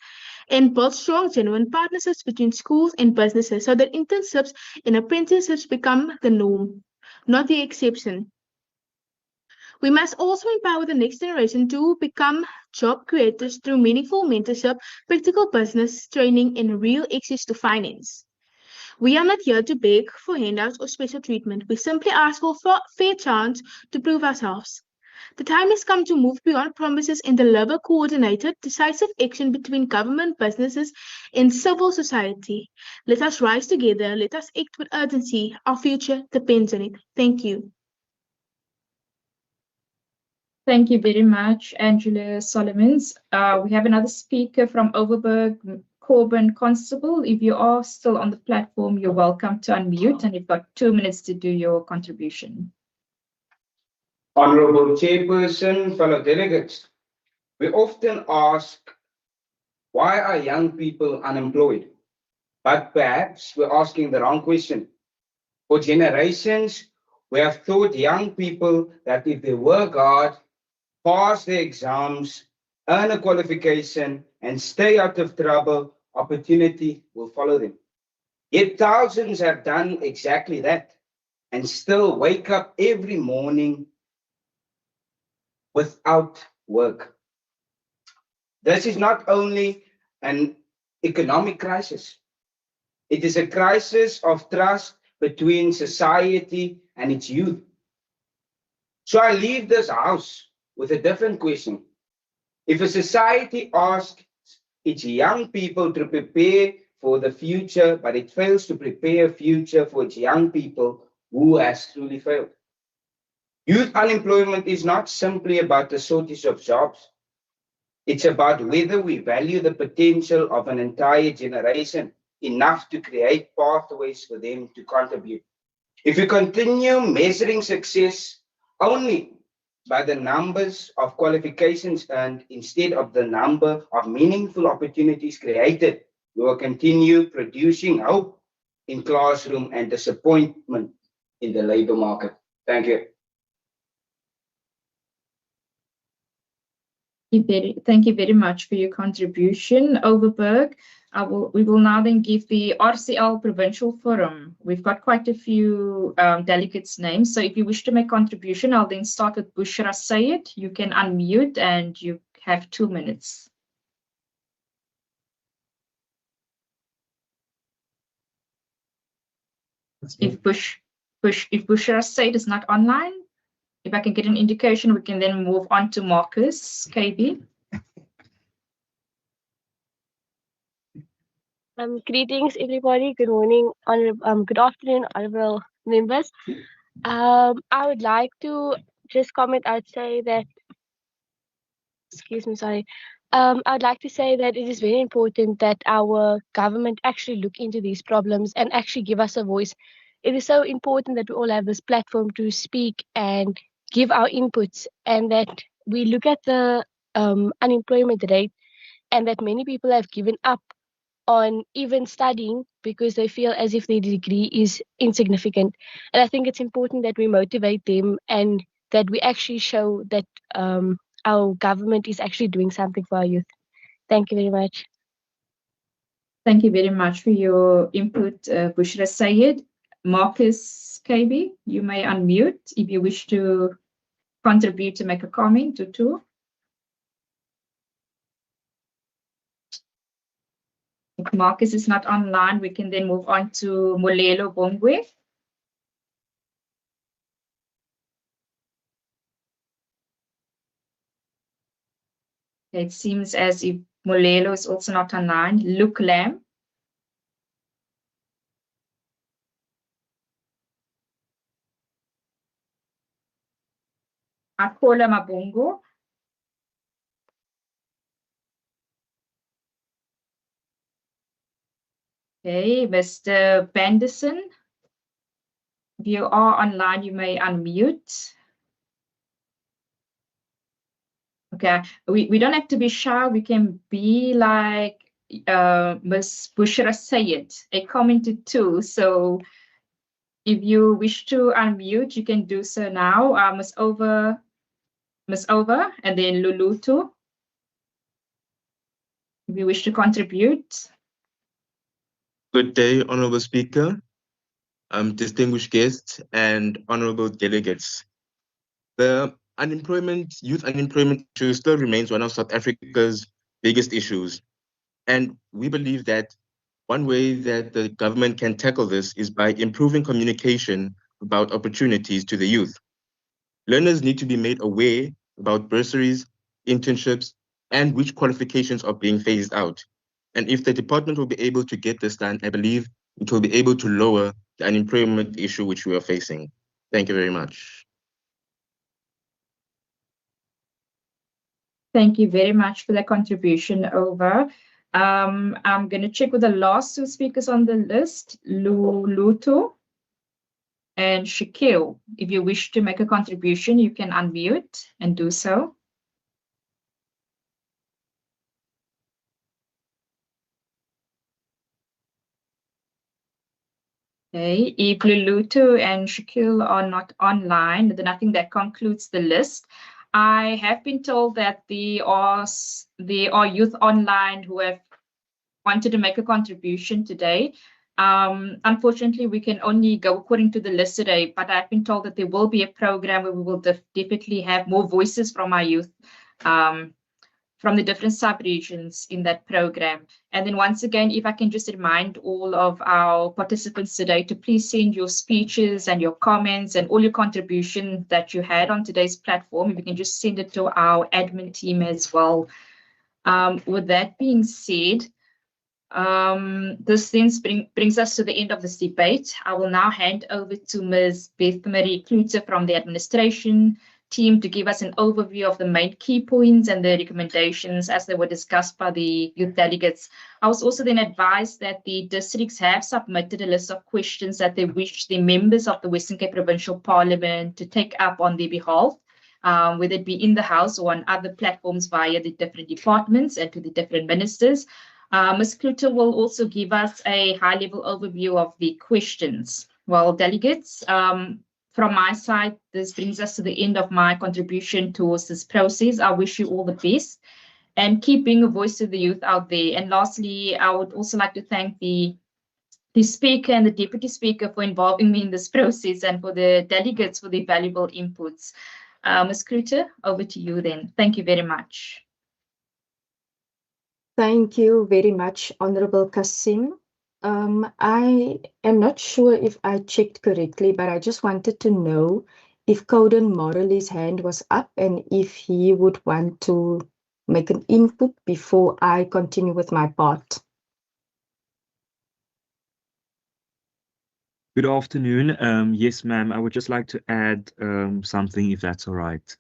R: and build strong, genuine partnerships between schools and businesses so that internships and apprenticeships become the norm, not the exception. We must also empower the next generation to become job creators through meaningful mentorship, practical business training, and real access to finance. We are not here to beg for handouts or special treatment. We simply ask for a fair chance to prove ourselves. The time has come to move beyond promises and deliver coordinated, decisive action between government, businesses, and civil society. Let us rise together. Let us act with urgency. Our future depends on it. Thank you.
S: Thank you very much, Angela Solomons. We have another speaker from Overberg, Corbin Constable. If you are still on the platform, you're welcome to unmute, and you've got 2 minutes to do your contribution.
G: Honorable Chairperson, fellow delegates, we often ask, why are young people unemployed? But perhaps we're asking the wrong question. For generations, we have taught young people that if they work hard, pass their exams, earn a qualification, and stay out of trouble, opportunity will follow them. Yet thousands have done exactly that and still wake up every morning without work. This is not only an economic crisis, it is a crisis of trust between society and its youth. So I leave this house with a different question. If a society asks its young people to prepare for the future, but it fails to prepare a future for its young people, who has truly failed? Youth unemployment is not simply about the shortage of jobs. It's about whether we value the potential of an entire generation enough to create pathways for them to contribute. If we continue measuring success only by the numbers of qualifications earned instead of the number of meaningful opportunities created, We will continue producing hope in classroom and disappointment in the labor market. Thank you.
S: Thank you very much for your contribution, Overberg. We will now then give the RCL Provincial Forum. We've got quite a few delegates' names, so if you wish to make contribution, I'll then start with Bushra Sayed. You can unmute and you have 2 minutes. If Bushra Sayed is not online, if I can get an indication, we can then move on to Marcus, KB.
H: Greetings, everybody. Good morning, good afternoon, honorable members. I would like to just comment. I'd say that, excuse me, sorry. I would like to say that it is very important that our government actually look into these problems and actually give us a voice. It is so important that we all have this platform to speak and give our inputs, and that we look at the unemployment rate, and that many people have given up on even studying because they feel as if their degree is insignificant. And I think it's important that we motivate them and that we actually show that our government is actually doing something for our youth. Thank you very much.
S: Thank you very much for your input, Bushra Sayed. Marcus KB, you may unmute if you wish to contribute to make a comment or two. If Marcus is not online, we can then move on to Molelo Bongwe. It seems as if Molelo is also not online. Luke Lamb. Akola Mabungo. Okay, Mr. Benderson. If you are online, you may unmute. Okay, we don't have to be shy. We can be like Ms. Bushra Sayed, a commented too. So if you wish to unmute, you can do so now. Ms. Over, and then Lulu too. If you wish to contribute.
E: Good day, Honorable Speaker, distinguished guests, and honorable delegates. The youth unemployment issue still remains one of South Africa's biggest issues. And we believe that one way that the government can tackle this is by improving communication about opportunities to the youth. Learners need to be made aware about bursaries, internships, and which qualifications are being phased out. And if the department will be able to get this done, I believe it will be able to lower the unemployment issue which we are facing. Thank you very much.
S: Thank you very much for that contribution, Over. I'm going to check with the last two speakers on the list, Luluto and Shakil. If you wish to make a contribution, you can unmute and do so. Okay, if Luluto and Shakil are not online, then I think that concludes the list. I have been told that there are youth online who have wanted to make a contribution today. Unfortunately, we can only go according to the list today, but I've been told that there will be a program where we will definitely have more voices from our youth, from the different sub-regions in that program. And then once again, if I can just remind all of our participants today to please send your speeches and your comments and all your contribution that you had on today's platform, if you can just send it to our admin team as well. With that being said, this then brings us to the end of this debate. I will now hand over to Ms. Beth Marie Klute from the administration team to give us an overview of the main key points and the recommendations as they were discussed by the youth delegates. I was also then advised that the districts have submitted a list of questions that they wish the members of the Western Cape Provincial Parliament to take up on their behalf, whether it be in the House or on other platforms via the different departments and to the different ministers. Ms. Kluter will also give us a high-level overview of the questions. Well, delegates, from my side, this brings us to the end of my contribution towards this process. I wish you all the best and keep being a voice to the youth out there. And lastly, I would also like to thank the speaker and the deputy speaker for involving me in this process and for the delegates for the valuable inputs. Ms. Kluter, over to you then. Thank you very much.
F: Thank you very much, Honorable Kasim. I am not sure if I checked correctly, but I just wanted to know if Coden Morley's hand was up and if he would want to make an input before I continue with my part.
J: Good afternoon. Yes, ma'am. I would just like to add something, if that's all right.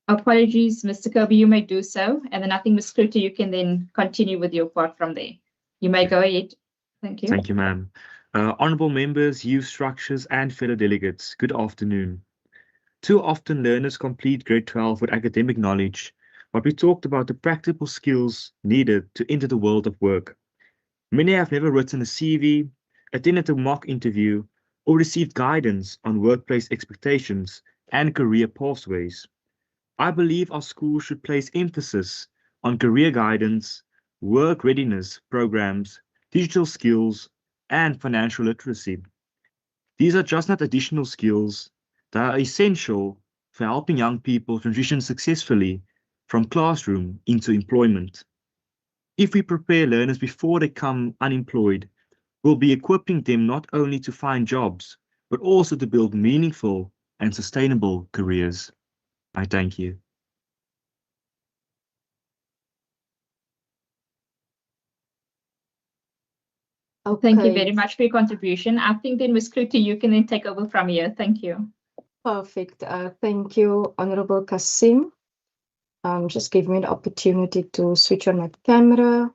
S: Apologies, Mr. Kirby, you may do so. And then I think, Ms. Kluter, you can then continue with your part from there. You may go ahead. Thank you.
J: Thank you, ma'am. Honorable members, youth structures, and fellow delegates, good afternoon. Too often learners complete grade 12 with academic knowledge, but we talked about the practical skills needed to enter the world of work. Many have never written a CV, attended a mock interview, or received guidance on workplace expectations and career pathways. I believe our schools should place emphasis on career guidance, work readiness programs, digital skills, and financial literacy. These are just not additional skills, they are essential for helping young people transition successfully from classroom into employment. If we prepare learners before they become unemployed, we'll be equipping them not only to find jobs, but also to build meaningful and sustainable careers. I thank you.
F: Okay.
S: Thank you very much for your contribution. I think then, Ms. Kluter, you can then take over from here. Thank you.
F: Perfect. Thank you, Honorable Kasim. Just give me an opportunity to switch on my camera.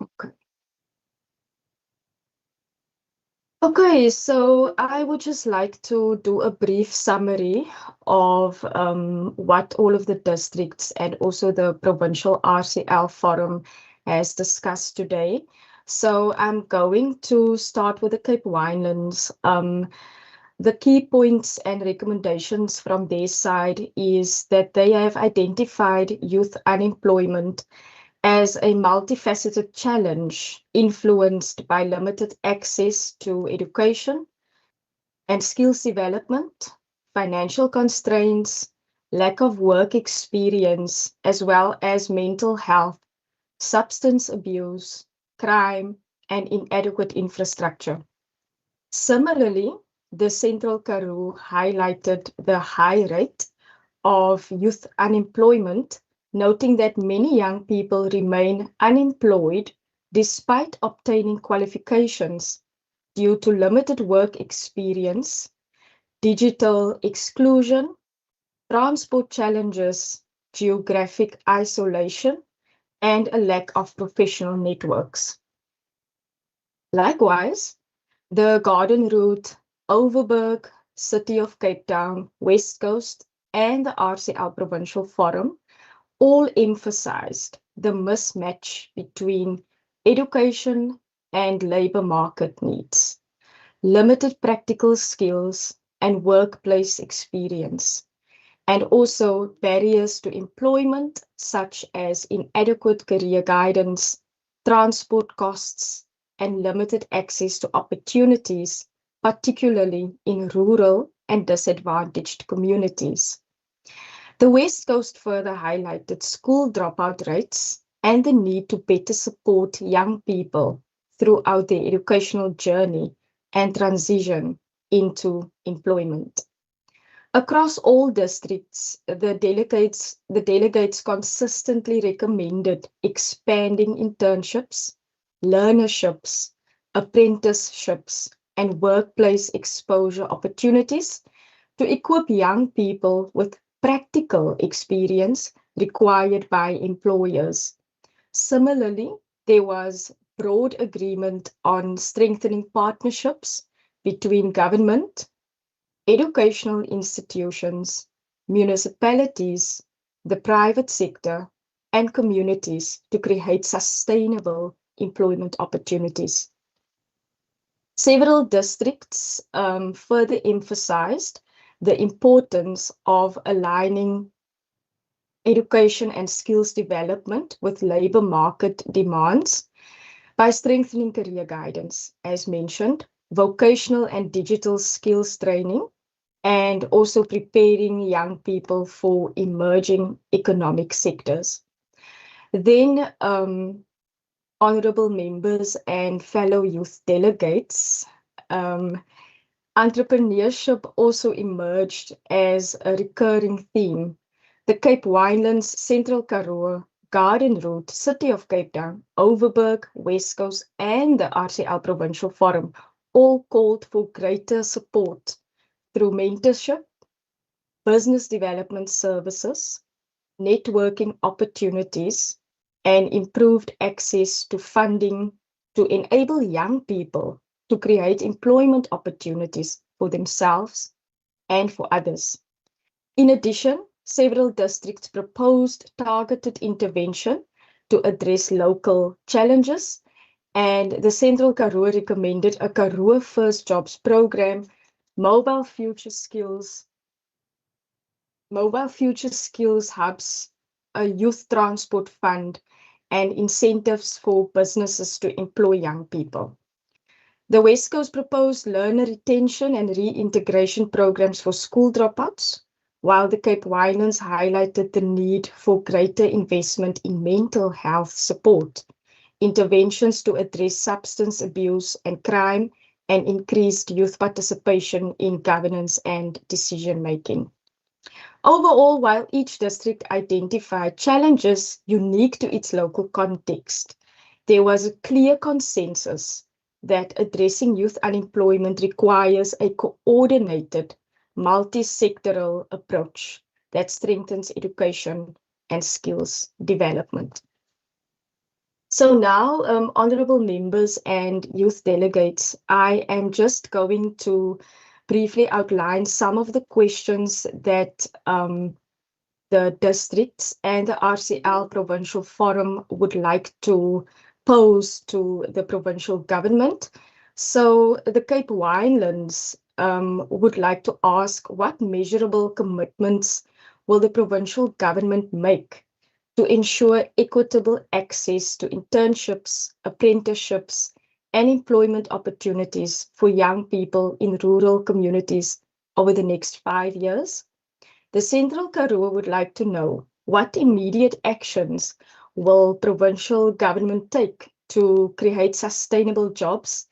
F: Okay. Okay, so I would just like to do a brief summary of what all of the districts and also the Provincial RCL Forum has discussed today. So I'm going to start with the Cape Winelands. The key points and recommendations from their side is that they have identified youth unemployment as a multifaceted challenge influenced by limited access to education and skills development, financial constraints, lack of work experience, as well as mental health, substance abuse, crime, and inadequate infrastructure. Similarly, the Central Karoo highlighted the high rate of youth unemployment, noting that many young people remain unemployed despite obtaining qualifications due to limited work experience, digital exclusion, transport challenges, geographic isolation, and a lack of professional networks. Likewise, the Garden Route, Overberg, City of Cape Town, West Coast, and the RCL Provincial Forum all emphasized the mismatch between education and labor market needs, limited practical skills and workplace experience, and also barriers to employment such as inadequate career guidance, transport costs, and limited access to opportunities, particularly in rural and disadvantaged communities. The West Coast further highlighted school dropout rates and the need to better support young people throughout their educational journey and transition into employment. Across all districts, the delegates consistently recommended expanding internships, learnerships, apprenticeships, and workplace exposure opportunities to equip young people with practical experience required by employers. Similarly, there was broad agreement on strengthening partnerships between government, educational institutions, municipalities,
K: the private sector, and communities to create sustainable employment opportunities. Several districts further emphasized the importance of aligning education and skills development with labor market demands by strengthening career guidance, as mentioned, vocational and digital skills training, and also preparing young people for emerging economic sectors. Then, honorable members and fellow youth delegates, entrepreneurship also emerged as a recurring theme. The Cape Winelands, Central Karoo, Garden Route, City of Cape Town, Overberg, West Coast, and the RCL Provincial Forum all called for greater support through mentorship, business development services, networking opportunities, and improved access to funding to enable young people to create employment opportunities for themselves and for others. In addition, several districts proposed targeted intervention to address local challenges, and the Central Karoo recommended a Karoo First Jobs program, mobile future skills hubs, a youth transport fund, and incentives for businesses to employ young people. The West Coast proposed learner retention and reintegration programs for school dropouts, while the Cape Winelands highlighted the need for greater investment in mental health support, interventions to address substance abuse and crime, and increased youth participation in governance and decision-making. Overall, while each district identified challenges unique to its local context, there was a clear consensus that addressing youth unemployment requires a coordinated, multi-sectoral approach that strengthens education and skills development. So now, honorable members and youth delegates, I am just going to briefly outline some of the questions that the districts and the RCL Provincial Forum would like to pose to the provincial government. So the Cape Winelands would like to ask, what measurable commitments will the provincial government make to ensure equitable access to internships, apprenticeships, and employment opportunities for young people in rural communities over the next 5 years? The Central Karoo would like to know, what immediate actions will provincial government take to create sustainable jobs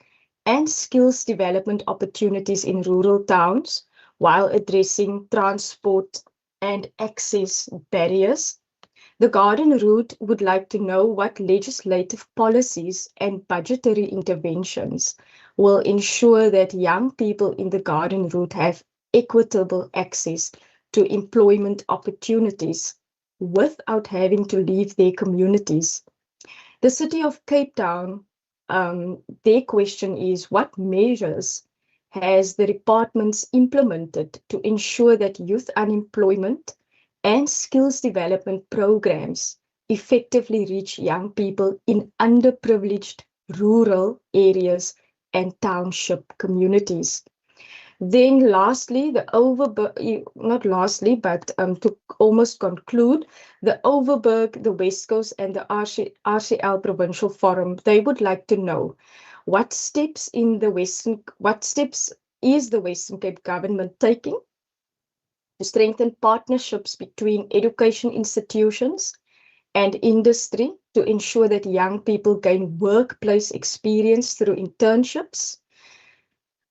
K: and skills development opportunities in rural towns while addressing transport and access barriers? The Garden Route would like to know what legislative policies and budgetary interventions will ensure that young people in the Garden Route have equitable access to employment opportunities without having to leave their communities. The City of Cape Town, their question is, what measures has the departments implemented to ensure that youth unemployment and skills development programs effectively reach young people in underprivileged rural areas and township communities? Then lastly, not lastly, but to almost conclude, the Overberg, the West Coast, and the RCL Provincial Forum, they would like to know what steps is the Western Cape government taking to strengthen partnerships between education institutions and industry to ensure that young people gain workplace experience through internships.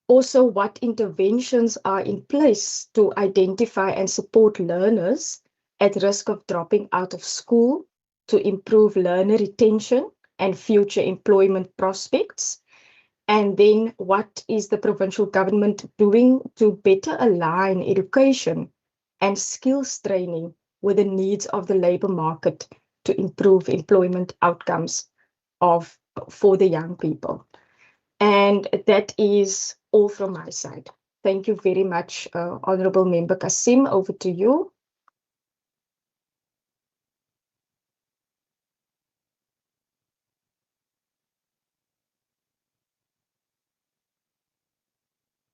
K: Also, what interventions are in place to identify and support learners at risk of dropping out of school to improve learner retention and future employment prospects? And then what is the provincial government doing to better align education and skills training with the needs of the labor market to improve employment outcomes for the young people? And that is all from my side. Thank you very much, Honorable Member Kasim. Over to you.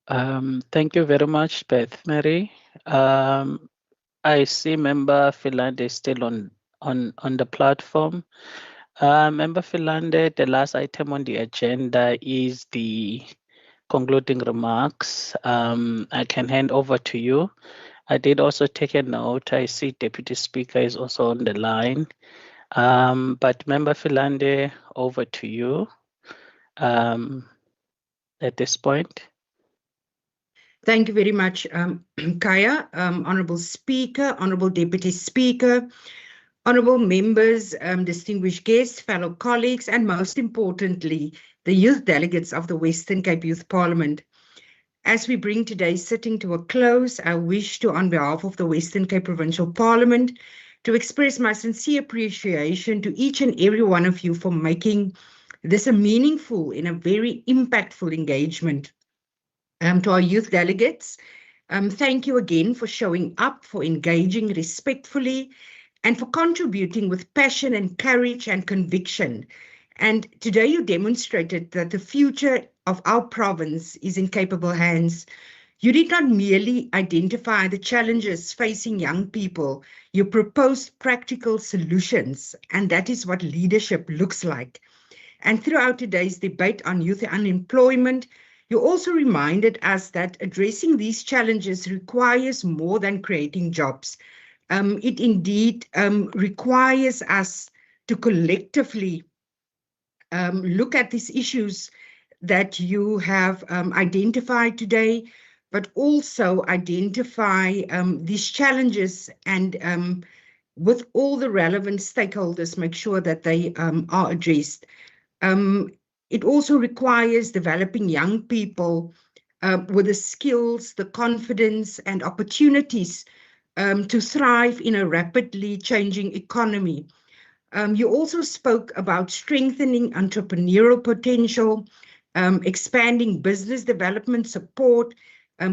A: Thank you very much, Beth Mary. I see Member Philande is still on the platform. Member Philande, the last item on the agenda is the concluding remarks. I can hand over to you. I did also take a note. I see Deputy Speaker is also on the line. But Member Philande, over to you at this point.
C: Thank you very much, Kaya. Honourable Speaker, Honourable Deputy Speaker, honourable members, distinguished guests, fellow colleagues, and most importantly, the youth delegates of the Western Cape Youth Parliament. As we bring today's sitting to a close, I wish to, on behalf of the Western Cape Provincial Parliament, to express my sincere appreciation to each and every one of you for making this a meaningful and a very impactful engagement. To our youth delegates, thank you again for showing up, for engaging respectfully, and for contributing with passion and courage and conviction. And today you demonstrated that the future of our province is in capable hands. You did not merely identify the challenges facing young people, you proposed practical solutions, and that is what leadership looks like. And throughout today's debate on youth unemployment, you also reminded us that addressing these challenges requires more than creating jobs. It indeed requires us to collectively look at these issues that you have identified today, but also identify these challenges and with all the relevant stakeholders, make sure that they are addressed. It also requires developing young people with the skills, the confidence, and opportunities to thrive in a rapidly changing economy. You also spoke about strengthening entrepreneurial potential, expanding business development support,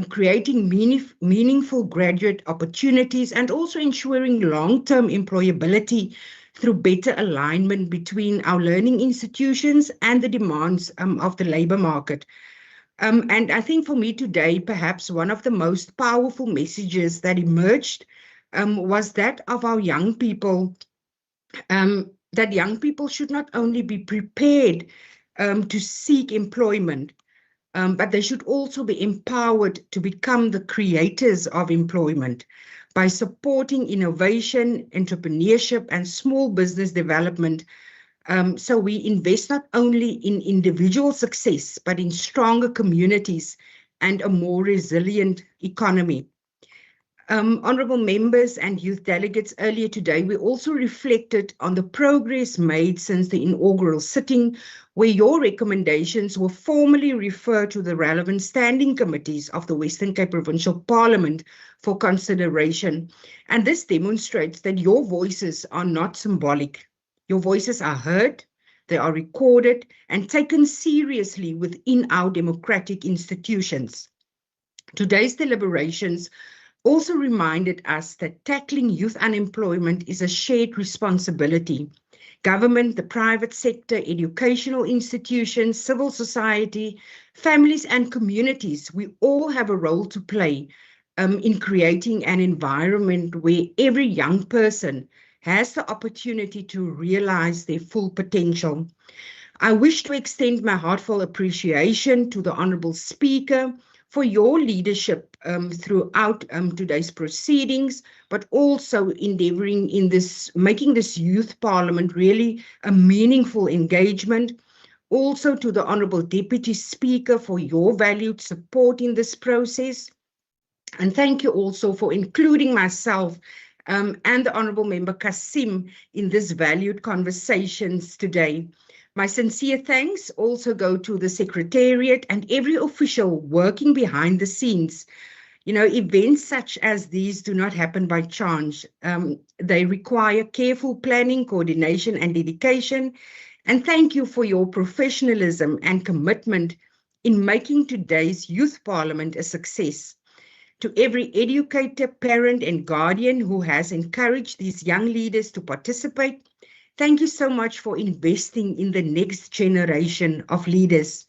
C: creating meaningful graduate opportunities, and also ensuring long-term employability through better alignment between our learning institutions and the demands of the labour market. And I think for me today, perhaps one of the most powerful messages that emerged was that of our young people, that young people should not only be prepared to seek employment, but they should also be empowered to become the creators of employment by supporting innovation, entrepreneurship, and small business development. So we invest not only in individual success, but in stronger communities and a more resilient economy. Honourable members and youth delegates, earlier today, we also reflected on the progress made since the inaugural sitting, where your recommendations were formally referred to the relevant standing committees of the Western Cape Provincial Parliament for consideration. And this demonstrates that your voices are not symbolic. Your voices are heard, they are recorded, and taken seriously within our democratic institutions. Today's deliberations also reminded us that tackling youth unemployment is a shared responsibility. Government, the private sector, educational institutions, civil society, families and communities, we all have a role to play in creating an environment where every young person has the opportunity to realize their full potential. I wish to extend my heartfelt appreciation to the Honourable Speaker for your leadership throughout today's proceedings, but also endeavouring in this, making this youth parliament really a meaningful engagement. Also to the Honourable Deputy Speaker for your valued support in this process. And thank you also for including myself and the Honourable Member Kasim in this valued conversations today. My sincere thanks also go to the Secretariat and every official working behind the scenes. You know, events such as these do not happen by chance. They require careful planning, coordination, and dedication. And thank you for your professionalism and commitment in making today's Youth Parliament a success. To every educator, parent, and guardian who has encouraged these young leaders to participate, thank you so much for investing in the next generation of leaders.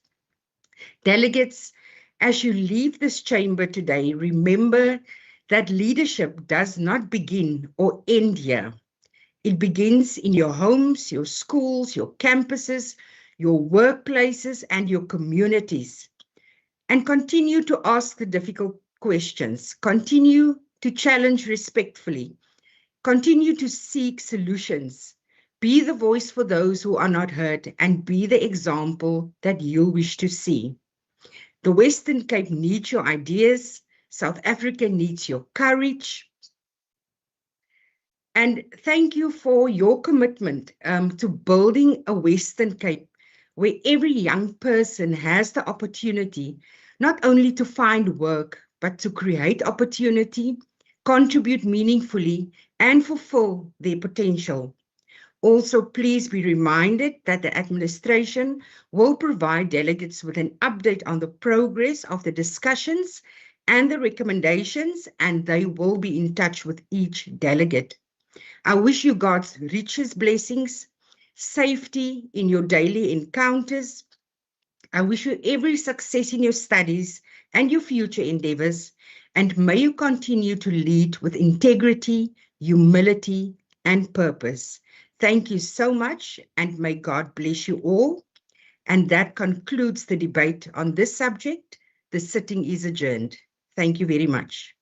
C: Delegates, As you leave this chamber today, remember that leadership does not begin or end here. It begins in your homes, your schools, your campuses, your workplaces, and your communities. And continue to ask the difficult questions. Continue to challenge respectfully. Continue to seek solutions. Be the voice for those who are not heard, and be the example that you wish to see. The Western Cape needs your ideas. South Africa needs your courage. And thank you for your commitment to building a Western Cape where every young person has the opportunity not only to find work, but to create opportunity, contribute meaningfully, and fulfill their potential. Also, please be reminded that the administration will provide delegates with an update on the progress of the discussions and the recommendations, and they will be in touch with each delegate. I wish you God's richest blessings, safety in your daily encounters. I wish you every success in your studies and your future endeavors, and may you continue to lead with integrity, humility, and purpose. Thank you so much, and may God bless you all. And that concludes the debate on this subject. The sitting is adjourned. Thank you very much.